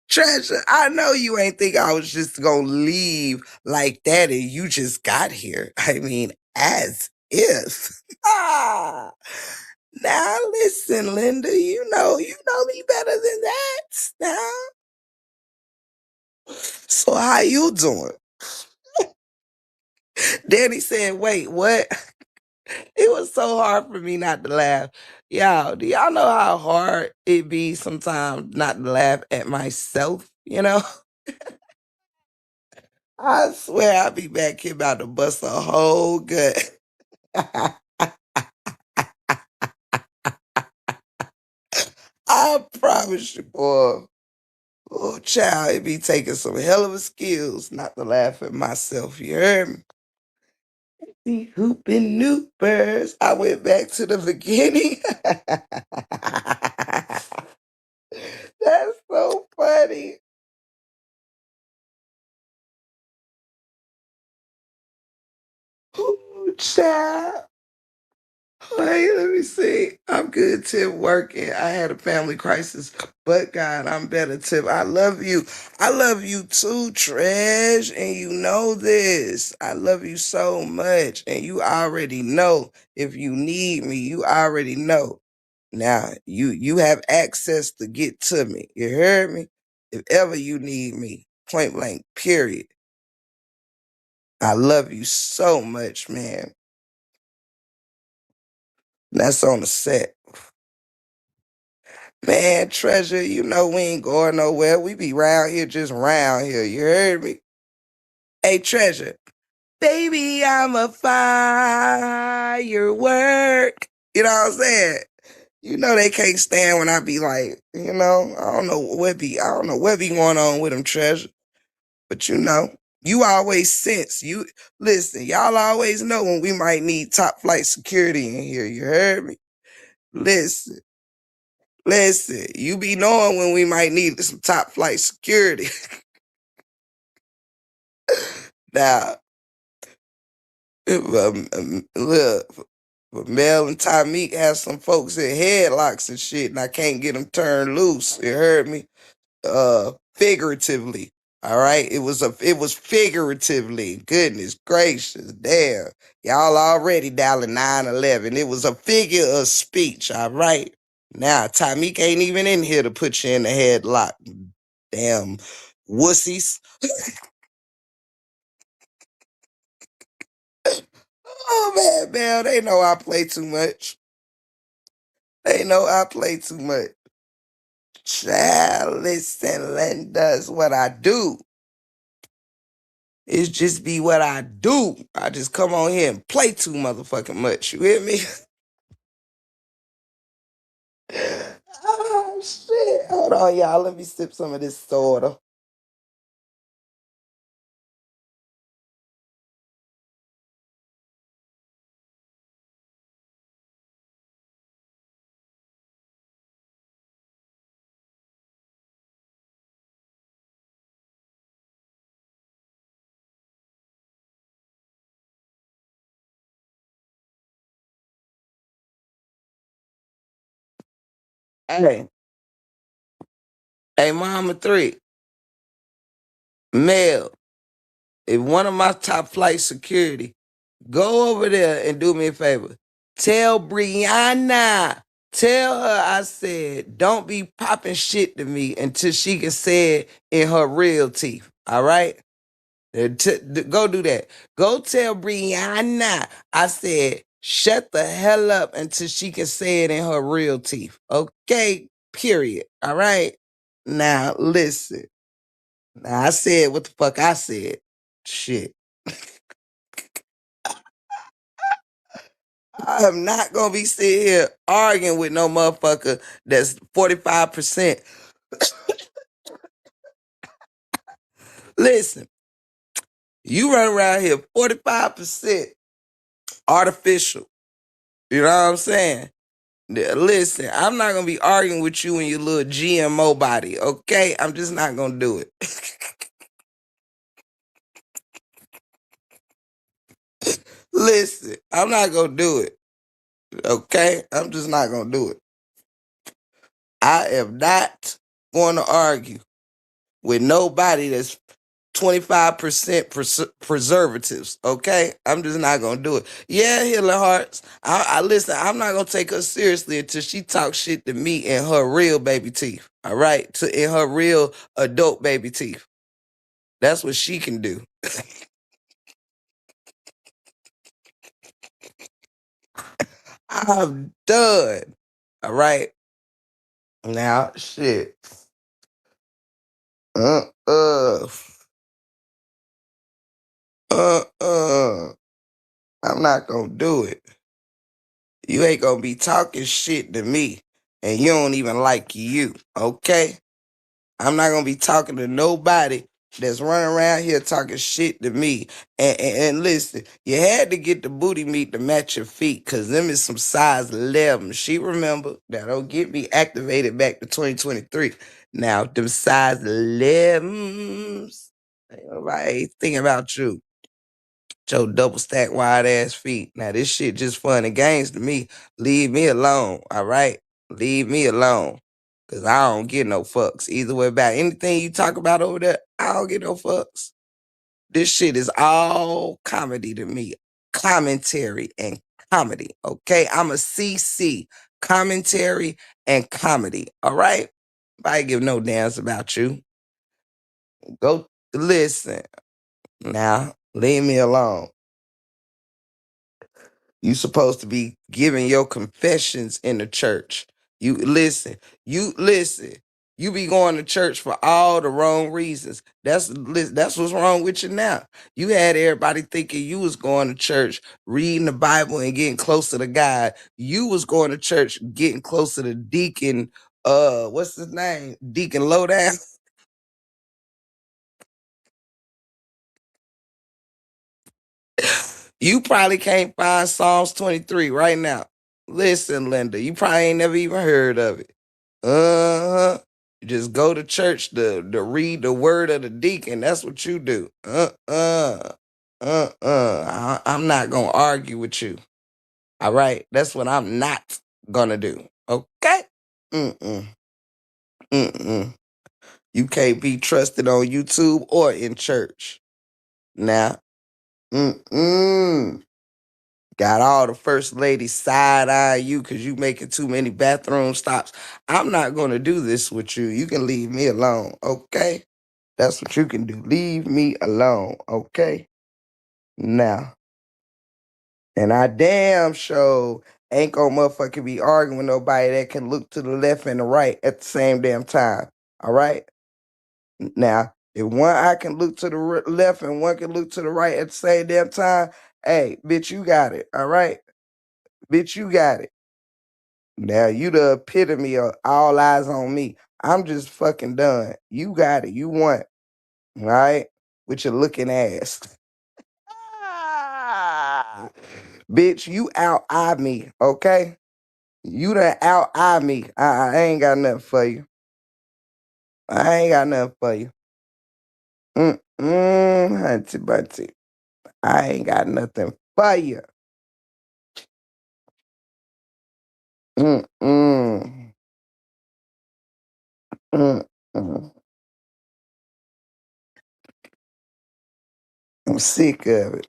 Treasure, I know you ain't think I was just gonna leave like that and you just got here. I mean, as if. Ah. Now listen, Linda, you know me better than that. Now, so how you doing? Danny said, wait, what? It was so hard for me not to laugh. Y'all, do y'all know how hard it be sometimes not to laugh at myself, you know? I swear I'll be back here about to bust a whole gut. I promise you, boy. Oh, child, it be taking some hell of a skills not to laugh at myself. You heard me? The hooping noopers. I went back to the beginning. That's so funny. Ooh, child. Hey, let me see. I'm good, Tip, working. I had a family crisis, but God, I'm better, Tip. I love you. I love you too, Tresh, and you know this. I love you so much, and you already know if you need me, you already know. Now, you have access to get to me. You heard me? If ever you need me, point blank, period. I love you so much, man. That's on the set. Man, Treasure, you know we ain't going nowhere. We be round here, just round here. You heard me? Hey, Treasure. Baby, I'm a firework. You know what I'm saying? You know they can't stand when I be like, I don't know what be going on with them, Treasure. But you always sense. You listen, y'all always know when we might need top flight security in here. You heard me? Listen, listen. You be knowing when we might need some top flight security. Now, look, but Mel and Tymeek have some folks in headlocks and shit, and I can't get them turned loose. You heard me? Figuratively. All right. It was figuratively. Goodness gracious. Damn. Y'all already dialing 911. It was a figure of speech. All right. Now, Tymeek ain't even in here to put you in the headlock. Damn wussies. Oh man, they know I play too much. They know I play too much. Child, listen, Linda's what I do. It's just be what I do. I just come on here and play too motherfucking much. You hear me? Oh shit. Hold on, y'all. Let me sip some of this soda. Hey, hey, Mama Three, Mel, if one of my top flight security, go over there and do me a favor. Tell Brianna, tell her I said, don't be popping shit to me until she can say it in her real teeth. All right? Go do that. Go tell Brianna I said, shut the hell up until she can say it in her real teeth. Okay? Period. All right? Now, listen. Now, I said what the fuck I said. Shit. I am not gonna be sitting here arguing with no motherfucker that's 45%. Listen, you run around here 45% artificial. You know what I'm saying? Listen, I'm not gonna be arguing with you and your little GMO body, okay? I'm just not gonna do it. Listen, I'm not gonna do it, okay? I'm just not gonna do it. I am not going to argue with nobody that's 25% preservatives. Okay, I'm just not gonna do it. Yeah, Healing Hearts. I listen. I'm not gonna take her seriously until she talks shit to me in her real baby teeth. All right, in her real adult baby teeth. That's what she can do. I'm done. All right. Now, shit. Uh, uh, uh. I'm not gonna do it. You ain't gonna be talking shit to me, and you don't even like you. Okay. I'm not gonna be talking to nobody that's running around here talking shit to me. And listen, you had to get the booty meat to match your feet, cause them is some size 11. She remember that don't get me activated back to 2023. Now them size 11s. Ain't nobody thinking about you. Your double stack wide ass feet. Now this shit just fun and games to me. Leave me alone, all right? Leave me alone. Cause I don't get no fucks. Either way about anything you talk about over there, I don't get no fucks. This shit is all comedy to me. Commentary and comedy. Okay? I'm a CC. Commentary and comedy. All right? I give no damns about you. Go listen. Now, leave me alone. You supposed to be giving your confessions in the church. You listen. You be going to church for all the wrong reasons. That's what's wrong with you now. You had everybody thinking you was going to church, reading the Bible and getting closer to God. You was going to church getting closer to Deacon, what's his name? Deacon Lowdown. You probably can't find Psalms 23 right now. Listen, Linda, you probably ain't never even heard of it. Uh-huh. You just go to church to read the word of the deacon. That's what you do. I'm not gonna argue with you. All right. That's what I'm not gonna do. Okay? Mm-mm. Mm-mm. You can't be trusted on YouTube or in church. Now, mm-mm. Got all the first ladies side eye you because you making too many bathroom stops. I'm not gonna do this with you. You can leave me alone, okay? That's what you can do. Leave me alone, okay? Now, and I damn sure ain't gonna motherfucking be arguing with nobody that can look to the left and the right at the same damn time. All right? Now, if one eye can look to the left and one can look to the right at the same damn time, hey, bitch, you got it. All right? Bitch, you got it. Now you the epitome of all eyes on me. I'm just fucking done. You got it. You won. All right? With your looking ass. Ah. Bitch, you out-eye me, okay? You done out-eye me. I ain't got nothing for you. I ain't got nothing for you. Hunty bunty. I ain't got nothing for you. Mm-mm. Mm-mm. I'm sick of it.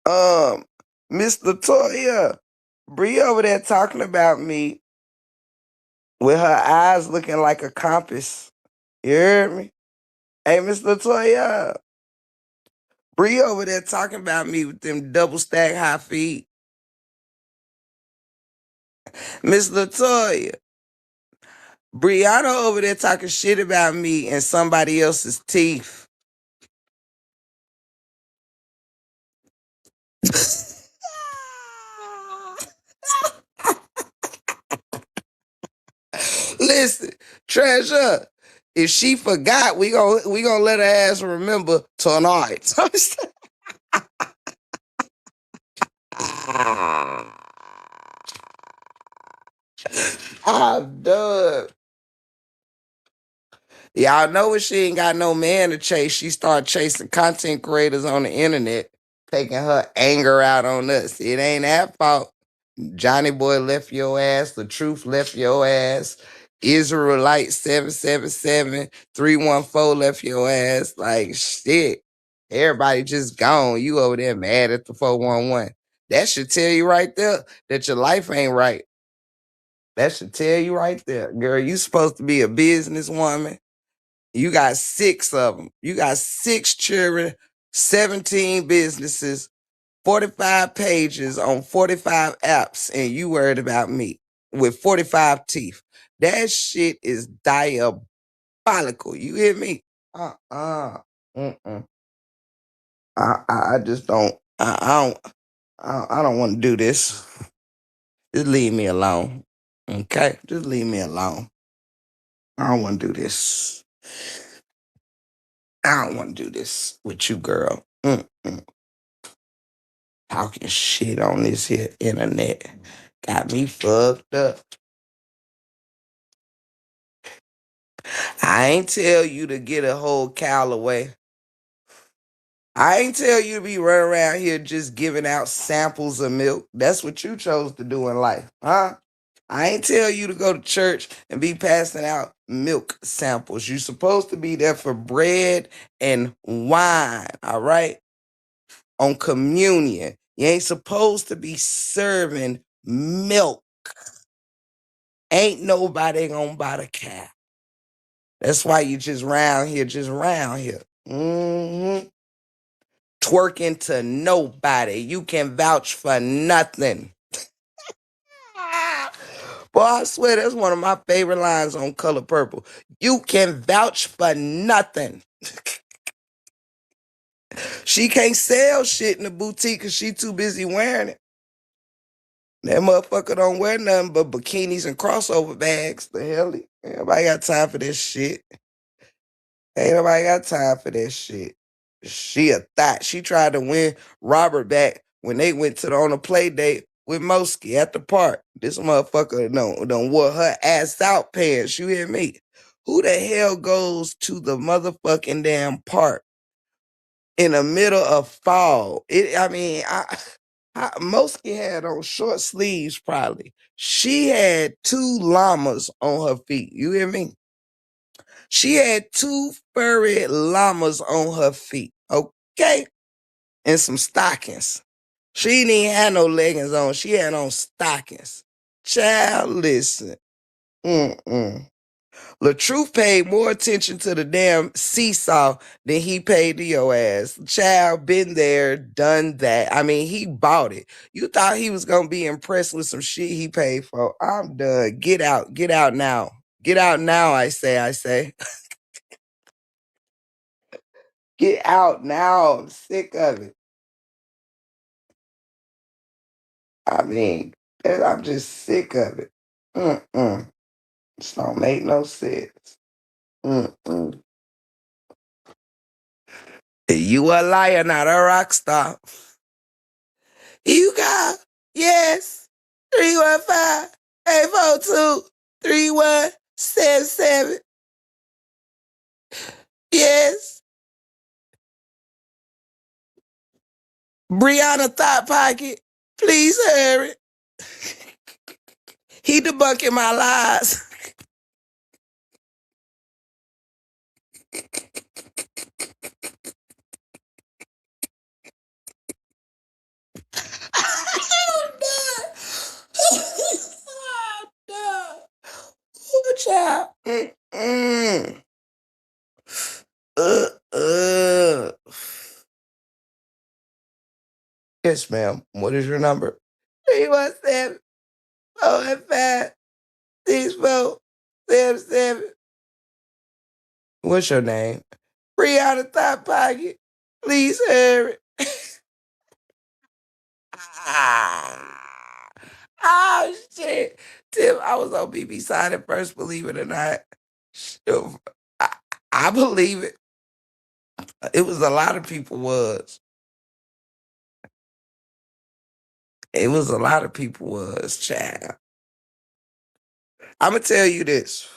Um, Miss Latoya, Bree over there talking about me with her eyes looking like a compass. You heard me? Hey, Miss Latoya, Bree over there talking about me with them double stack high feet. Miss Latoya, Brianna over there talking shit about me and somebody else's teeth. Listen, Treasure, if she forgot, we gonna let her ass remember tonight. I'm done. Y'all know if she ain't got no man to chase, she start chasing content creators on the internet, taking her anger out on us. It ain't our fault. Johnny Boy left your ass. The Truth left your ass. Israelite 777 314 left your ass. Like shit. Everybody just gone. You over there mad at the 411. That should tell you right there that your life ain't right. That should tell you right there. Girl, you supposed to be a businesswoman. You got six of them. You got six children, 17 businesses, 45 pages on 45 apps, and you worried about me with 45 teeth. That shit is diabolical. You hear me? Uh-uh. Mm-mm. I just don't. I don't. I don't want to do this. Just leave me alone. Okay? Just leave me alone. I don't want to do this. I don't want to do this with you, girl. Mm-mm. Talking shit on this here internet. Got me fucked up. I ain't tell you to get a whole cow away. I ain't tell you to be running around here just giving out samples of milk. That's what you chose to do in life, huh? I ain't tell you to go to church and be passing out milk samples. You supposed to be there for bread and wine, all right? On communion. You ain't supposed to be serving milk. Ain't nobody gonna buy the cow. That's why you just round here, just round here. Mm-hmm. twerking to nobody. You can vouch for nothing. Boy, I swear that's one of my favorite lines on Color Purple. You can vouch for nothing. She can't sell shit in the boutique because she too busy wearing it. That motherfucker don't wear nothing but bikinis and crossover bags. The hell? Ain't nobody got time for this shit. Ain't nobody got time for that shit. She a thot. She tried to win Robert back when they went to on a play date with Mosky at the park. This motherfucker don't wore her ass out pants. You hear me? Who the hell goes to the motherfucking damn park in the middle of fall? Mosky had on short sleeves probably. She had two llamas on her feet. You hear me? She had two furry llamas on her feet, okay? And some stockings. She didn't even have no leggings on. She had on stockings. Child, listen. LaTruth paid more attention to the damn seesaw than he paid to your ass. Child, been there, done that. I mean, he bought it. You thought he was going to be impressed with some shit he paid for. I'm done. Get out. Get out now. Get out now, I say. Get out now. I'm sick of it. I mean, I'm just sick of it. This don't make no sense. Mm-mm. You a liar, not a rock star. You got, yes, 315-842-3177. Yes. Brianna Thought Pocket, please hurry. He debunking my lies. I'm done. I'm done. Ooh, child. Uh. Yes, ma'am. What is your number? 317-415-6477. What's your name? Brianna Thought Pocket. Please hurry. Ah. Oh, shit. Tim, I was on BB side at first, believe it or not. Shoot, I, I believe it. It was a lot of people was. It was a lot of people was, child. I'm going to tell you this.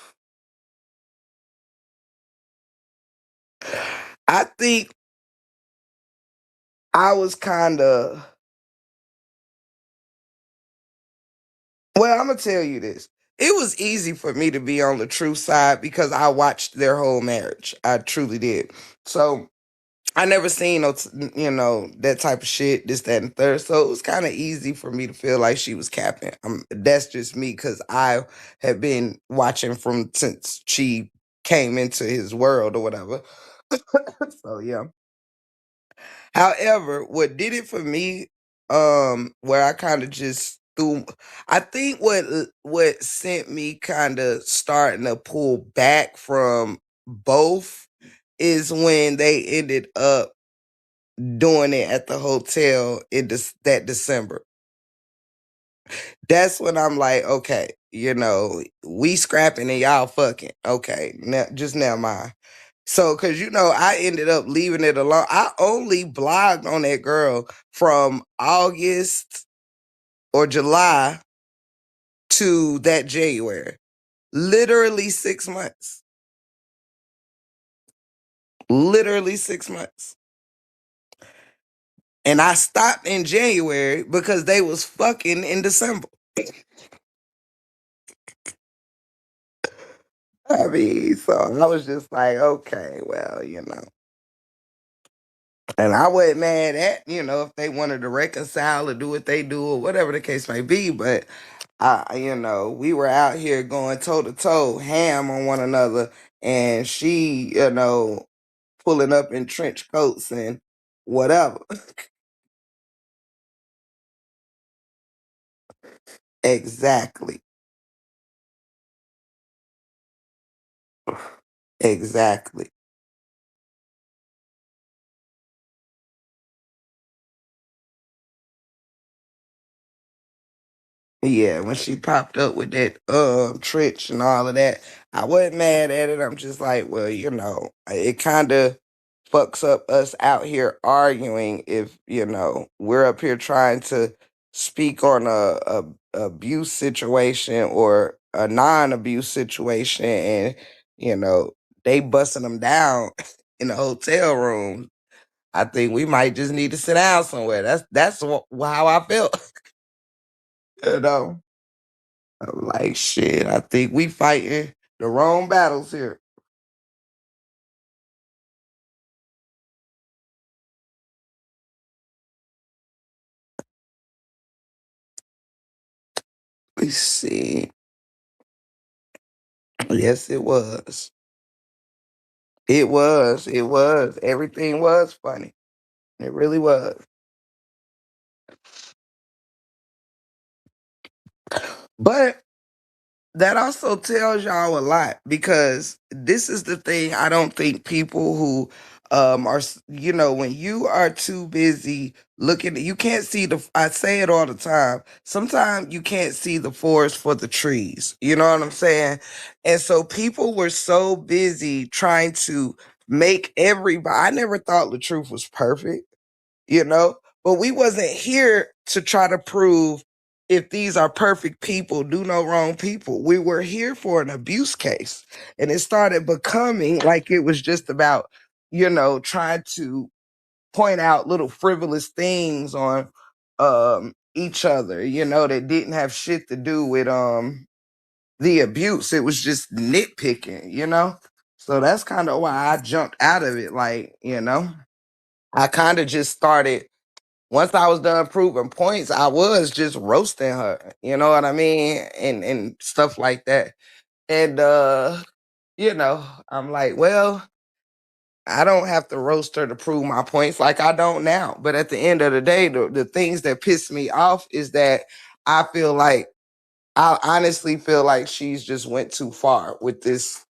I think I was kind of, well, I'm going to tell you this. It was easy for me to be on the true side because I watched their whole marriage. I truly did. So I never seen that type of shit, this, that, and third. So it was kind of easy for me to feel like she was capping. That's just me because I have been watching from since she came into his world or whatever. So yeah. However, what did it for me, where I kind of just threw, I think what sent me kind of starting to pull back from both is when they ended up doing it at the hotel in that December. That's when I'm like, okay, we scrapping and y'all fucking. Okay, now just now mind. So, cause I ended up leaving it alone. I only blogged on that girl from August or July to that January. Literally 6 months. Literally 6 months. And I stopped in January because they was fucking in December. I mean, so I was just like, okay, well. And I wasn't mad at, if they wanted to reconcile or do what they do or whatever the case may be. But, we were out here going toe to toe, ham on one another. And she, pulling up in trench coats and whatever. Exactly. Exactly. Yeah, when she popped up with that Tritch and all of that, I wasn't mad at it. I'm just like, well, it kind of fucks up us out here arguing if, we're up here trying to speak on a abuse situation or a non-abuse situation and, you know, they busting them down in the hotel room. I think we might just need to sit down somewhere. How I felt, you know. I'm like, shit, I think we fighting the wrong battles here. Let's see. Yes, it was. It was. It was. Everything was funny. It really was. But that also tells y'all a lot because this is the thing I don't think people who when you are too busy looking, you can't see I say it all the time, sometimes you can't see the forest for the trees, you know what I'm saying? And so people were so busy trying to make everybody, I never thought the truth was perfect, you know, but we wasn't here to try to prove if these are perfect people, do no wrong people. We were here for an abuse case, and it started becoming like it was just about, trying to point out little frivolous things on each other, that didn't have shit to do with the abuse. It was just nitpicking, so that's kind of why I jumped out of it. Like, I kind of just started, once I was done proving points, I was just roasting her. You know what I mean? And stuff like that. And you know, I'm like, well, I don't have to roast her to prove my points like I don't now. But at the end of the day, the things that piss me off is that I feel like I honestly feel like she's just went too far with this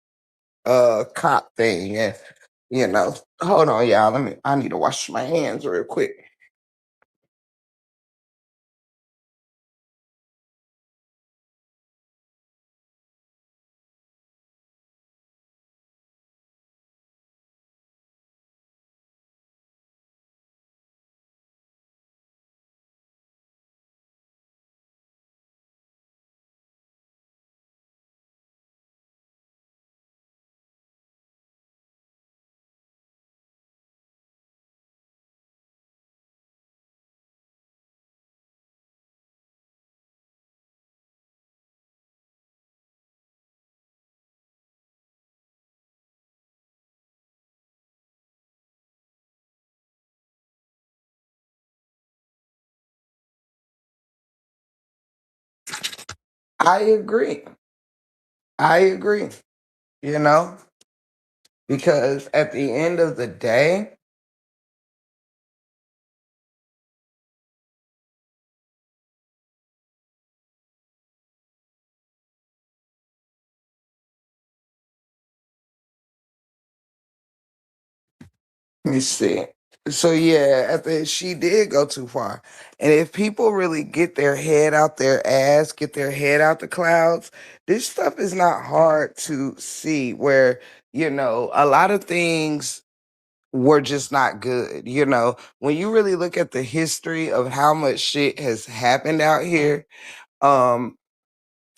cop thing. And hold on, y'all. I need to wash my hands real quick. I agree. I agree. You know, because at the end of the day, let me see. So yeah, she did go too far. And if people really get their head out their ass, get their head out the clouds, this stuff is not hard to see where, a lot of things were just not good. When you really look at the history of how much shit has happened out here, um,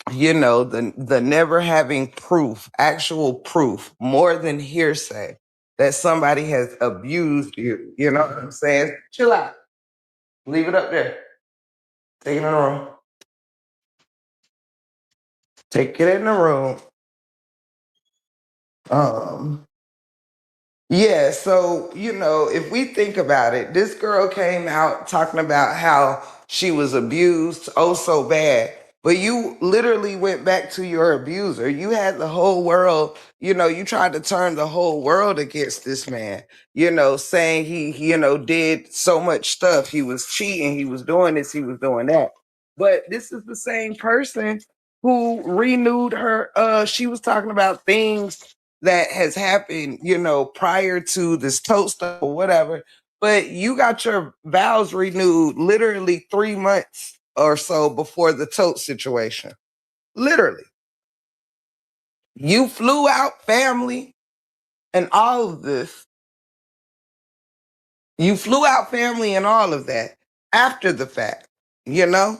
the never having proof, actual proof, more than hearsay that somebody has abused you. You know what I'm saying? Chill out. Leave it up there. Take it in the room. Take it in the room. Um, yeah, so if we think about it, this girl came out talking about how she was abused oh so bad. But you literally went back to your abuser. You had the whole world, you tried to turn the whole world against this man, saying he did so much stuff. He was cheating, he was doing this, he was doing that. But this is the same person who renewed her. She was talking about things that has happened, prior to this toast or whatever. But you got your vows renewed literally 3 months or so before the tote situation. Literally. You flew out family and all of this. You flew out family and all of that after the fact, you know?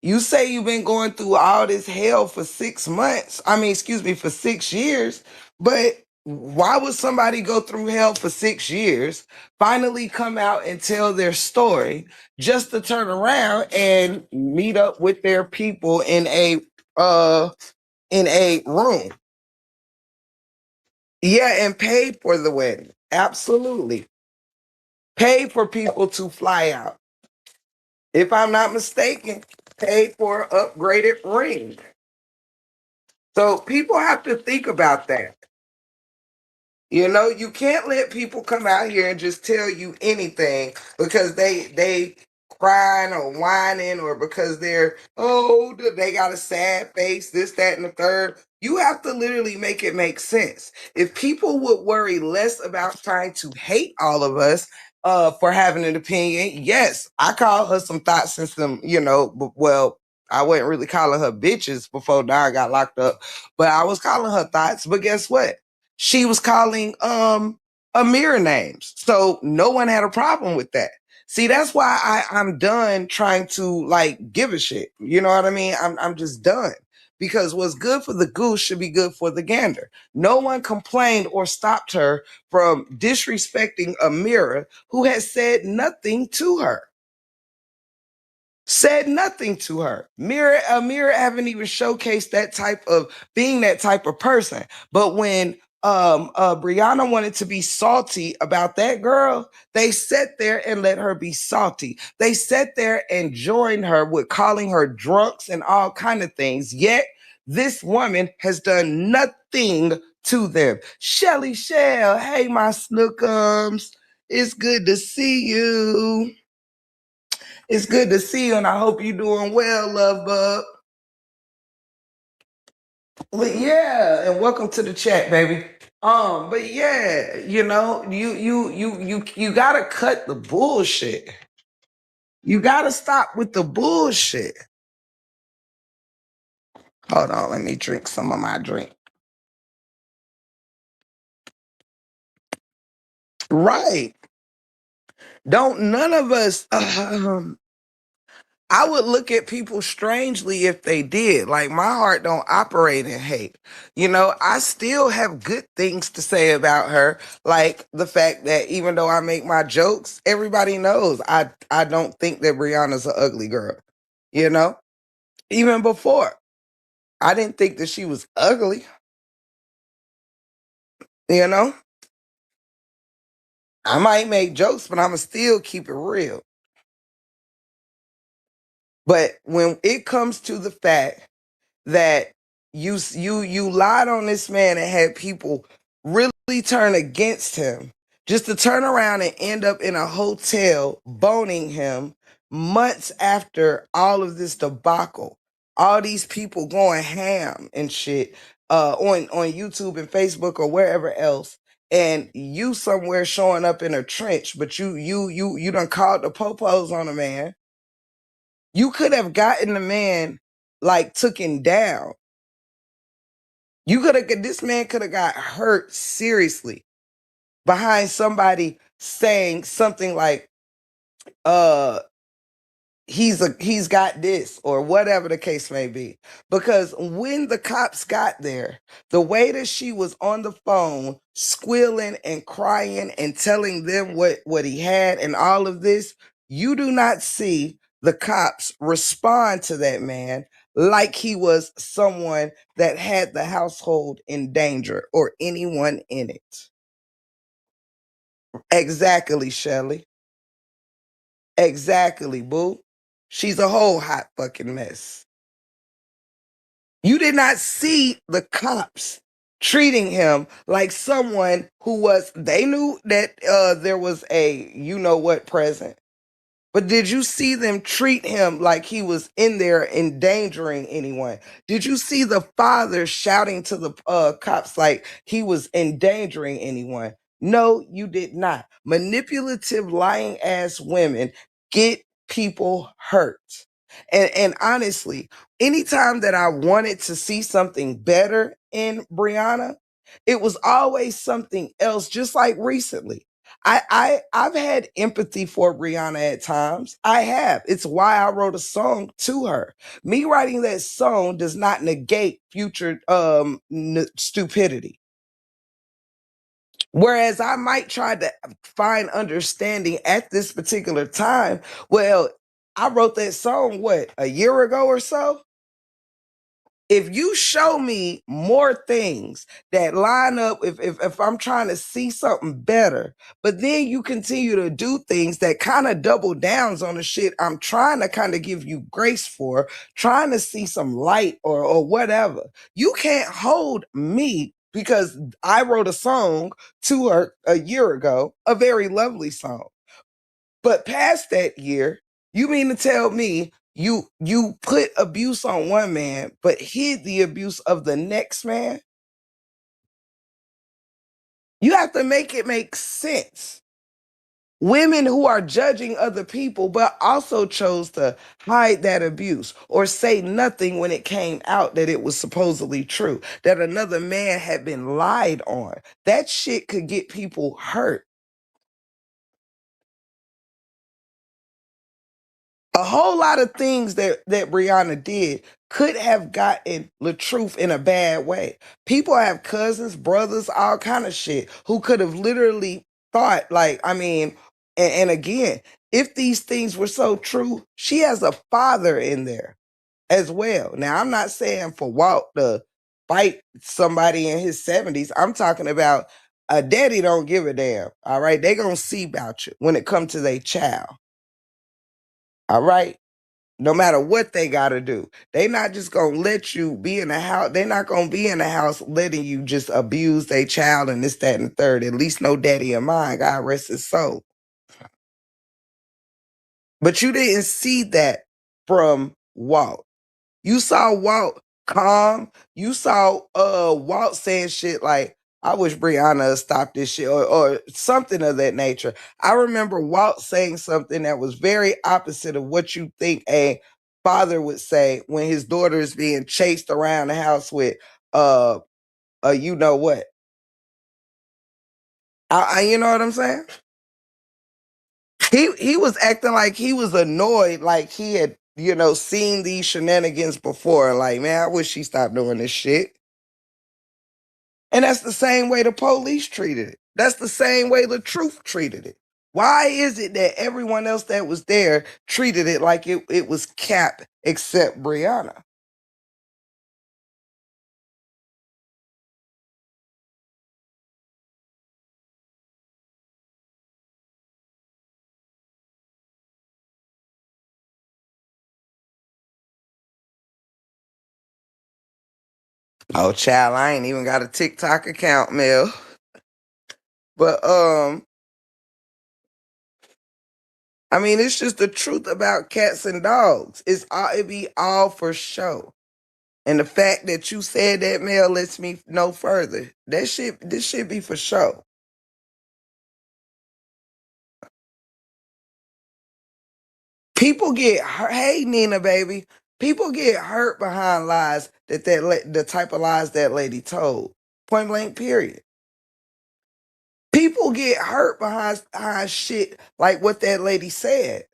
You say you've been going through all this hell for 6 months. I mean, excuse me, for 6 years. But why would somebody go through hell for 6 years, finally come out and tell their story, just to turn around and meet up with their people uh in a room? Yeah, and paid for the wedding. Absolutely. Paid for people to fly out. If I'm not mistaken, paid for an upgraded ring. So people have to think about that. You can't let people come out here and just tell you anything because they crying or whining, or because they got a sad face, this, that, and the third. You have to literally make it make sense. If people would worry less about trying to hate all of us for having an opinion, yes, I call her some thoughts and some, well, I wasn't really calling her bitches before Don got locked up, but I was calling her thoughts. But guess what? She was calling Amir names. So no one had a problem with that. See, that's why I'm done trying to like give a shit. You know what I mean? I'm just done. Because what's good for the goose should be good for the gander. No one complained or stopped her from disrespecting Amira, who has said nothing to her. Said nothing to her. Amira haven't even showcased that type of being that type of person. But when Brianna wanted to be salty about that girl, they sat there and let her be salty. They sat there and joined her with calling her drunks and all kind of things. Yet this woman has done nothing to them. Shelly Shell, hey my snookums, it's good to see you. It's good to see you, and I hope you're doing well, love bug. But yeah, and welcome to the chat, baby. But yeah, you gotta cut the bullshit. You gotta stop with the bullshit. Hold on, let me drink some of my drink. Right. Don't none of us I would look at people strangely if they did. Like my heart don't operate in hate. I still have good things to say about her. Like the fact that even though I make my jokes, everybody knows I don't think that Brianna's an ugly girl. You know? Even before, I didn't think that she was ugly. You know? I might make jokes, but I'ma still keep it real. But when it comes to the fact that you lied on this man and had people really turn against him, just to turn around and end up in a hotel boning him months after all of this debacle, all these people going ham and shit on YouTube and Facebook or wherever else, and you somewhere showing up in a trench, but you done called the popos on a man. You could have gotten the man, like, took him down. This man could have got hurt seriously behind somebody saying something like, uh, he's got this, or whatever the case may be. Because when the cops got there, the way that she was on the phone squealing and crying and telling them what he had and all of this, you do not see the cops respond to that man like he was someone that had the household in danger or anyone in it. Exactly, Shelly. Exactly, boo. She's a whole hot fucking mess. You did not see the cops treating him like someone who was, they knew that there was a you know what present. But did you see them treat him like he was in there endangering anyone? Did you see the father shouting to the cops like he was endangering anyone? No, you did not. Manipulative, lying ass women get people hurt. And honestly, anytime that I wanted to see something better in Brianna, it was always something else, just like recently. I've had empathy for Rihanna at times. I have. It's why I wrote a song to her. Me writing that song does not negate future stupidity. Whereas I might try to find understanding at this particular time. Well, I wrote that song what, a year ago or so? If you show me more things that line up, if I'm trying to see something better, but then you continue to do things that kind of double downs on the shit I'm trying to kind of give you grace for, trying to see some light or whatever, you can't hold me because I wrote a song to her a year ago, a very lovely song. But past that year, you mean to tell me you put abuse on one man, but hid the abuse of the next man? You have to make it make sense. Women who are judging other people, but also chose to hide that abuse or say nothing when it came out that it was supposedly true, that another man had been lied on. That shit could get people hurt. A whole lot of things that Brianna did could have gotten the truth in a bad way. People have cousins, brothers, all kind of shit who could have literally thought like, I mean, and again, if these things were so true, she has a father in there as well. Now, I'm not saying for Walt to fight somebody in his 70s. I'm talking about a daddy don't give a damn. All right, they gonna see about you when it comes to their child. All right, no matter what they got to do. They not just going to let you be in the house. They not going to be in the house letting you just abuse their child and this, that, and the third. At least no daddy of mine, God rest his soul. But you didn't see that from Walt. You saw Walt calm. You saw Walt saying shit like, I wish Brianna stopped this shit or something of that nature. I remember Walt saying something that was very opposite of what you think a father would say when his daughter is being chased around the house with you know what. You know what I'm saying? He was acting like he was annoyed, like he had, you know, seen these shenanigans before. Like, man, I wish she stopped doing this shit. And that's the same way the police treated it. That's the same way the truth treated it. Why is it that everyone else that was there treated it like it was cap except Brianna? Oh, child, I ain't even got a TikTok account, Mel. But I mean, it's just the truth about cats and dogs. It be all for show. And the fact that you said that, Mel, lets me know further. This should be for show. People get hurt. Hey, Nina, baby. People get hurt behind lies the type of lies that lady told. Point blank, period. People get hurt behind shit like what that lady said.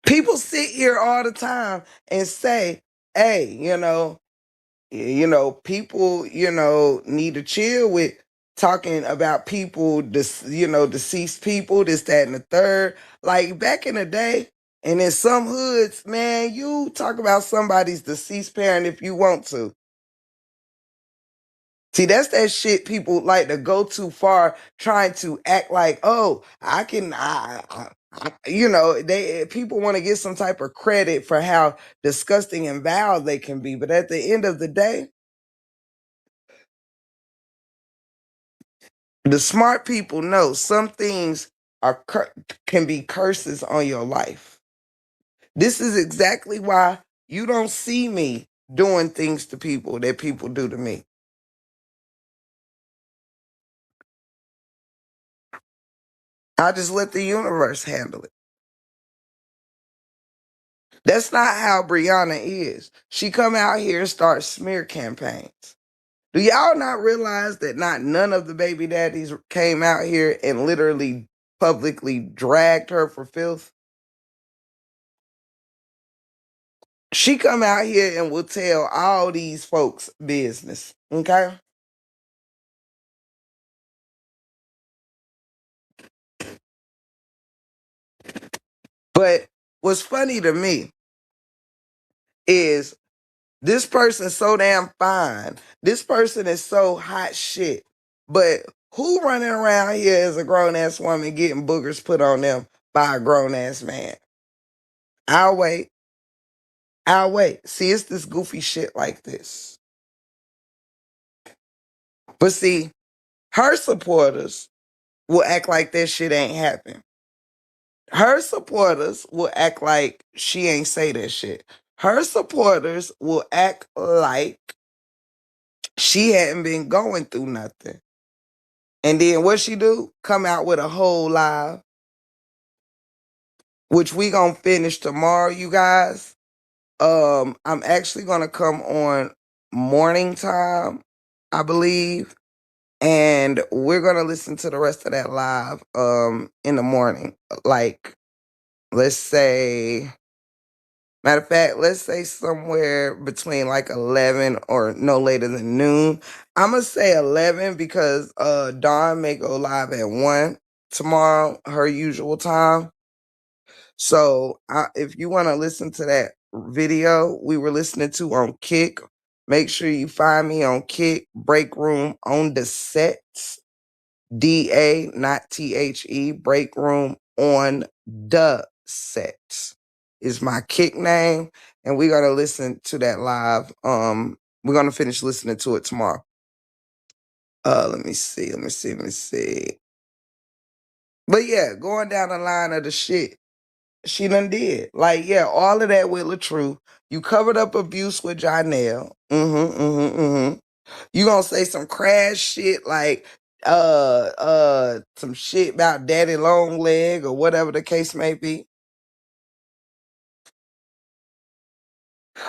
People sit here all the time and say, hey, people, need to chill with talking about people, deceased people, this, that, and the third. Like back in the day, and in some hoods, man, you talk about somebody's deceased parent if you want to. See, that's that shit people like to go too far trying to act like, oh, they people want to get some type of credit for how disgusting and vile they can be, but at the end of the day, the smart people know some things can be curses on your life. This is exactly why you don't see me doing things to people that people do to me. I just let the universe handle it. That's not how Brianna is. She come out here and start smear campaigns. Do y'all not realize that not none of the baby daddies came out here and literally publicly dragged her for filth? She come out here and will tell all these folks business. Okay? But what's funny to me is this person's so damn fine. This person is so hot shit. But who running around here as a grown ass woman getting boogers put on them by a grown ass man? I'll wait. I'll wait. See, it's this goofy shit like this. But see, her supporters will act like that shit ain't happen. Her supporters will act like she ain't say that shit. Her supporters will act like she hadn't been going through nothing. And then what she do? Come out with a whole live, which we gonna finish tomorrow, you guys. I'm actually gonna come on morning time, I believe. And we're gonna listen to the rest of that live in the morning. Like, let's say, matter of fact, let's say somewhere between like 11 or no later than noon. I'm gonna say 11 because Dawn may go live at 1 tomorrow, her usual time. So if you want to listen to that video we were listening to on Kick, make sure you find me on Kick Break Room on the Sets. DA, not THE, Break Room on the Set is my Kick name. And we're gonna listen to that live. We're gonna finish listening to it tomorrow. Let me see. But yeah, going down the line of the shit she done did. Like, yeah, all of that with LaTrue. You covered up abuse with Janelle. You gonna say some crash shit like some shit about Daddy Long Leg or whatever the case may be.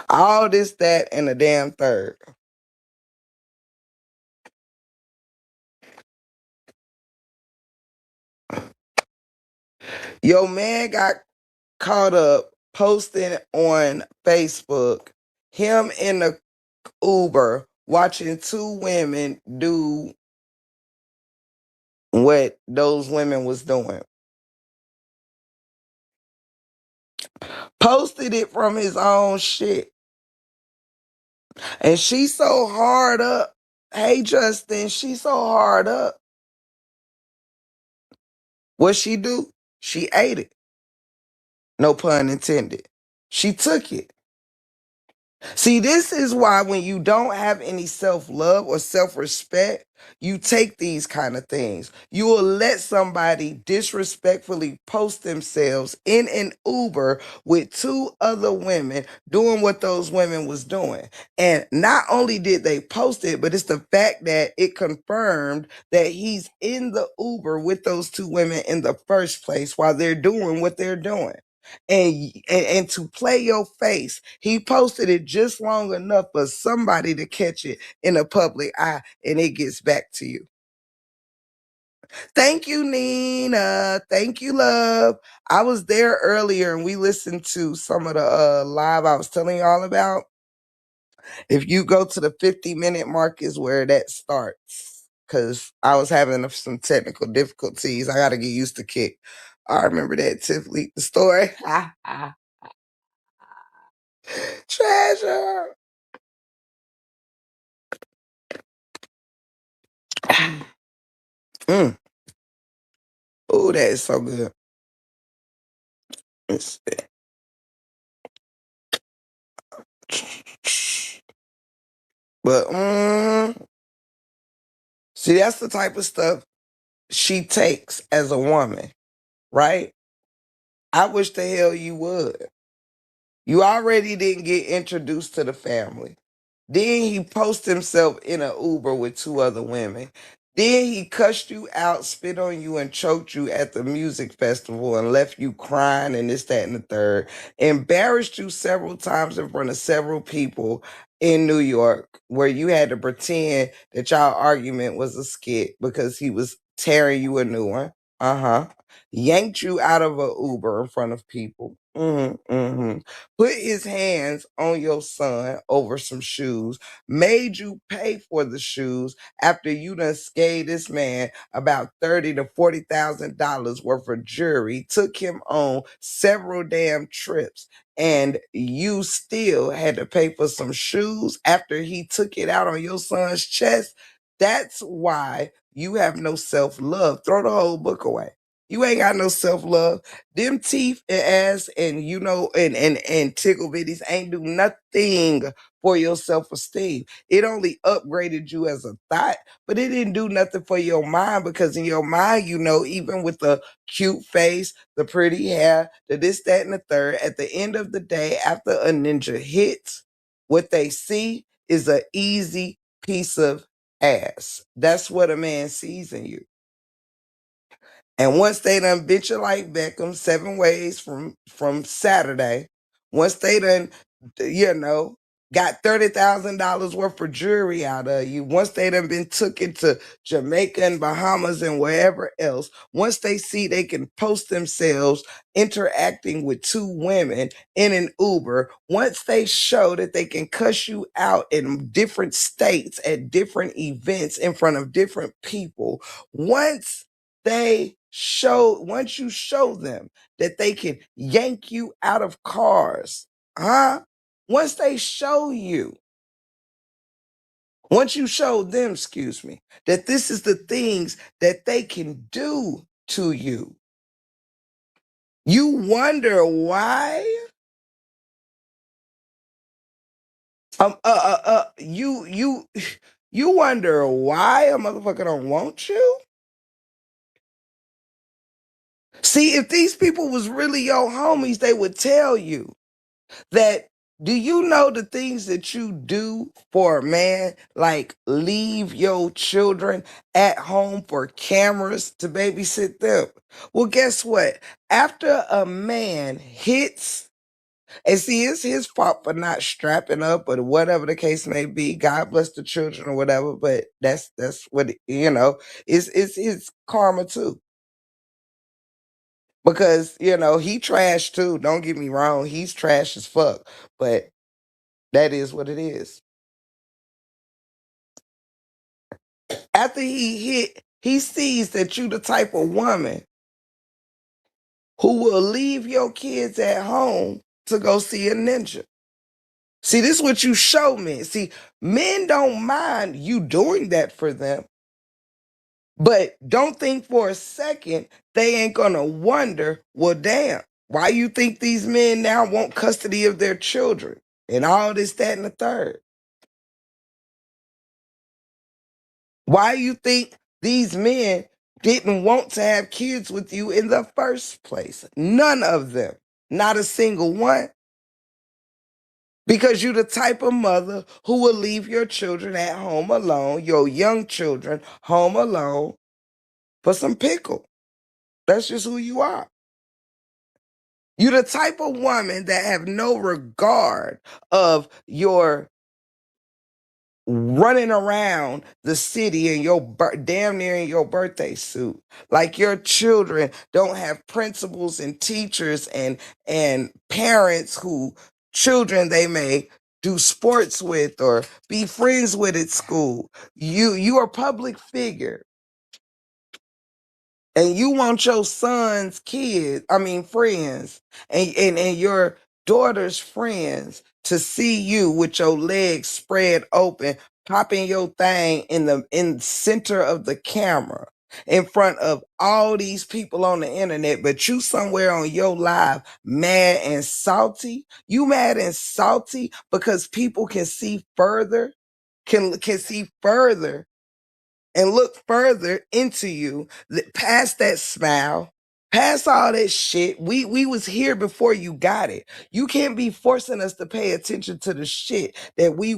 All this, that, and a damn third. Yo, man got caught up posting on Facebook him in the Uber watching two women do what those women was doing. Posted it from his own shit. And she's so hard up. Hey, Justin, she's so hard up. What she do? She ate it. No pun intended. She took it. See, this is why when you don't have any self-love or self-respect, you take these kind of things. You will let somebody disrespectfully post themselves in an Uber with two other women doing what those women was doing. And not only did they post it, but it's the fact that it confirmed that he's in the Uber with those two women in the first place while they're doing what they're doing. And to play your face, he posted it just long enough for somebody to catch it in a public eye, and it gets back to you. Thank you, Nina. Thank you, love. I was there earlier and we listened to some of the live I was telling you all about. If you go to the 50-minute mark is where that starts. Cause I was having some technical difficulties. I gotta get used to Kick. I remember that Tiff leaked the story. Treasure. Mm. Oh, that is so good. Let's But see, that's the type of stuff she takes as a woman, right? I wish the hell you would. You already didn't get introduced to the family. Then he posts himself in an Uber with two other women. Then he cussed you out, spit on you, and choked you at the music festival and left you crying and this, that, and the third. Embarrassed you several times in front of several people in New York, where you had to pretend that y'all argument was a skit because he was tearing you a new one. Uh-huh. Yanked you out of a Uber in front of people. Put his hands on your son over some shoes, made you pay for the shoes after you done gave this man about $30,000 to $40,000 worth of jewelry, took him on several damn trips, and you still had to pay for some shoes after he took it out on your son's chest. That's why you have no self-love. Throw the whole book away. You ain't got no self-love. Them teeth and ass and and tickle bitties ain't do nothing for your self-esteem. It only upgraded you as a thought, but it didn't do nothing for your mind, because in your mind, even with the cute face, the pretty hair, the this, that, and the third, at the end of the day, after a ninja hits, what they see is a easy piece of ass. That's what a man sees in you. And once they done bit you like Beckham 7 ways from Saturday, once they done, got $30,000 worth of jewelry out of you, once they done been took into Jamaica and Bahamas and wherever else, once they see they can post themselves interacting with two women in an Uber, once they show that they can cuss you out in different states at different events in front of different people, once you show them that they can yank you out of cars, huh? Once they show you, once you show them, excuse me, that this is the things that they can do to you, you wonder why. You wonder why a motherfucker don't want you. See, if these people was really your homies, they would tell you that, do you know the things that you do for a man, like leave your children at home for cameras to babysit them? Well, guess what? After a man hits, and see, it's his fault for not strapping up or whatever the case may be. God bless the children or whatever, but that's what it's his karma too. Because he trash too. Don't get me wrong, he's trash as fuck. But that is what it is. After he hit, he sees that you the type of woman who will leave your kids at home to go see a ninja. See, this is what you show men. See, men don't mind you doing that for them, but don't think for a second they ain't gonna wonder, well, damn, why you think these men now want custody of their children and all this, that, and the third? Why you think these men didn't want to have kids with you in the first place? None of them. Not a single one. Because you're the type of mother who will leave your children at home alone, your young children home alone for some pickle. That's just who you are. You're the type of woman that have no regard of your running around the city in your damn near in your birthday suit, like your children don't have principals and teachers and parents who children they may do sports with or be friends with at school. You are a public figure, and you want your son's friends, and your daughter's friends to see you with your legs spread open, popping your thing in the center of the camera. in front of all these people on the internet, but you somewhere on your live mad and salty. You mad and salty because people can see further, can see further and look further into you, past that smile, past all that shit. We was here before you got it. You can't be forcing us to pay attention to the shit that we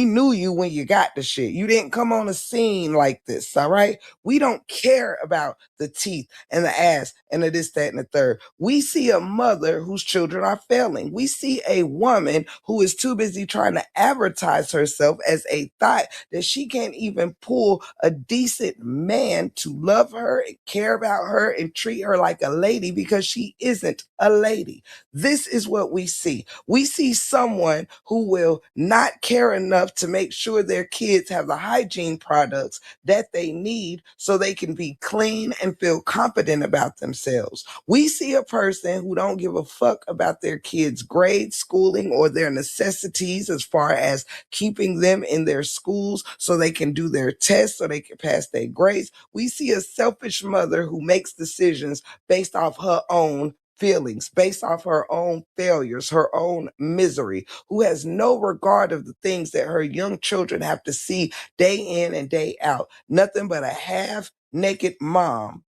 knew you when you got the shit. You didn't come on the scene like this, all right? We don't care about the teeth and the ass and the this, that, and the third. We see a mother whose children are failing. We see a woman who is too busy trying to advertise herself as a thought that she can't even pull a decent man to love her and care about her and treat her like a lady because she isn't a lady. This is what we see. We see someone who will not care enough to make sure their kids have the hygiene products that they need so they can be clean and feel confident about themselves. We see a person who don't give a fuck about their kids' grade, schooling, or their necessities as far as keeping them in their schools so they can do their tests, so they can pass their grades. We see a selfish mother who makes decisions based off her own feelings, based off her own failures, her own misery, who has no regard of the things that her young children have to see day in and day out. Nothing but a half naked mom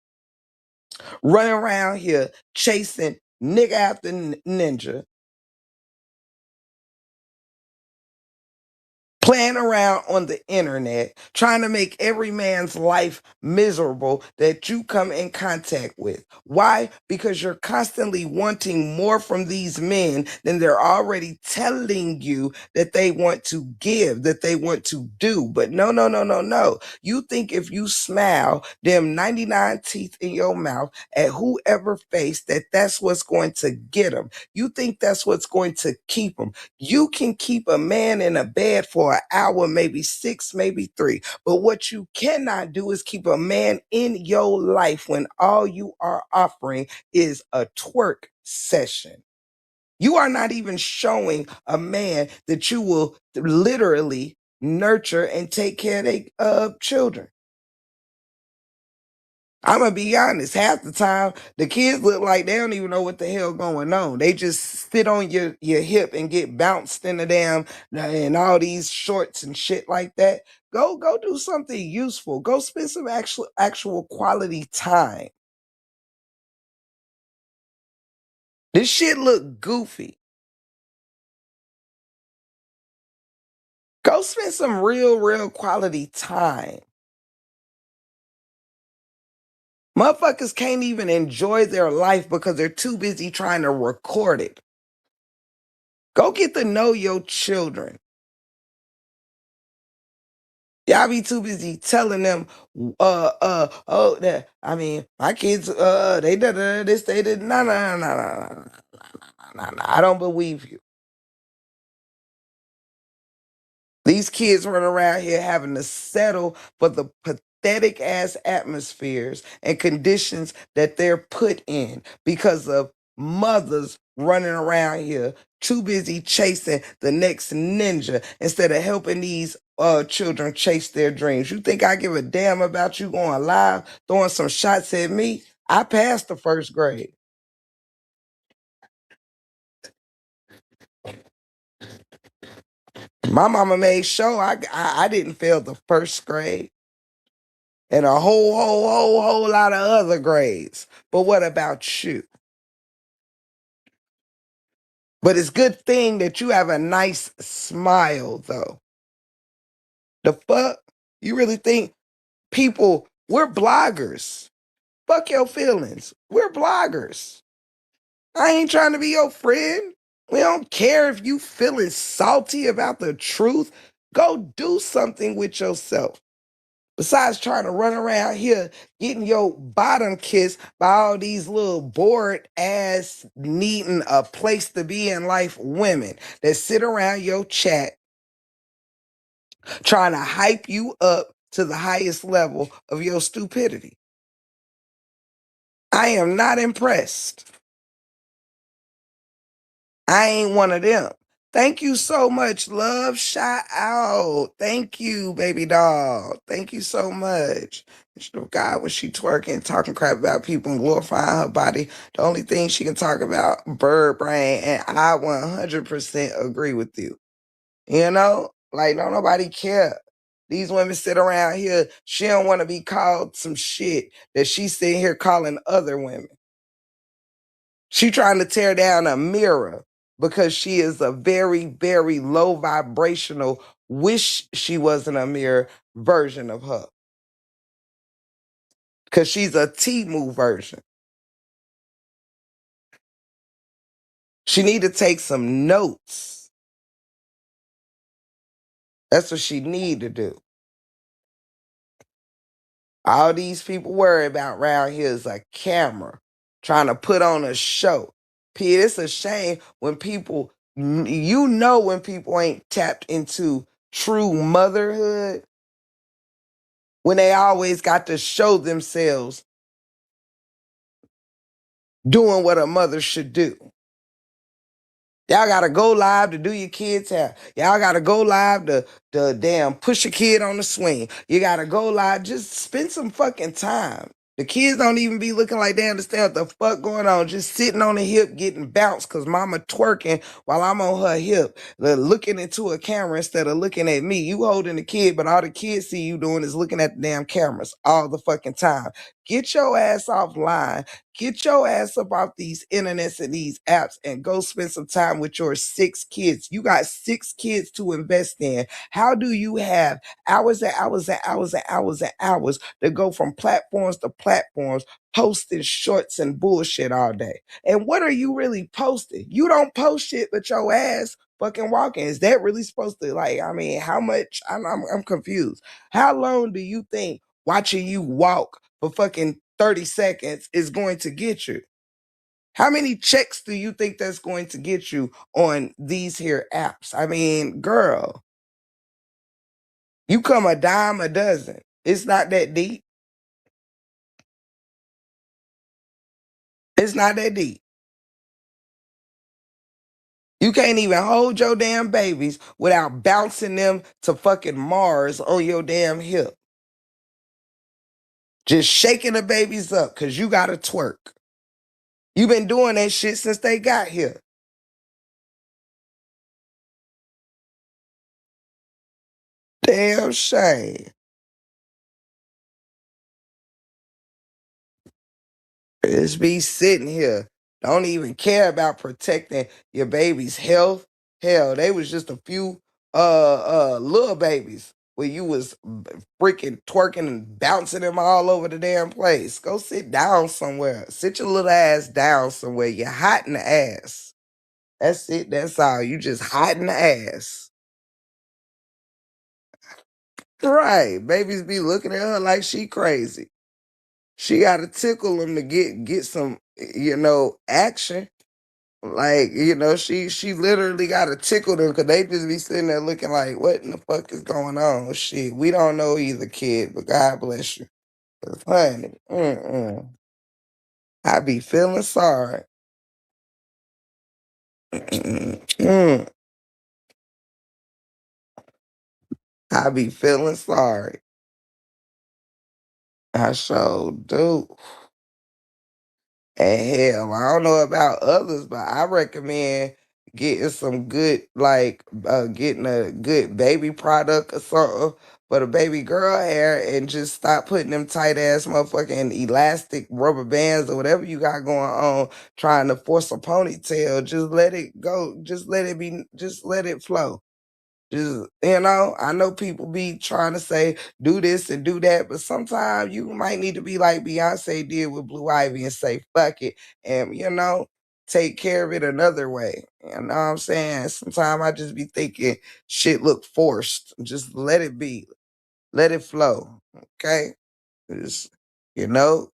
running around here chasing nigga after ninja, playing around on the internet, trying to make every man's life miserable that you come in contact with. Why? Because you're constantly wanting more from these men than they're already telling you that they want to give, that they want to do. But no, no, no, no, no. You think if you smile them 99 teeth in your mouth at whoever face, that that's what's going to get them. You think that's what's going to keep them. You can keep a man in a bed for an hour, maybe six, maybe three. But what you cannot do is keep a man in your life when all you are offering is a twerk session. You are not even showing a man that you will literally nurture and take care of their children. I'm gonna be honest. Half the time, the kids look like they don't even know what the hell going on. They just sit on your hip and get bounced in the damn and all these shorts and shit like that. Go do something useful. Go spend some actual quality time. This shit look goofy. Go spend some real quality time. Motherfuckers can't even enjoy their life because they're too busy trying to record it. Go get to know your children. Y'all be too busy telling them, oh, that I mean, my kids, they did this, they did, no. I don't believe you. These kids run around here having to settle for the pathetic ass atmospheres and conditions that they're put in because of mothers running around here too busy chasing the next ninja instead of helping these children chase their dreams. You think I give a damn about you going live, throwing some shots at me? I passed the first grade. My mama made sure I didn't fail the first grade and a whole lot of other grades. But what about you? But it's good thing that you have a nice smile though. The fuck? You really think people, we're bloggers. Fuck your feelings. We're bloggers. I ain't trying to be your friend. We don't care if you feeling salty about the truth. Go do something with yourself. Besides trying to run around here getting your bottom kissed by all these little bored ass needing a place to be in life women that sit around your chat trying to hype you up to the highest level of your stupidity. I am not impressed. I ain't one of them. Thank you so much, love. Shout out. Thank you, baby doll. Thank you so much. God, was she twerking, talking crap about people and glorifying her body? The only thing she can talk about, bird brain, and I 100% agree with you. You know, like don't nobody care. These women sit around here. She don't want to be called some shit that she's sitting here calling other women. She trying to tear down a mirror because she is a very, very low vibrational, wish she wasn't a mirror version of her. Because she's a T-move version. She need to take some notes. That's what she need to do. All these people worry about around here is a camera trying to put on a show. Pete, it's a shame when people, you know, when people ain't tapped into true motherhood, when they always got to show themselves doing what a mother should do. Y'all gotta go live to do your kids' hair. Y'all gotta go live to damn push a kid on the swing. You gotta go live. Just spend some fucking time. The kids don't even be looking like they understand what the fuck going on. Just sitting on the hip getting bounced because mama twerking while I'm on her hip. Looking into a camera instead of looking at me. You holding the kid, but all the kids see you doing is looking at the damn cameras all the fucking time. Get your ass offline. Get your ass up off these internets and these apps and go spend some time with your 6 kids. You got 6 kids to invest in. How do you have hours and hours and hours and hours and hours to go from platforms to platforms posting shorts and bullshit all day? And what are you really posting? You don't post shit but your ass fucking walking. Is that really supposed to, like, I mean, how much? I'm confused. How long do you think watching you walk for fucking 30 seconds is going to get you? How many checks do you think that's going to get you on these here apps? I mean, girl, you come a dime a dozen. It's not that deep. It's not that deep. You can't even hold your damn babies without bouncing them to fucking Mars on your damn hip. Just shaking the babies up because you got to twerk. You've been doing that shit since they got here. Damn shame. Just be sitting here. Don't even care about protecting your baby's health. Hell, they was just a few little babies where you was freaking twerking and bouncing them all over the damn place. Go sit down somewhere. Sit your little ass down somewhere. You're hot in the ass. That's it. That's all. You just hot in the ass. Right. Babies be looking at her like she crazy. She got to tickle them to get some, action. Like, she literally got to tickle them because they just be sitting there looking like, what in the fuck is going on? Shit, we don't know either, kid, but God bless you. 'Cause, honey, I be feeling sorry. I be feeling sorry. I sure do. And hell, I don't know about others, but I recommend getting some good, like, getting a good baby product or something for the baby girl hair and just stop putting them tight ass motherfucking elastic rubber bands or whatever you got going on trying to force a ponytail. Just let it go. Just let it be, just let it flow. Just, I know people be trying to say do this and do that, but sometimes you might need to be like Beyonce did with Blue Ivy and say fuck it and take care of it another way. You know what I'm saying? Sometimes I just be thinking shit look forced. Just let it be. Let it flow. Okay? Just, you know,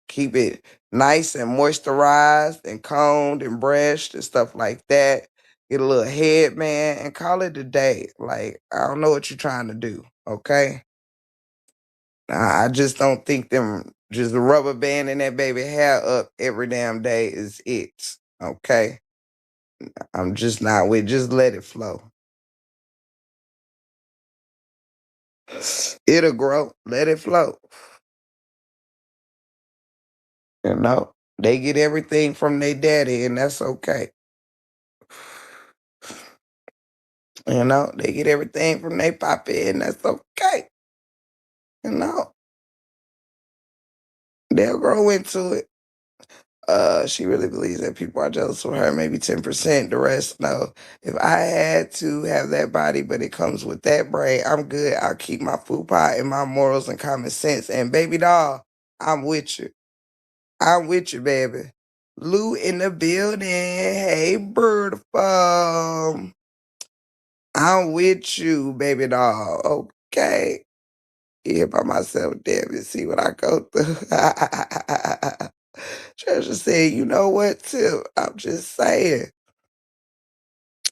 keep it nice and moisturized and combed and brushed and stuff like that. Get a little headband and call it a day. Like, I don't know what you're trying to do. Okay. I just don't think them just rubber banding that baby hair up every damn day is it. Okay. I'm just not with. Just let it flow. It'll grow. Let it flow. You know, they get everything from their daddy, and that's okay. You know, they get everything from their papi, and that's okay. You know, they'll grow into it. She really believes that people are jealous of her, maybe 10%. The rest, no. If I had to have that body, but it comes with that brain, I'm good. I'll keep my food pie and my morals and common sense. And baby doll, I'm with you. I'm with you, baby. Lou in the building. Hey, beautiful. I'm with you, baby doll. Okay. Here by myself, damn it, see what I go through. Treasure said, you know what, Tip? I'm just saying.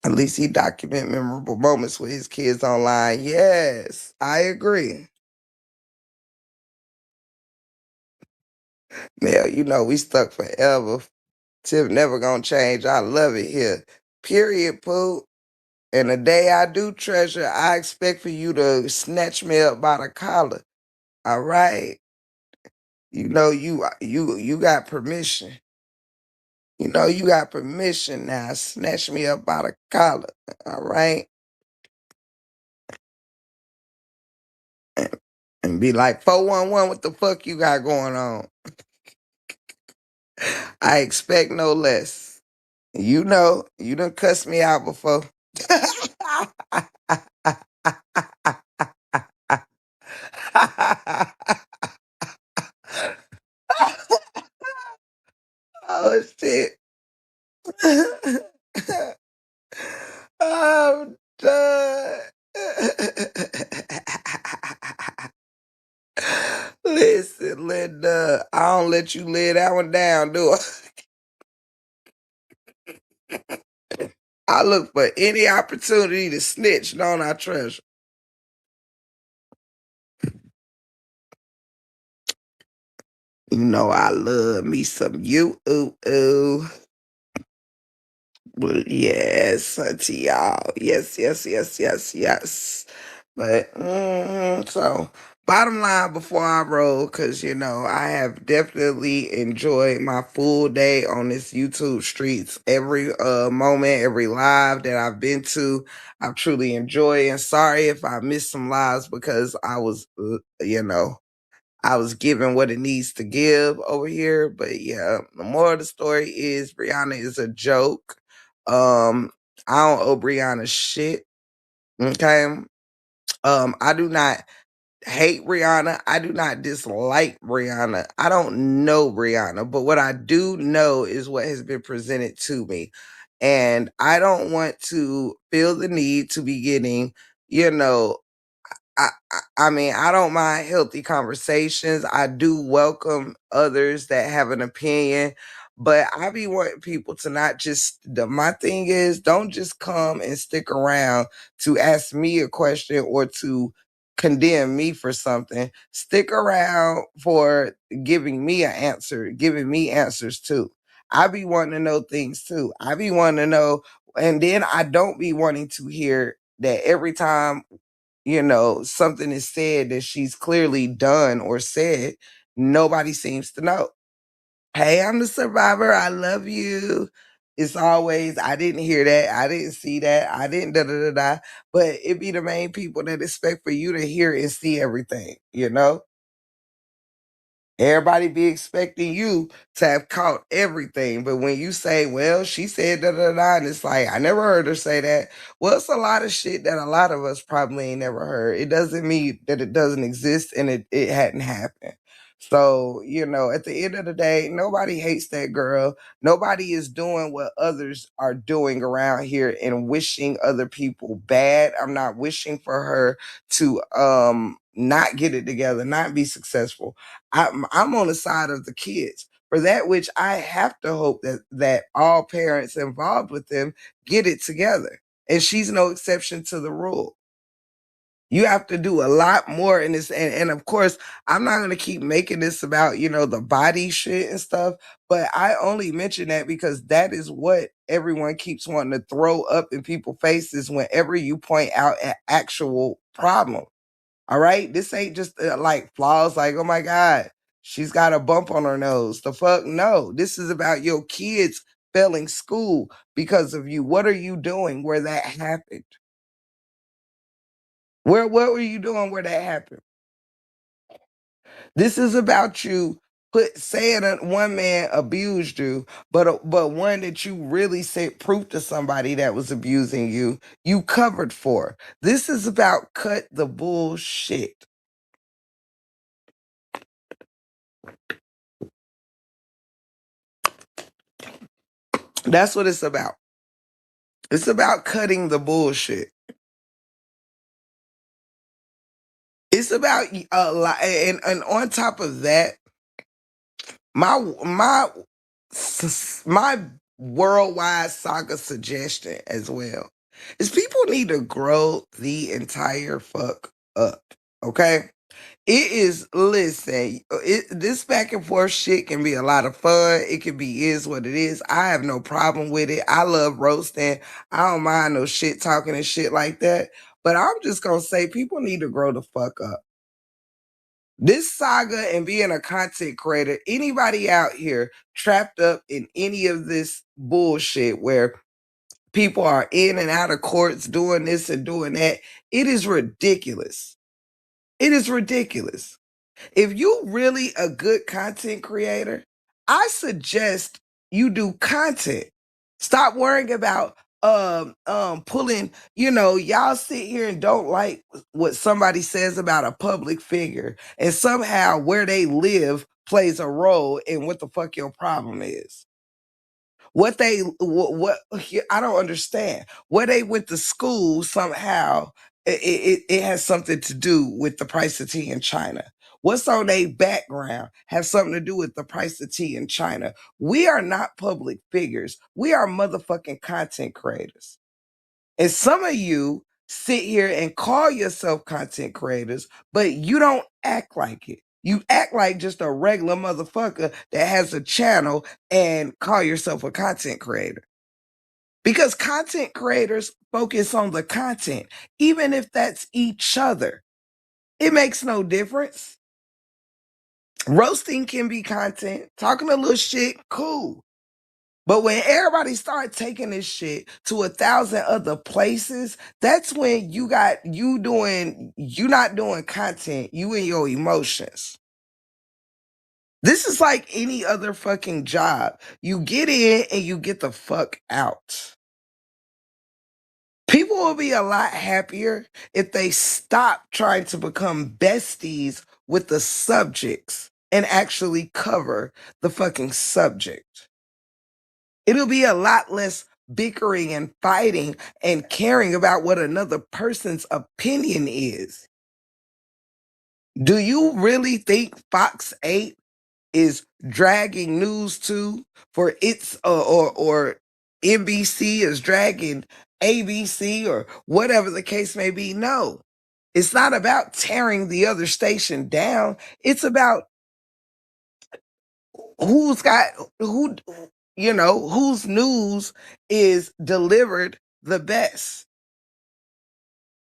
At least he document memorable moments with his kids online. Yes, I agree. Now, you know, we stuck forever. Tip never gonna change. I love it here. Period, Pooh. And the day I do, Treasure, I expect for you to snatch me up by the collar. All right. You know you got permission. You know you got permission now. Snatch me up by the collar. All right. And be like 411, what the fuck you got going on? I expect no less. You know, you done cussed me out before. Oh shit. I'm done. Listen, Linda, I don't let you lay that one down, do I? I look for any opportunity to snitch, don't I, Treasure? You know I love me some you, ooh, ooh. Well, yes, auntie, y'all. Yes, yes, yes, yes, yes. But so bottom line before I roll, because you know I have definitely enjoyed my full day on this YouTube streets. Every moment, every live that I've been to, I've truly enjoyed. And sorry if I missed some lives because I was, you know, I was giving what it needs to give over here. But yeah, the moral of the story is Brianna is a joke. Um, I don't owe Brianna shit. Okay. I do not hate Rihanna. I do not dislike Rihanna. I don't know Rihanna, but what I do know is what has been presented to me. And I don't want to feel the need to be getting, you know, I mean, I don't mind healthy conversations. I do welcome others that have an opinion, but I be wanting people to not just my thing is don't just come and stick around to ask me a question or to condemn me for something. Stick around for giving me an answer, giving me answers too. I be wanting to know things too. I be wanting to know, and then I don't be wanting to hear that every time you know, something is said that she's clearly done or said, nobody seems to know. Hey, I'm the survivor. I love you. It's always, I didn't hear that. I didn't see that. I didn't da da da da. But it be the main people that expect for you to hear and see everything, you know? Everybody be expecting you to have caught everything. But when you say, well, she said da da da, and it's like, I never heard her say that. Well, it's a lot of shit that a lot of us probably ain't never heard. It doesn't mean that it doesn't exist and it hadn't happened. So, you know, at the end of the day, nobody hates that girl. Nobody is doing what others are doing around here and wishing other people bad. I'm not wishing for her to not get it together, not be successful. I'm on the side of the kids. For that which I have to hope that all parents involved with them get it together. And she's no exception to the rule. You have to do a lot more in this. And of course, I'm not going to keep making this about, the body shit and stuff, but I only mention that because that is what everyone keeps wanting to throw up in people's faces whenever you point out an actual problem. All right. This ain't just like flaws like, oh my God, she's got a bump on her nose. The fuck? No. This is about your kids failing school because of you. What are you doing where that happened? What were you doing where that happened? This is about you saying that one man abused you, but one that you really said proof to somebody that was abusing you, you covered for. This is about cut the bullshit. That's what it's about. It's about cutting the bullshit. It's about a lot, and on top of that, my my my worldwide saga suggestion as well is people need to grow the entire fuck up. Okay. It is, listen, this back and forth shit can be a lot of fun. It can be is what it is. I have no problem with it. I love roasting. I don't mind no shit talking and shit like that. But I'm just going to say people need to grow the fuck up. This saga and being a content creator, anybody out here trapped up in any of this bullshit where people are in and out of courts doing this and doing that, it is ridiculous. It is ridiculous. If you really a good content creator, I suggest you do content. Stop worrying about pulling, y'all sit here and don't like what somebody says about a public figure, and somehow where they live plays a role in what the fuck your problem is. What I don't understand. Where they went to school somehow it has something to do with the price of tea in China. What's on their background have something to do with the price of tea in China. We are not public figures. We are motherfucking content creators. And some of you sit here and call yourself content creators, but you don't act like it. You act like just a regular motherfucker that has a channel and call yourself a content creator. Because content creators focus on the content, even if that's each other. It makes no difference. Roasting can be content. Talking a little shit, cool. But when everybody start taking this shit to 1,000 other places, that's when you not doing content, you in your emotions. This is like any other fucking job. You get in and you get the fuck out. People will be a lot happier if they stop trying to become besties with the subjects and actually cover the fucking subject. It'll be a lot less bickering and fighting and caring about what another person's opinion is. Do you really think Fox 8 is dragging News 2 for its or NBC is dragging ABC or whatever the case may be? No. It's not about tearing the other station down. It's about who's got whose news is delivered the best.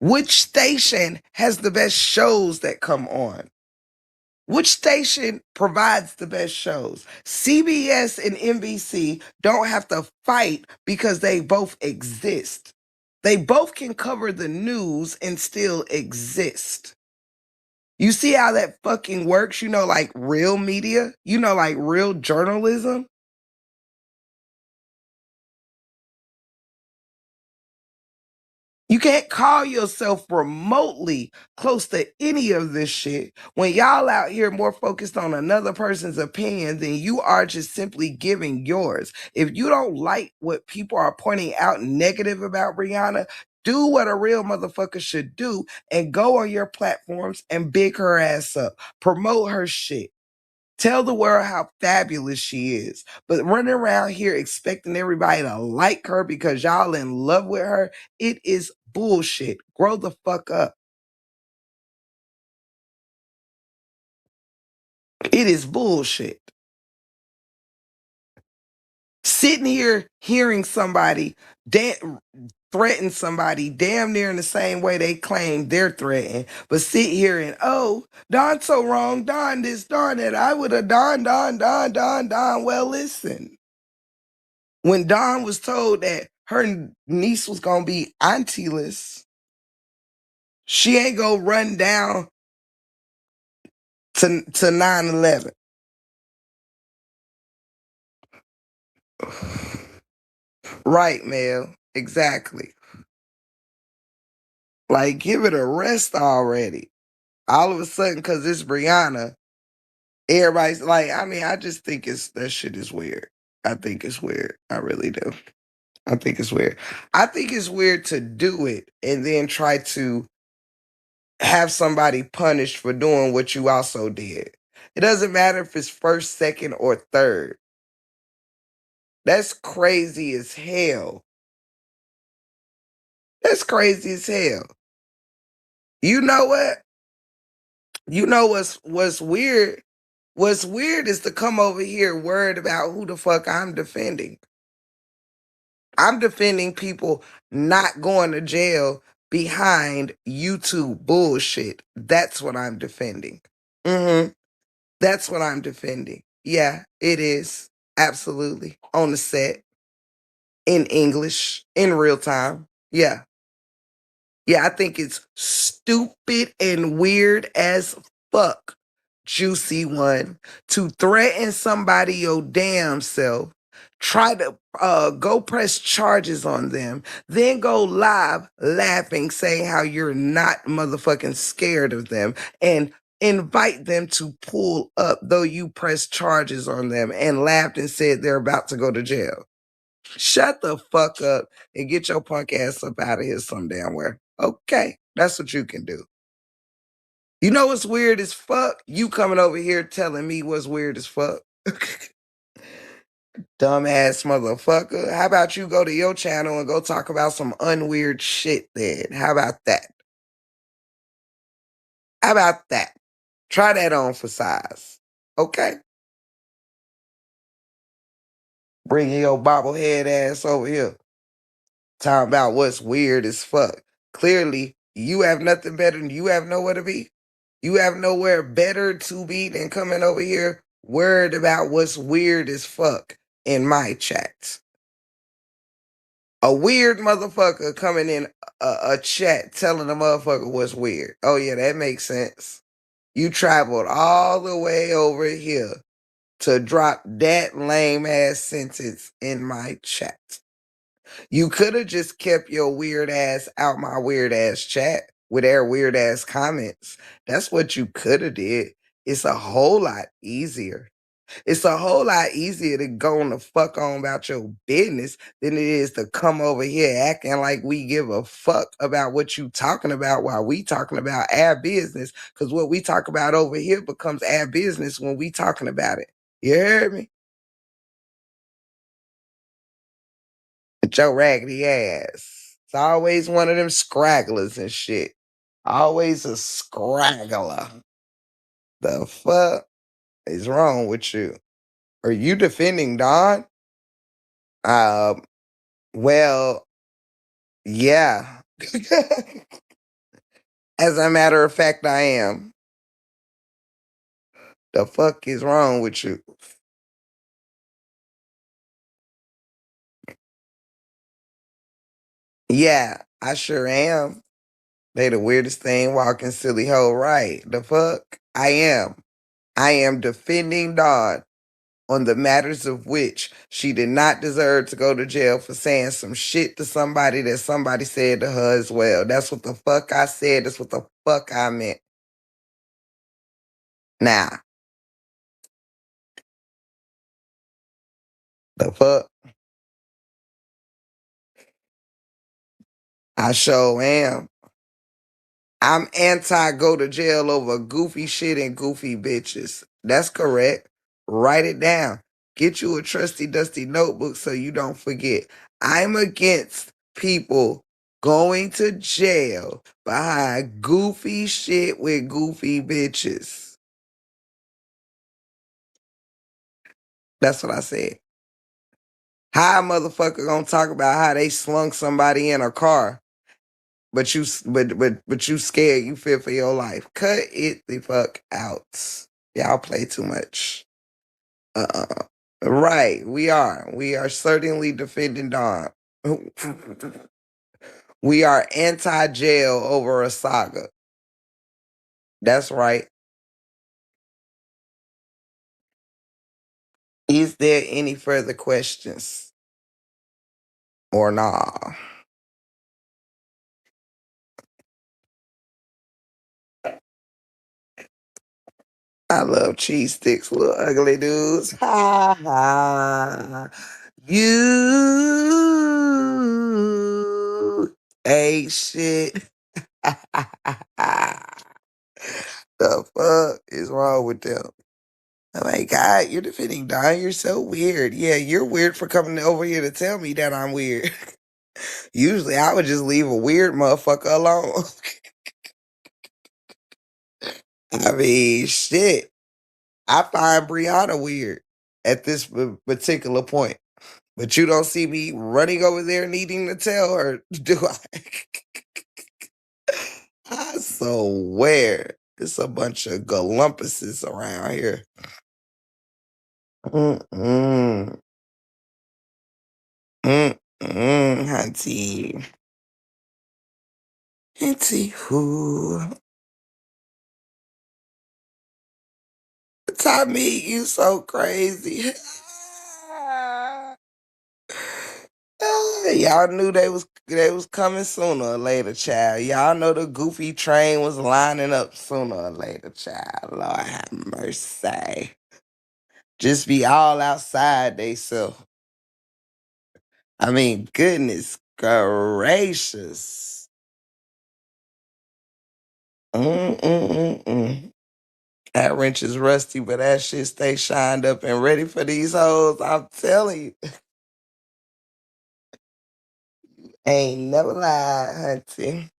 Which station has the best shows that come on? Which station provides the best shows? CBS and NBC don't have to fight because they both exist. They both can cover the news and still exist. You see how that fucking works? Like real media, like real journalism. You can't call yourself remotely close to any of this shit when y'all out here more focused on another person's opinion than you are just simply giving yours. If you don't like what people are pointing out negative about Rihanna, do what a real motherfucker should do and go on your platforms and big her ass up. Promote her shit. Tell the world how fabulous she is. But running around here expecting everybody to like her because y'all in love with her, it is bullshit. Grow the fuck up. It is bullshit. Sitting here hearing somebody threaten somebody damn near in the same way they claim they're threatened, but sit here and, oh, Don's so wrong, Don this, Don that, I would have Don. Well, listen, when Don was told that her niece was gonna be auntieless, she ain't gonna run down to 9/11. Right, Mel. Exactly. Like, give it a rest already. All of a sudden, because it's Brianna, everybody's like, I mean, I just think that shit is weird. I think it's weird. I really do. I think it's weird. I think it's weird to do it and then try to have somebody punished for doing what you also did. It doesn't matter if it's first, second, or third. That's crazy as hell. That's crazy as hell. You know what? You know what's weird? What's weird is to come over here worried about who the fuck I'm defending. I'm defending people not going to jail behind YouTube bullshit. That's what I'm defending. That's what I'm defending. Yeah, it is. Absolutely. On the set, in English, in real time. Yeah. Yeah, I think it's stupid and weird as fuck, Juicy One, to threaten somebody your damn self, try to go press charges on them, then go live laughing, saying how you're not motherfucking scared of them, and invite them to pull up, though you pressed charges on them and laughed and said they're about to go to jail. Shut the fuck up and get your punk ass up out of here some damn where. Okay, that's what you can do. You know what's weird as fuck? You coming over here telling me what's weird as fuck. Dumbass motherfucker. How about you go to your channel and go talk about some unweird shit then? How about that? How about that? Try that on for size. Okay? Bring your bobblehead ass over here. Talking about what's weird as fuck. Clearly, you have nothing better than you have nowhere to be. You have nowhere better to be than coming over here worried about what's weird as fuck in my chats. A weird motherfucker coming in a chat telling a motherfucker what's weird. Oh yeah, that makes sense. You traveled all the way over here to drop that lame ass sentence in my chat. You could have just kept your weird ass out my weird ass chat with their weird ass comments. That's what you could have did. It's a whole lot easier. It's a whole lot easier to go on the fuck on about your business than it is to come over here acting like we give a fuck about what you talking about while we talking about our business. Cause what we talk about over here becomes our business when we talking about it. You heard me? With your raggedy ass. It's always one of them scragglers and shit. Always a scraggler. The fuck is wrong with you? Are you defending Don? Um, well, yeah. As a matter of fact, I am. The fuck is wrong with you? Yeah, I sure am. They the weirdest thing walking silly hoe, right? The fuck? I am. I am defending Dawn on the matters of which she did not deserve to go to jail for saying some shit to somebody that somebody said to her as well. That's what the fuck I said. That's what the fuck I meant. Now, the fuck? I sure am. I'm anti go to jail over goofy shit and goofy bitches. That's correct. Write it down. Get you a trusty dusty notebook so you don't forget. I'm against people going to jail behind goofy shit with goofy bitches. That's what I said. How a motherfucker gonna talk about how they slung somebody in a car, but but you scared, you fear for your life? Cut it the fuck out. Y'all play too much. Uh, right, we are. We are certainly defending Dawn. We are anti-jail over a saga. That's right. Is there any further questions or nah? I love cheese sticks, little ugly dudes. Ha ha. You ain't shit. The fuck is wrong with them? Oh my God, you're defending Don. You're so weird. Yeah, you're weird for coming over here to tell me that I'm weird. Usually I would just leave a weird motherfucker alone. I mean, shit. I find Brianna weird at this particular point. But you don't see me running over there needing to tell her, do I? I swear. It's a bunch of galumpuses around here. Mm-mm. Mm-mm, hunty. Hunty who? Tommy, you so crazy. Y'all knew they was coming sooner or later, child. Y'all know the goofy train was lining up sooner or later, child. Lord have mercy. Just be all outside they self. I mean, goodness gracious. Mm-mm-mm-mm. That wrench is rusty, but that shit stay shined up and ready for these hoes. I'm telling you. Ain't never lied, hunty.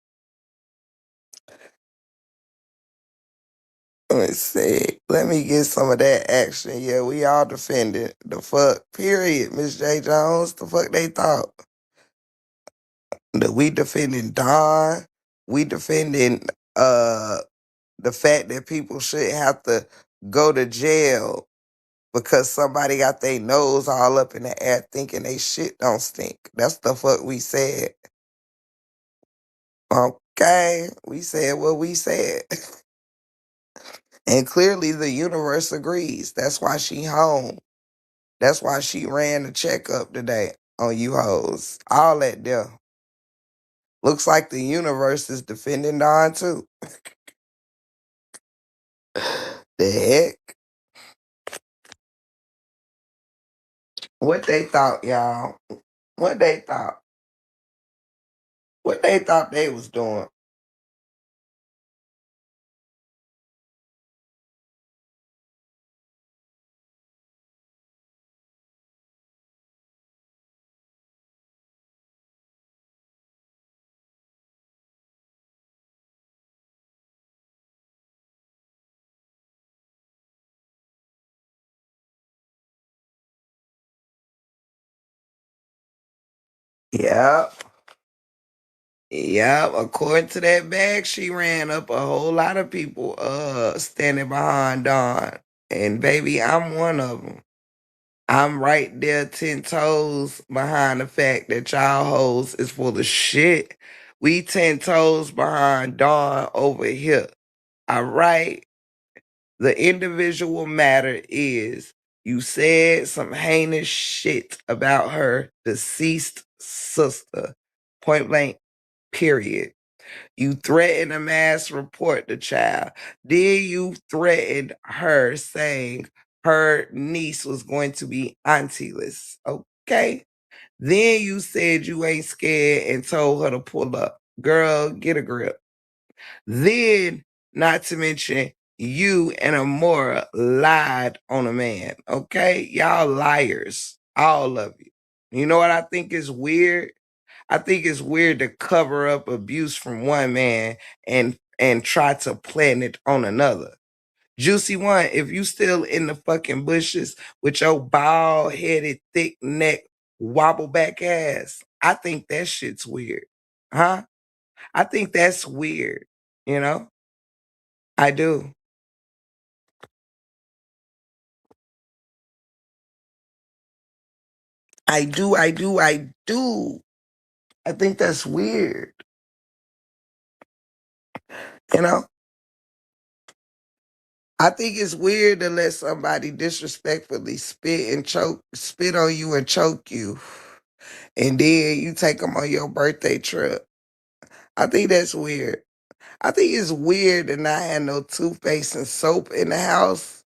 Let me see. Let me get some of that action. Yeah, we all defended. The fuck, period, Miss J. Jones. The fuck they thought. That we defending Don. We defending the fact that people shouldn't have to go to jail because somebody got their nose all up in the air thinking they shit don't stink. That's the fuck we said. Okay? We said what we said. And clearly the universe agrees. That's why she home. That's why she ran the checkup today on you hoes. All that there. Looks like the universe is defending Don too. The heck? What they thought, y'all? What they thought? What they thought they was doing? Yep. Yep. According to that bag, she ran up a whole lot of people standing behind Dawn. And baby, I'm one of them. I'm right there 10 toes behind the fact that y'all hoes is full of shit. We 10 toes behind Dawn over here. All right? The individual matter is you said some heinous shit about her deceased sister. Point blank, period. You threatened to mass report the child. Then you threatened her saying her niece was going to be auntieless. Okay. Then you said you ain't scared and told her to pull up. Girl, get a grip. Then, not to mention, you and Amora lied on a man. Okay? Y'all liars. All of you. You know what I think is weird? I think it's weird to cover up abuse from one man and try to plant it on another. Juicy One, if you still in the fucking bushes with your bald headed, thick neck, wobble back ass, I think that shit's weird. Huh? I think that's weird. You know? I do. I do. I do. I do. I think that's weird. You know? I think it's weird to let somebody disrespectfully spit on you and choke you, and then you take them on your birthday trip. I think that's weird. I think it's weird to not have no toothpaste and soap in the house,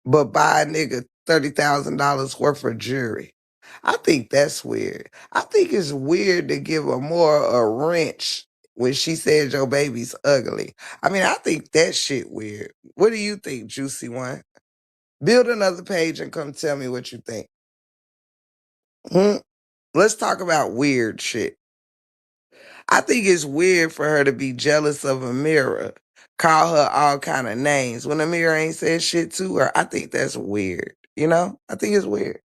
but buy a nigga $30,000 worth of jewelry. I think that's weird. I think it's weird to give a more a wrench when she said your baby's ugly. I mean, I think that shit weird. What do you think, Juicy One? Build another page and come tell me what you think. Hmm? Let's talk about weird shit. I think it's weird for her to be jealous of Amira, call her all kind of names when Amira ain't said shit to her. I think that's weird. You know, I think it's weird.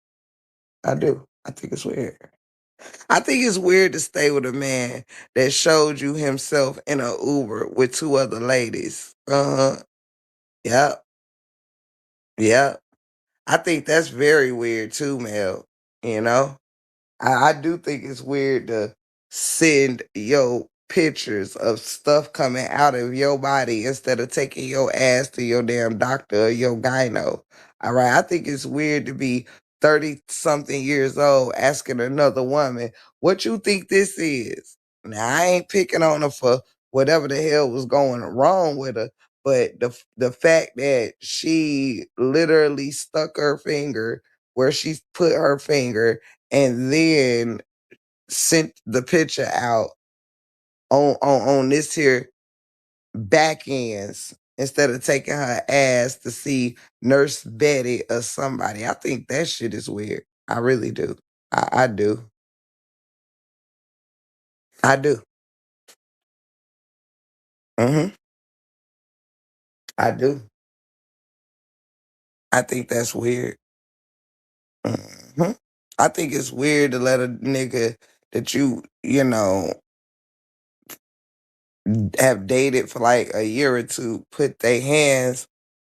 I do. I think it's weird. I think it's weird to stay with a man that showed you himself in a Uber with two other ladies. Uh huh. Yep. Yep. I think that's very weird too, Mel. You know? I do think it's weird to send your pictures of stuff coming out of your body instead of taking your ass to your damn doctor or your gyno. All right. I think it's weird to be 30 something years old asking another woman, what you think this is? Now, I ain't picking on her for whatever the hell was going wrong with her, but the fact that she literally stuck her finger where she put her finger and then sent the picture out on this here back ends instead of taking her ass to see Nurse Betty or somebody. I think that shit is weird. I really do. I do. I do. Hmm. I do. I think that's weird. Hmm. I think it's weird to let a nigga that you know, have dated for like a year or two put their hands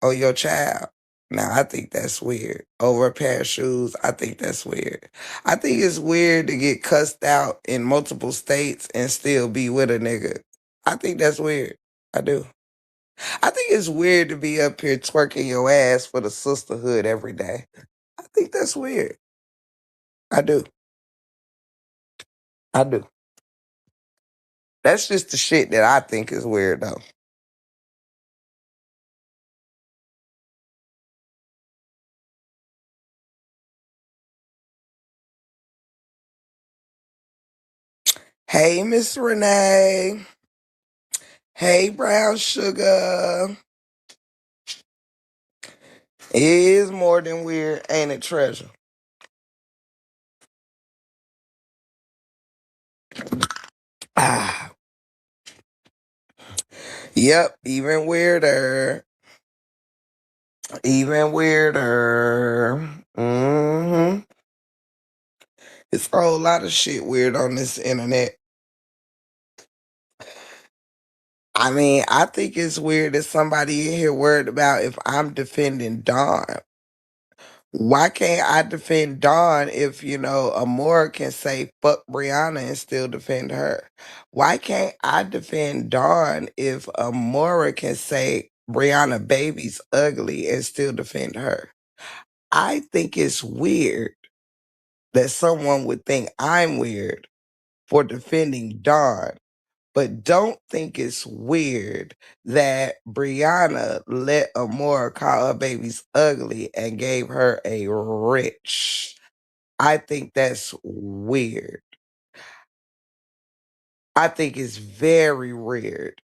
on your child. Now, I think that's weird. Over a pair of shoes, I think that's weird. I think it's weird to get cussed out in multiple states and still be with a nigga. I think that's weird. I do. I think it's weird to be up here twerking your ass for the sisterhood every day. I think that's weird. I do. I do. That's just the shit that I think is weird, though. Hey, Miss Renee. Hey, Brown Sugar. It is more than weird, ain't it, Treasure? Ah, yep, even weirder. Even weirder. It's a whole lot of shit weird on this internet. I mean, I think it's weird that somebody in here worried about if I'm defending Dawn. Why can't I defend Dawn if, Amora can say fuck Brianna and still defend her? Why can't I defend Dawn if Amora can say Brianna baby's ugly and still defend her? I think it's weird that someone would think I'm weird for defending Dawn, but don't think it's weird that Brianna let Amora call her babies ugly and gave her a rich. I think that's weird. I think it's very weird.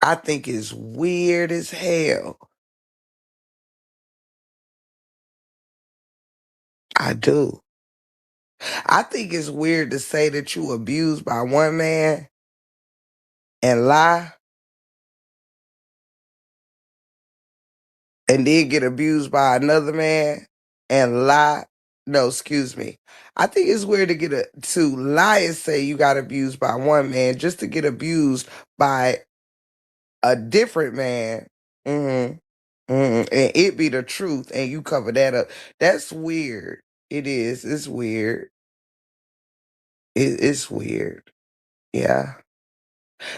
I think it's weird as hell. I do. I think it's weird to say that you abused by one man and lie. and then get abused by another man and lie. No, excuse me. I think it's weird to to lie and say you got abused by one man just to get abused by a different man. hmm and it be the truth, and you cover that up. That's weird. It is. It's weird. It's weird. Yeah.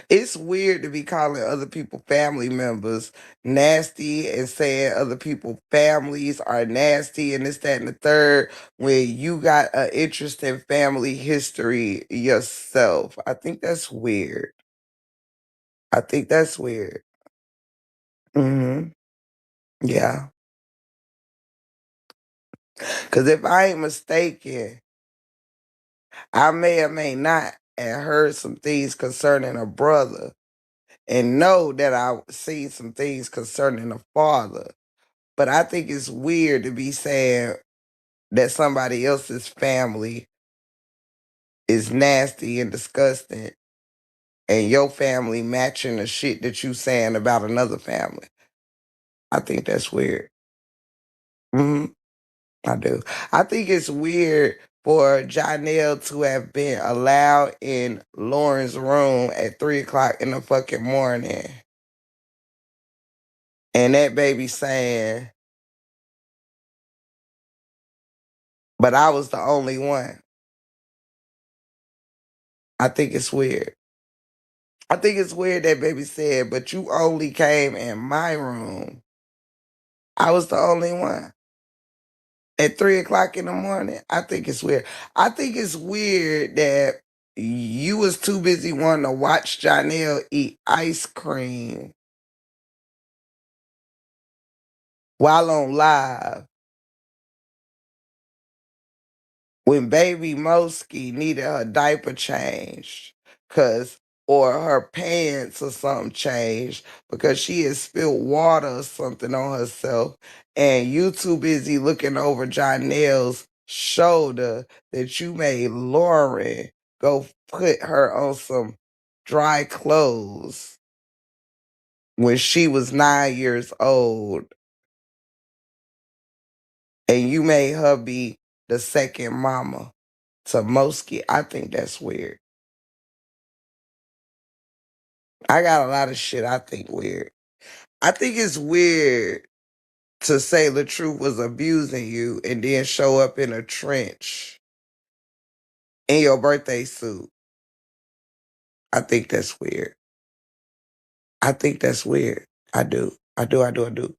It's weird to be calling other people family members nasty and saying other people families are nasty and this, that, and the third when you got an interest in family history yourself. I think that's weird. I think that's weird. hmm Yeah. Because if I ain't mistaken, I may or may not have heard some things concerning a brother and know that I seen some things concerning a father. But I think it's weird to be saying that somebody else's family is nasty and disgusting and your family matching the shit that you saying about another family. I think that's weird. hmm I do. I think it's weird for Janelle to have been allowed in Lauren's room at 3 o'clock in the fucking morning. And that baby saying, but I was the only one. I think it's weird. I think it's weird that baby said, but you only came in my room. I was the only one. At 3 o'clock in the morning, I think it's weird. I think it's weird that you was too busy wanting to watch Janelle eat ice cream while on live when baby Moski needed her diaper changed cause or her pants or something changed because she had spilled water or something on herself and you too busy looking over Janelle's shoulder that you made Lauren go put her on some dry clothes when she was 9 years old and you made her be the second mama to Moski. I think that's weird. I got a lot of shit I think weird. I think it's weird to say LaTruth was abusing you and then show up in a trench in your birthday suit. I think that's weird. I think that's weird. I do. I do. I do. I do.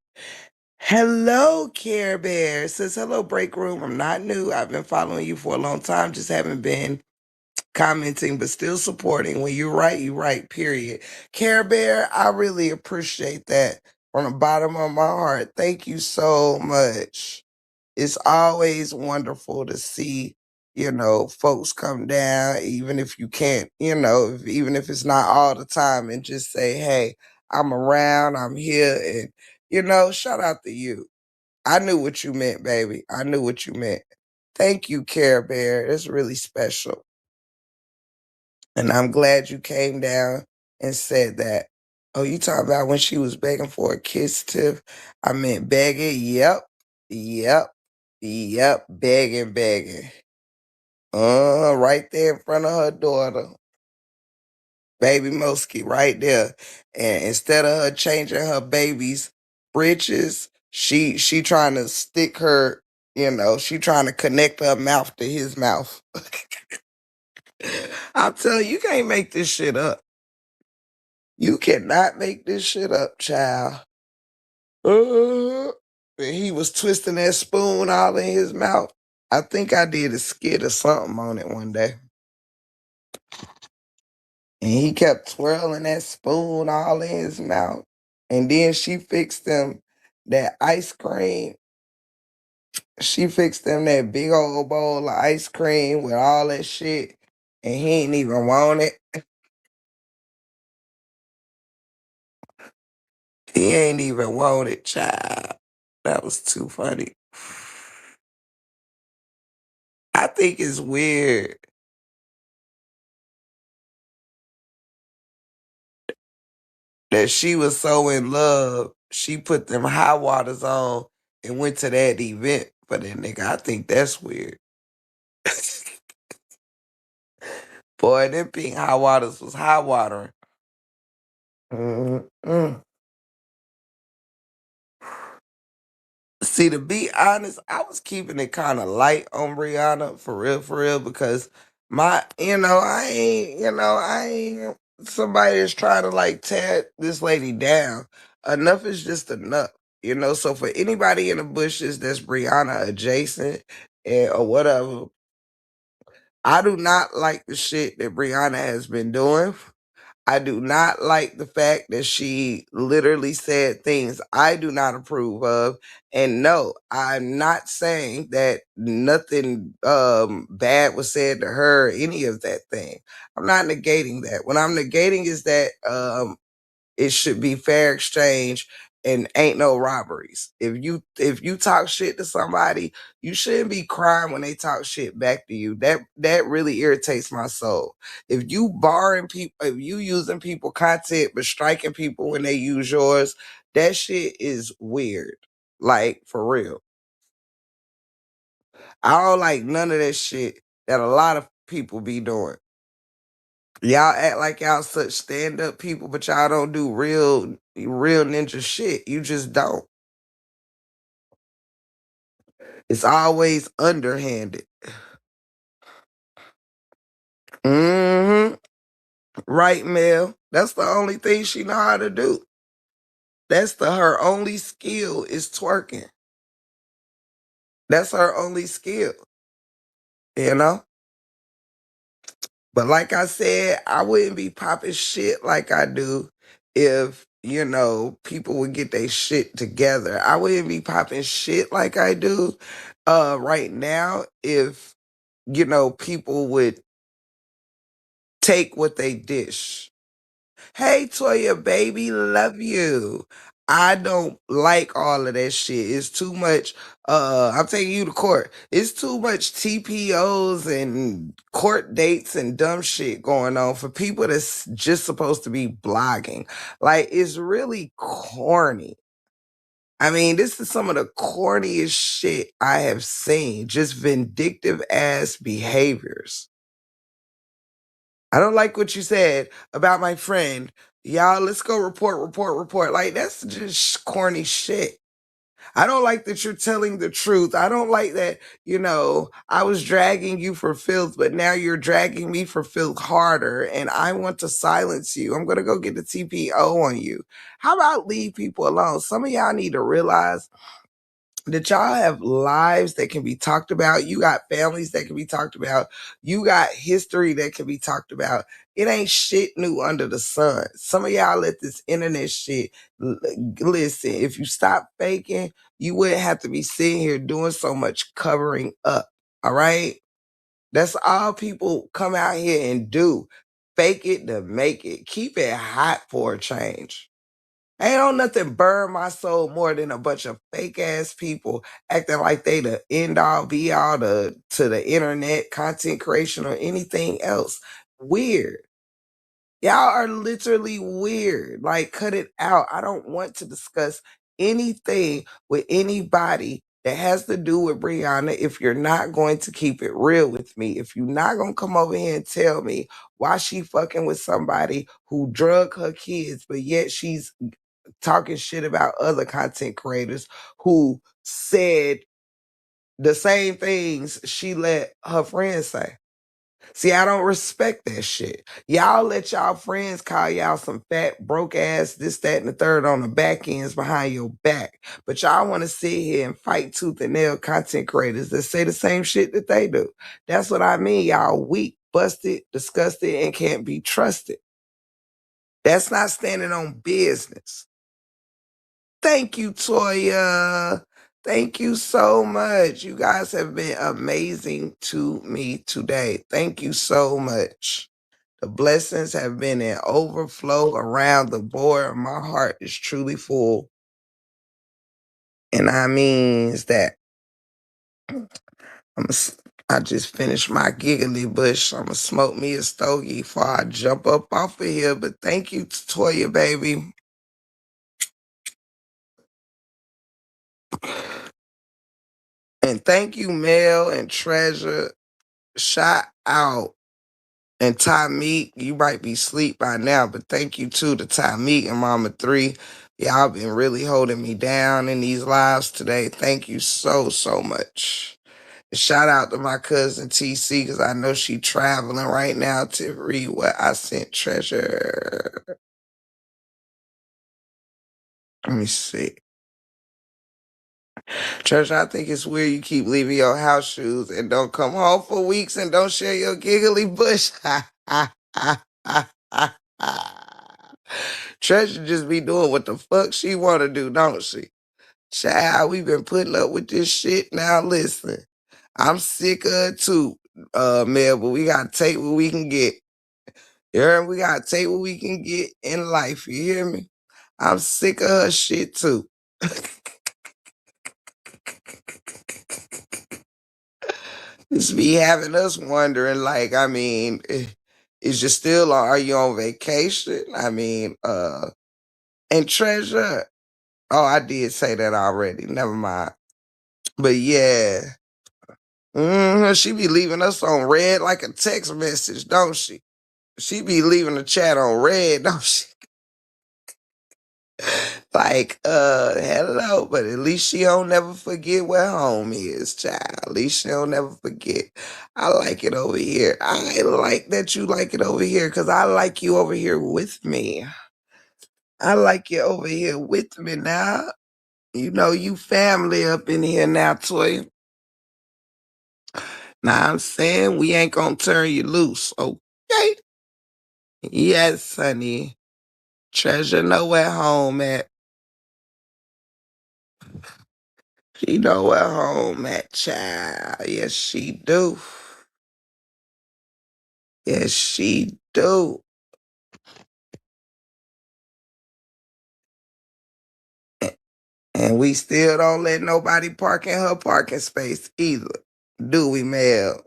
Hello, Care Bear. Says hello, Break Room. I'm not new. I've been following you for a long time. Just haven't been commenting, but still supporting. When you right, period. Care Bear, I really appreciate that from the bottom of my heart. Thank you so much. It's always wonderful to see, folks come down, even if you can't, even if it's not all the time, and just say, hey, I'm around, I'm here, and, shout out to you. I knew what you meant, baby. I knew what you meant. Thank you, Care Bear. It's really special. And I'm glad you came down and said that. Oh, you talking about when she was begging for a kiss, Tiff? I meant begging. Yep. Yep. Yep. Begging, begging. Right there in front of her daughter. Baby Moski, right there. And instead of her changing her baby's britches, she trying to stick her, she trying to connect her mouth to his mouth. I'm telling you, you can't make this shit up. You cannot make this shit up, child. And he was twisting that spoon all in his mouth. I think I did a skit or something on it one day. And he kept twirling that spoon all in his mouth. And then she fixed him that ice cream. She fixed him that big old bowl of ice cream with all that shit. And he ain't even want it. He ain't even want it, child. That was too funny. I think it's weird that she was so in love she put them high waters on and went to that event for that nigga. I think that's weird. Boy, them pink high waters was high watering. Mm-mm. See, to be honest, I was keeping it kind of light on Brianna for real, because I ain't somebody that's trying to like tear this lady down. Enough is just enough, So for anybody in the bushes that's Brianna adjacent or whatever, I do not like the shit that Brianna has been doing. I do not like the fact that she literally said things I do not approve of. And no, I'm not saying that nothing bad was said to her, any of that thing. I'm not negating that. What I'm negating is that it should be fair exchange and ain't no robberies. If you talk shit to somebody, you shouldn't be crying when they talk shit back to you. That really irritates my soul. If you borrowing people, if you using people content but striking people when they use yours, that shit is weird. Like for real. I don't like none of that shit that a lot of people be doing. Y'all act like y'all such stand up people, but y'all don't do real ninja shit. You just don't. It's always underhanded. Mm-hmm. Right, Mel. That's the only thing she know how to do. That's her only skill is twerking. That's her only skill, you know? But like I said, I wouldn't be popping shit like I do if, people would get their shit together. I wouldn't be popping shit like I do right now if, people would take what they dish. Hey, Toya, baby, love you. I don't like all of that shit. It's too much. I'm taking you to court. It's too much TPOs and court dates and dumb shit going on for people that's just supposed to be blogging. Like, it's really corny. I mean, this is some of the corniest shit I have seen. Just vindictive ass behaviors. I don't like what you said about my friend. Y'all, let's go report. Like, that's just corny shit. I don't like that you're telling the truth. I don't like that, I was dragging you for filth, but now you're dragging me for filth harder, and I want to silence you. I'm going to go get the TPO on you. How about leave people alone? Some of y'all need to realize that y'all have lives that can be talked about. You got families that can be talked about. You got history that can be talked about. It ain't shit new under the sun. Some of y'all let this internet shit. Listen, if you stop faking, you wouldn't have to be sitting here doing so much covering up. All right? That's all people come out here and do. Fake it to make it. Keep it hot for a change. Ain't on nothing burn my soul more than a bunch of fake ass people acting like they the end all be all to the internet, content creation, or anything else. Weird. Y'all are literally weird. Like, cut it out. I don't want to discuss anything with anybody that has to do with Brianna if you're not going to keep it real with me. If you're not going to come over here and tell me why she fucking with somebody who drug her kids, but yet she's talking shit about other content creators who said the same things she let her friends say. See, I don't respect that shit. Y'all let y'all friends call y'all some fat, broke ass, this, that, and the third on the back ends behind your back. But y'all want to sit here and fight tooth and nail content creators that say the same shit that they do. That's what I mean. Y'all weak, busted, disgusted, and can't be trusted. That's not standing on business. Thank you, Toya. Thank you so much. You guys have been amazing to me today. Thank you so much. The blessings have been in overflow around the board. My heart is truly full. And I means that I just finished my giggly bush. I'm going to smoke me a stogie before I jump up off of here. But thank you, Toya, baby. And thank you, Mel and Treasure. Shout out. And Tymeek, you might be asleep by now, but thank you too to Tymeek and Mama 3. Y'all been really holding me down in these lives today. Thank you so, so much. Shout out to my cousin TC, because I know she traveling right now to read what I sent Treasure. Let me see. Treasure, I think it's weird you keep leaving your house shoes and don't come home for weeks and don't share your giggly bush. Treasure just be doing what the fuck she wanna do, don't she? Child, we been putting up with this shit. Now listen, I'm sick of it too, Mel, but we gotta take what we can get. You hear me? We gotta take what we can get in life, you hear me? I'm sick of her shit too. This be having us wondering, like, I mean, is you still, are you on vacation? I mean, and Treasure, oh, I did say that already. Never mind. But yeah, she be leaving us on red like a text message, don't she? She be leaving the chat on red, don't she? Like, hello, but at least she don't never forget where home is, child. At least she don't never forget. I like it over here. I like that you like it over here, because I like you over here with me. I like you over here with me now. You know, you family up in here now, Toy. Now I'm saying we ain't gonna turn you loose, okay? Yes, honey. Treasure know where home at. She know where home at, child. Yes, she do. Yes, she do. And we still don't let nobody park in her parking space either. Do we, Mel?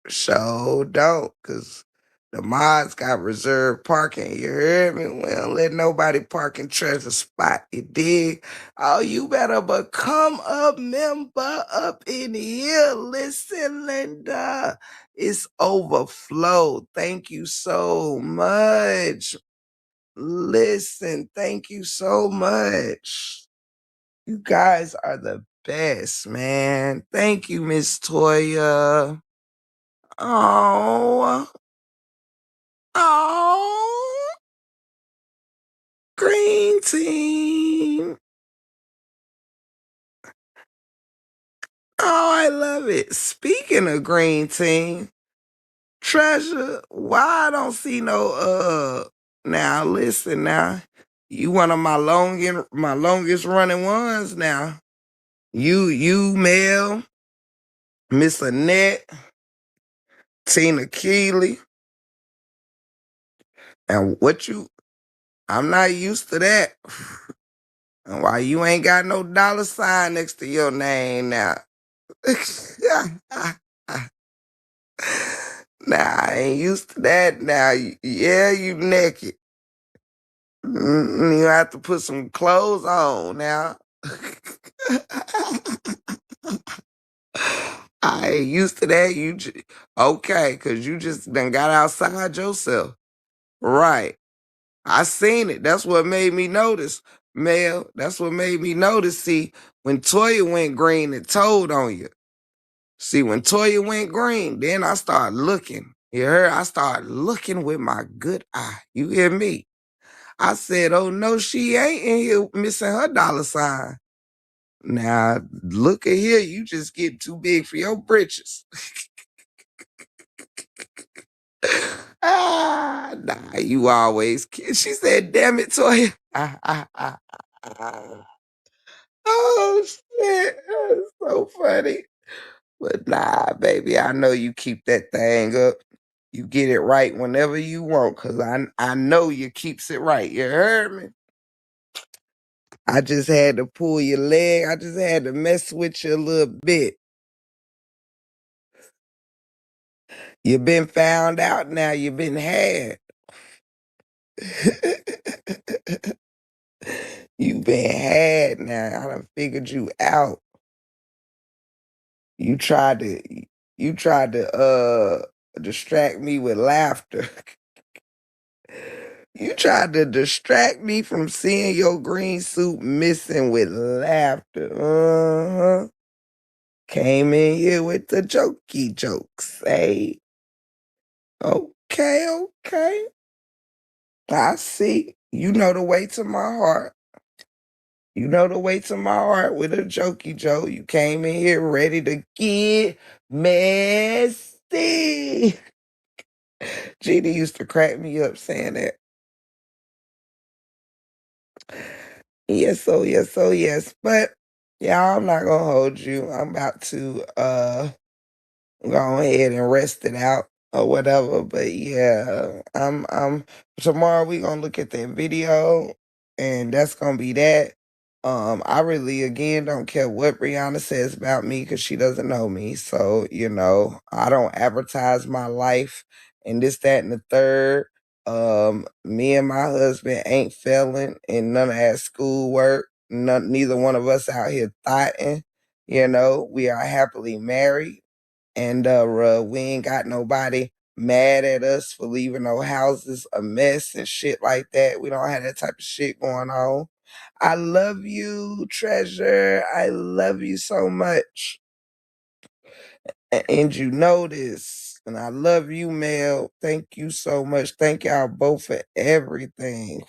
Sure don't, because the mods got reserved parking. You heard me? We don't let nobody park in Treasure spot. You dig? Oh, you better become a member up in here. Listen, Linda. It's overflow. Thank you so much. Listen, thank you so much. You guys are the best, man. Thank you, Miss Toya. Oh, oh, green team. Oh, I love it. Speaking of green team, Treasure, why I don't see no now listen now. You one of my longest running ones now. You, Mel, Miss Annette, Tina Keeley, and what you I'm not used to that. And why you ain't got no dollar sign next to your name now? Nah, I ain't used to that now. Yeah, you naked. You have to put some clothes on now. I ain't used to that. Okay, because you just done got outside yourself. Right. I seen it. That's what made me notice, Mel. That's what made me notice. See, when Toya went green, it told on you. See, when Toya went green, then I started looking. You heard? I started looking with my good eye. You hear me? I said, oh no, she ain't in here missing her dollar sign. Now, look at here. You just get too big for your britches. Nah, you always kid. She said, damn it, Toya. Oh, shit. That's so funny. But nah, baby, I know you keep that thing up. You get it right whenever you want, because I know you keeps it right. You heard me? I just had to pull your leg. I just had to mess with you a little bit. You been found out now. You been had. You been had now. I done figured you out. You tried to you tried to distract me with laughter. You tried to distract me from seeing your green suit missing with laughter. Uh-huh. Came in here with the jokey jokes. Hey, okay, okay. I see. You know the way to my heart. You know the way to my heart with a jokey joke. You came in here ready to get messy. Gina used to crack me up saying that. Yes, so yes, so yes. But yeah, I'm not gonna hold you. I'm about to go ahead and rest it out or whatever. But yeah, I'm tomorrow we gonna look at that video and that's gonna be that. I really again don't care what Brianna says about me because she doesn't know me. So, I don't advertise my life and this, that, and the third. Me and my husband ain't failing in none of that schoolwork. Neither one of us out here thotting. We are happily married and we ain't got nobody mad at us for leaving no houses a mess and shit like that. We don't have that type of shit going on. I love you, treasure. I love you so much. And you know this. And I love you, Mel. Thank you so much. Thank y'all both for everything.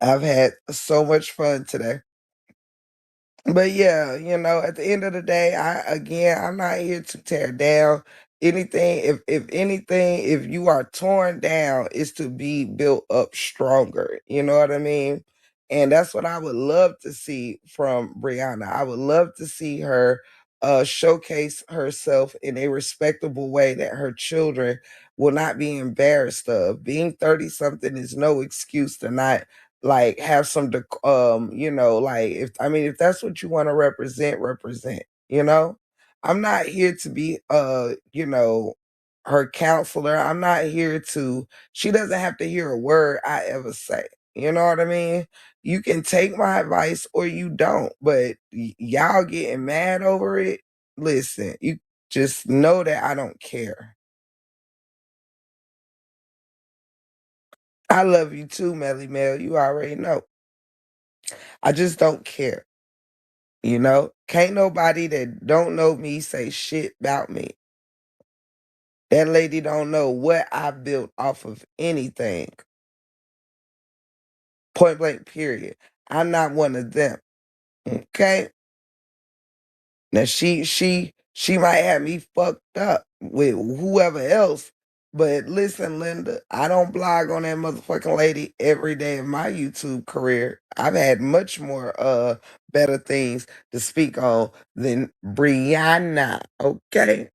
I've had so much fun today. But yeah, at the end of the day, I'm not here to tear down anything. If anything, if you are torn down, it's to be built up stronger. You know what I mean? And that's what I would love to see from Brianna. I would love to see her showcase herself in a respectable way that her children will not be embarrassed of. Being 30 something is no excuse to not like have some like if that's what you want to represent. I'm not here to be her counselor. I'm not here to She doesn't have to hear a word I ever say. You know what I mean? You can take my advice or you don't, but y'all getting mad over it. Listen, you just know that I don't care. I love you too, Melly Mel. You already know. I just don't care. Can't nobody that don't know me say shit about me. That lady don't know what I built off of anything. Point blank, period. I'm not one of them. Okay? Now she might have me fucked up with whoever else. But listen, Linda, I don't blog on that motherfucking lady every day of my YouTube career. I've had much more better things to speak on than Brianna. Okay?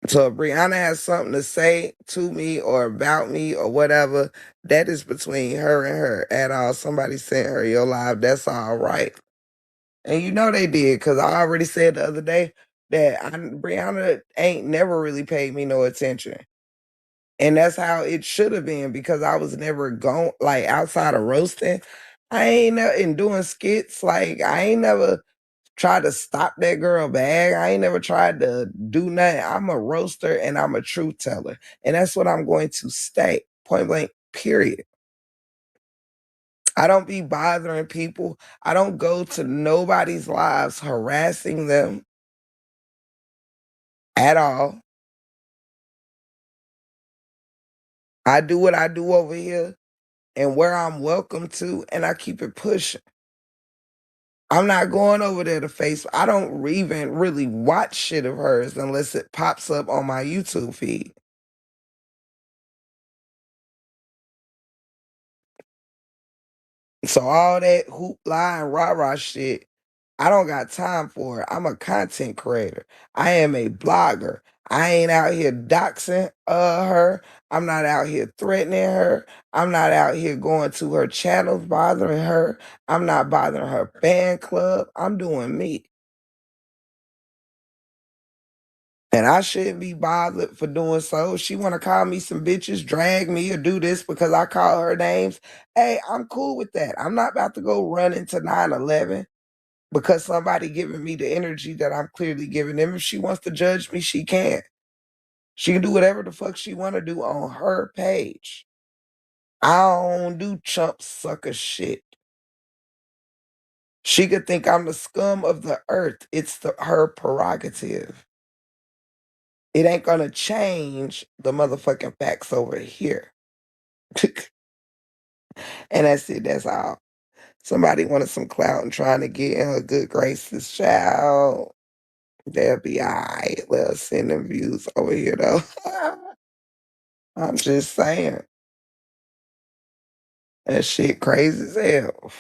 So if Brianna has something to say to me or about me or whatever, that is between her and her. At all, somebody sent her your live. That's all right. And you know they did, because I already said the other day that Brianna ain't never really paid me no attention. And that's how it should have been, because I was never going, like, outside of roasting. I ain't never, in doing skits, like, I ain't never tried to stop that girl bag. I ain't never tried to do nothing. I'm a roaster and I'm a truth teller. And that's what I'm going to stay. Point blank, period. I don't be bothering people. I don't go to nobody's lives harassing them at all. I do what I do over here and where I'm welcome to, and I keep it pushing. I'm not going over there to Facebook. I don't even really watch shit of hers unless it pops up on my YouTube feed. So all that hoopla and rah-rah shit, I don't got time for it. I'm a content creator. I am a blogger. I ain't out here doxing her. I'm not out here threatening her. I'm not out here going to her channels bothering her. I'm not bothering her fan club. I'm doing me. And I shouldn't be bothered for doing so. If she want to call me some bitches, drag me, or do this because I call her names, hey, I'm cool with that. I'm not about to go run into 9/11. because somebody giving me the energy that I'm clearly giving them. If she wants to judge me, she can. She can do whatever the fuck she want to do on her page. I don't do chump sucker shit. She could think I'm the scum of the earth. It's her prerogative. It ain't gonna change the motherfucking facts over here. And that's it. That's all. Somebody wanted some clout and trying to get in her good graces, child. They'll be all right. Let's send them views over here, though. I'm just saying. That shit crazy as hell.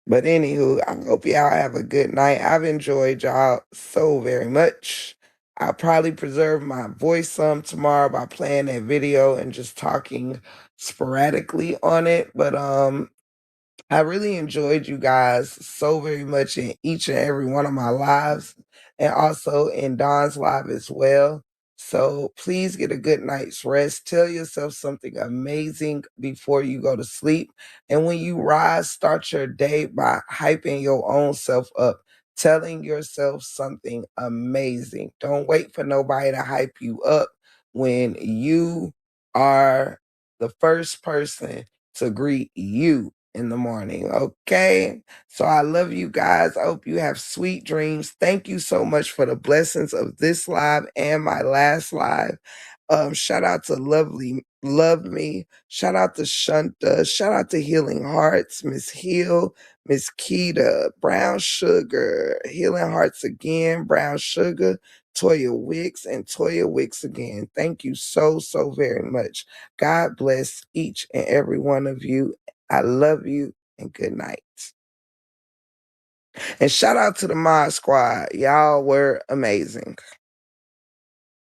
But anywho, I hope y'all have a good night. I've enjoyed y'all so very much. I'll probably preserve my voice some tomorrow by playing that video and just talking sporadically on it. But I really enjoyed you guys so very much in each and every one of my lives, and also in Dawn's live as well. So please get a good night's rest. Tell yourself something amazing before you go to sleep. And when you rise, start your day by hyping your own self up, telling yourself something amazing. Don't wait for nobody to hype you up when you are the first person to greet you in the morning. Okay. So I love you guys. I hope you have sweet dreams. Thank you so much for the blessings of this live and my last live. Shout out to Lovely Love Me. Shout out to Shunta. Shout out to Healing Hearts, Miss Heal, Miss Keita, Brown Sugar, Healing Hearts again, Brown Sugar, Toya Wicks, and Toya Wicks again. Thank you so, so very much. God bless each and every one of you. I love you and good night. And shout out to the Mod Squad. Y'all were amazing.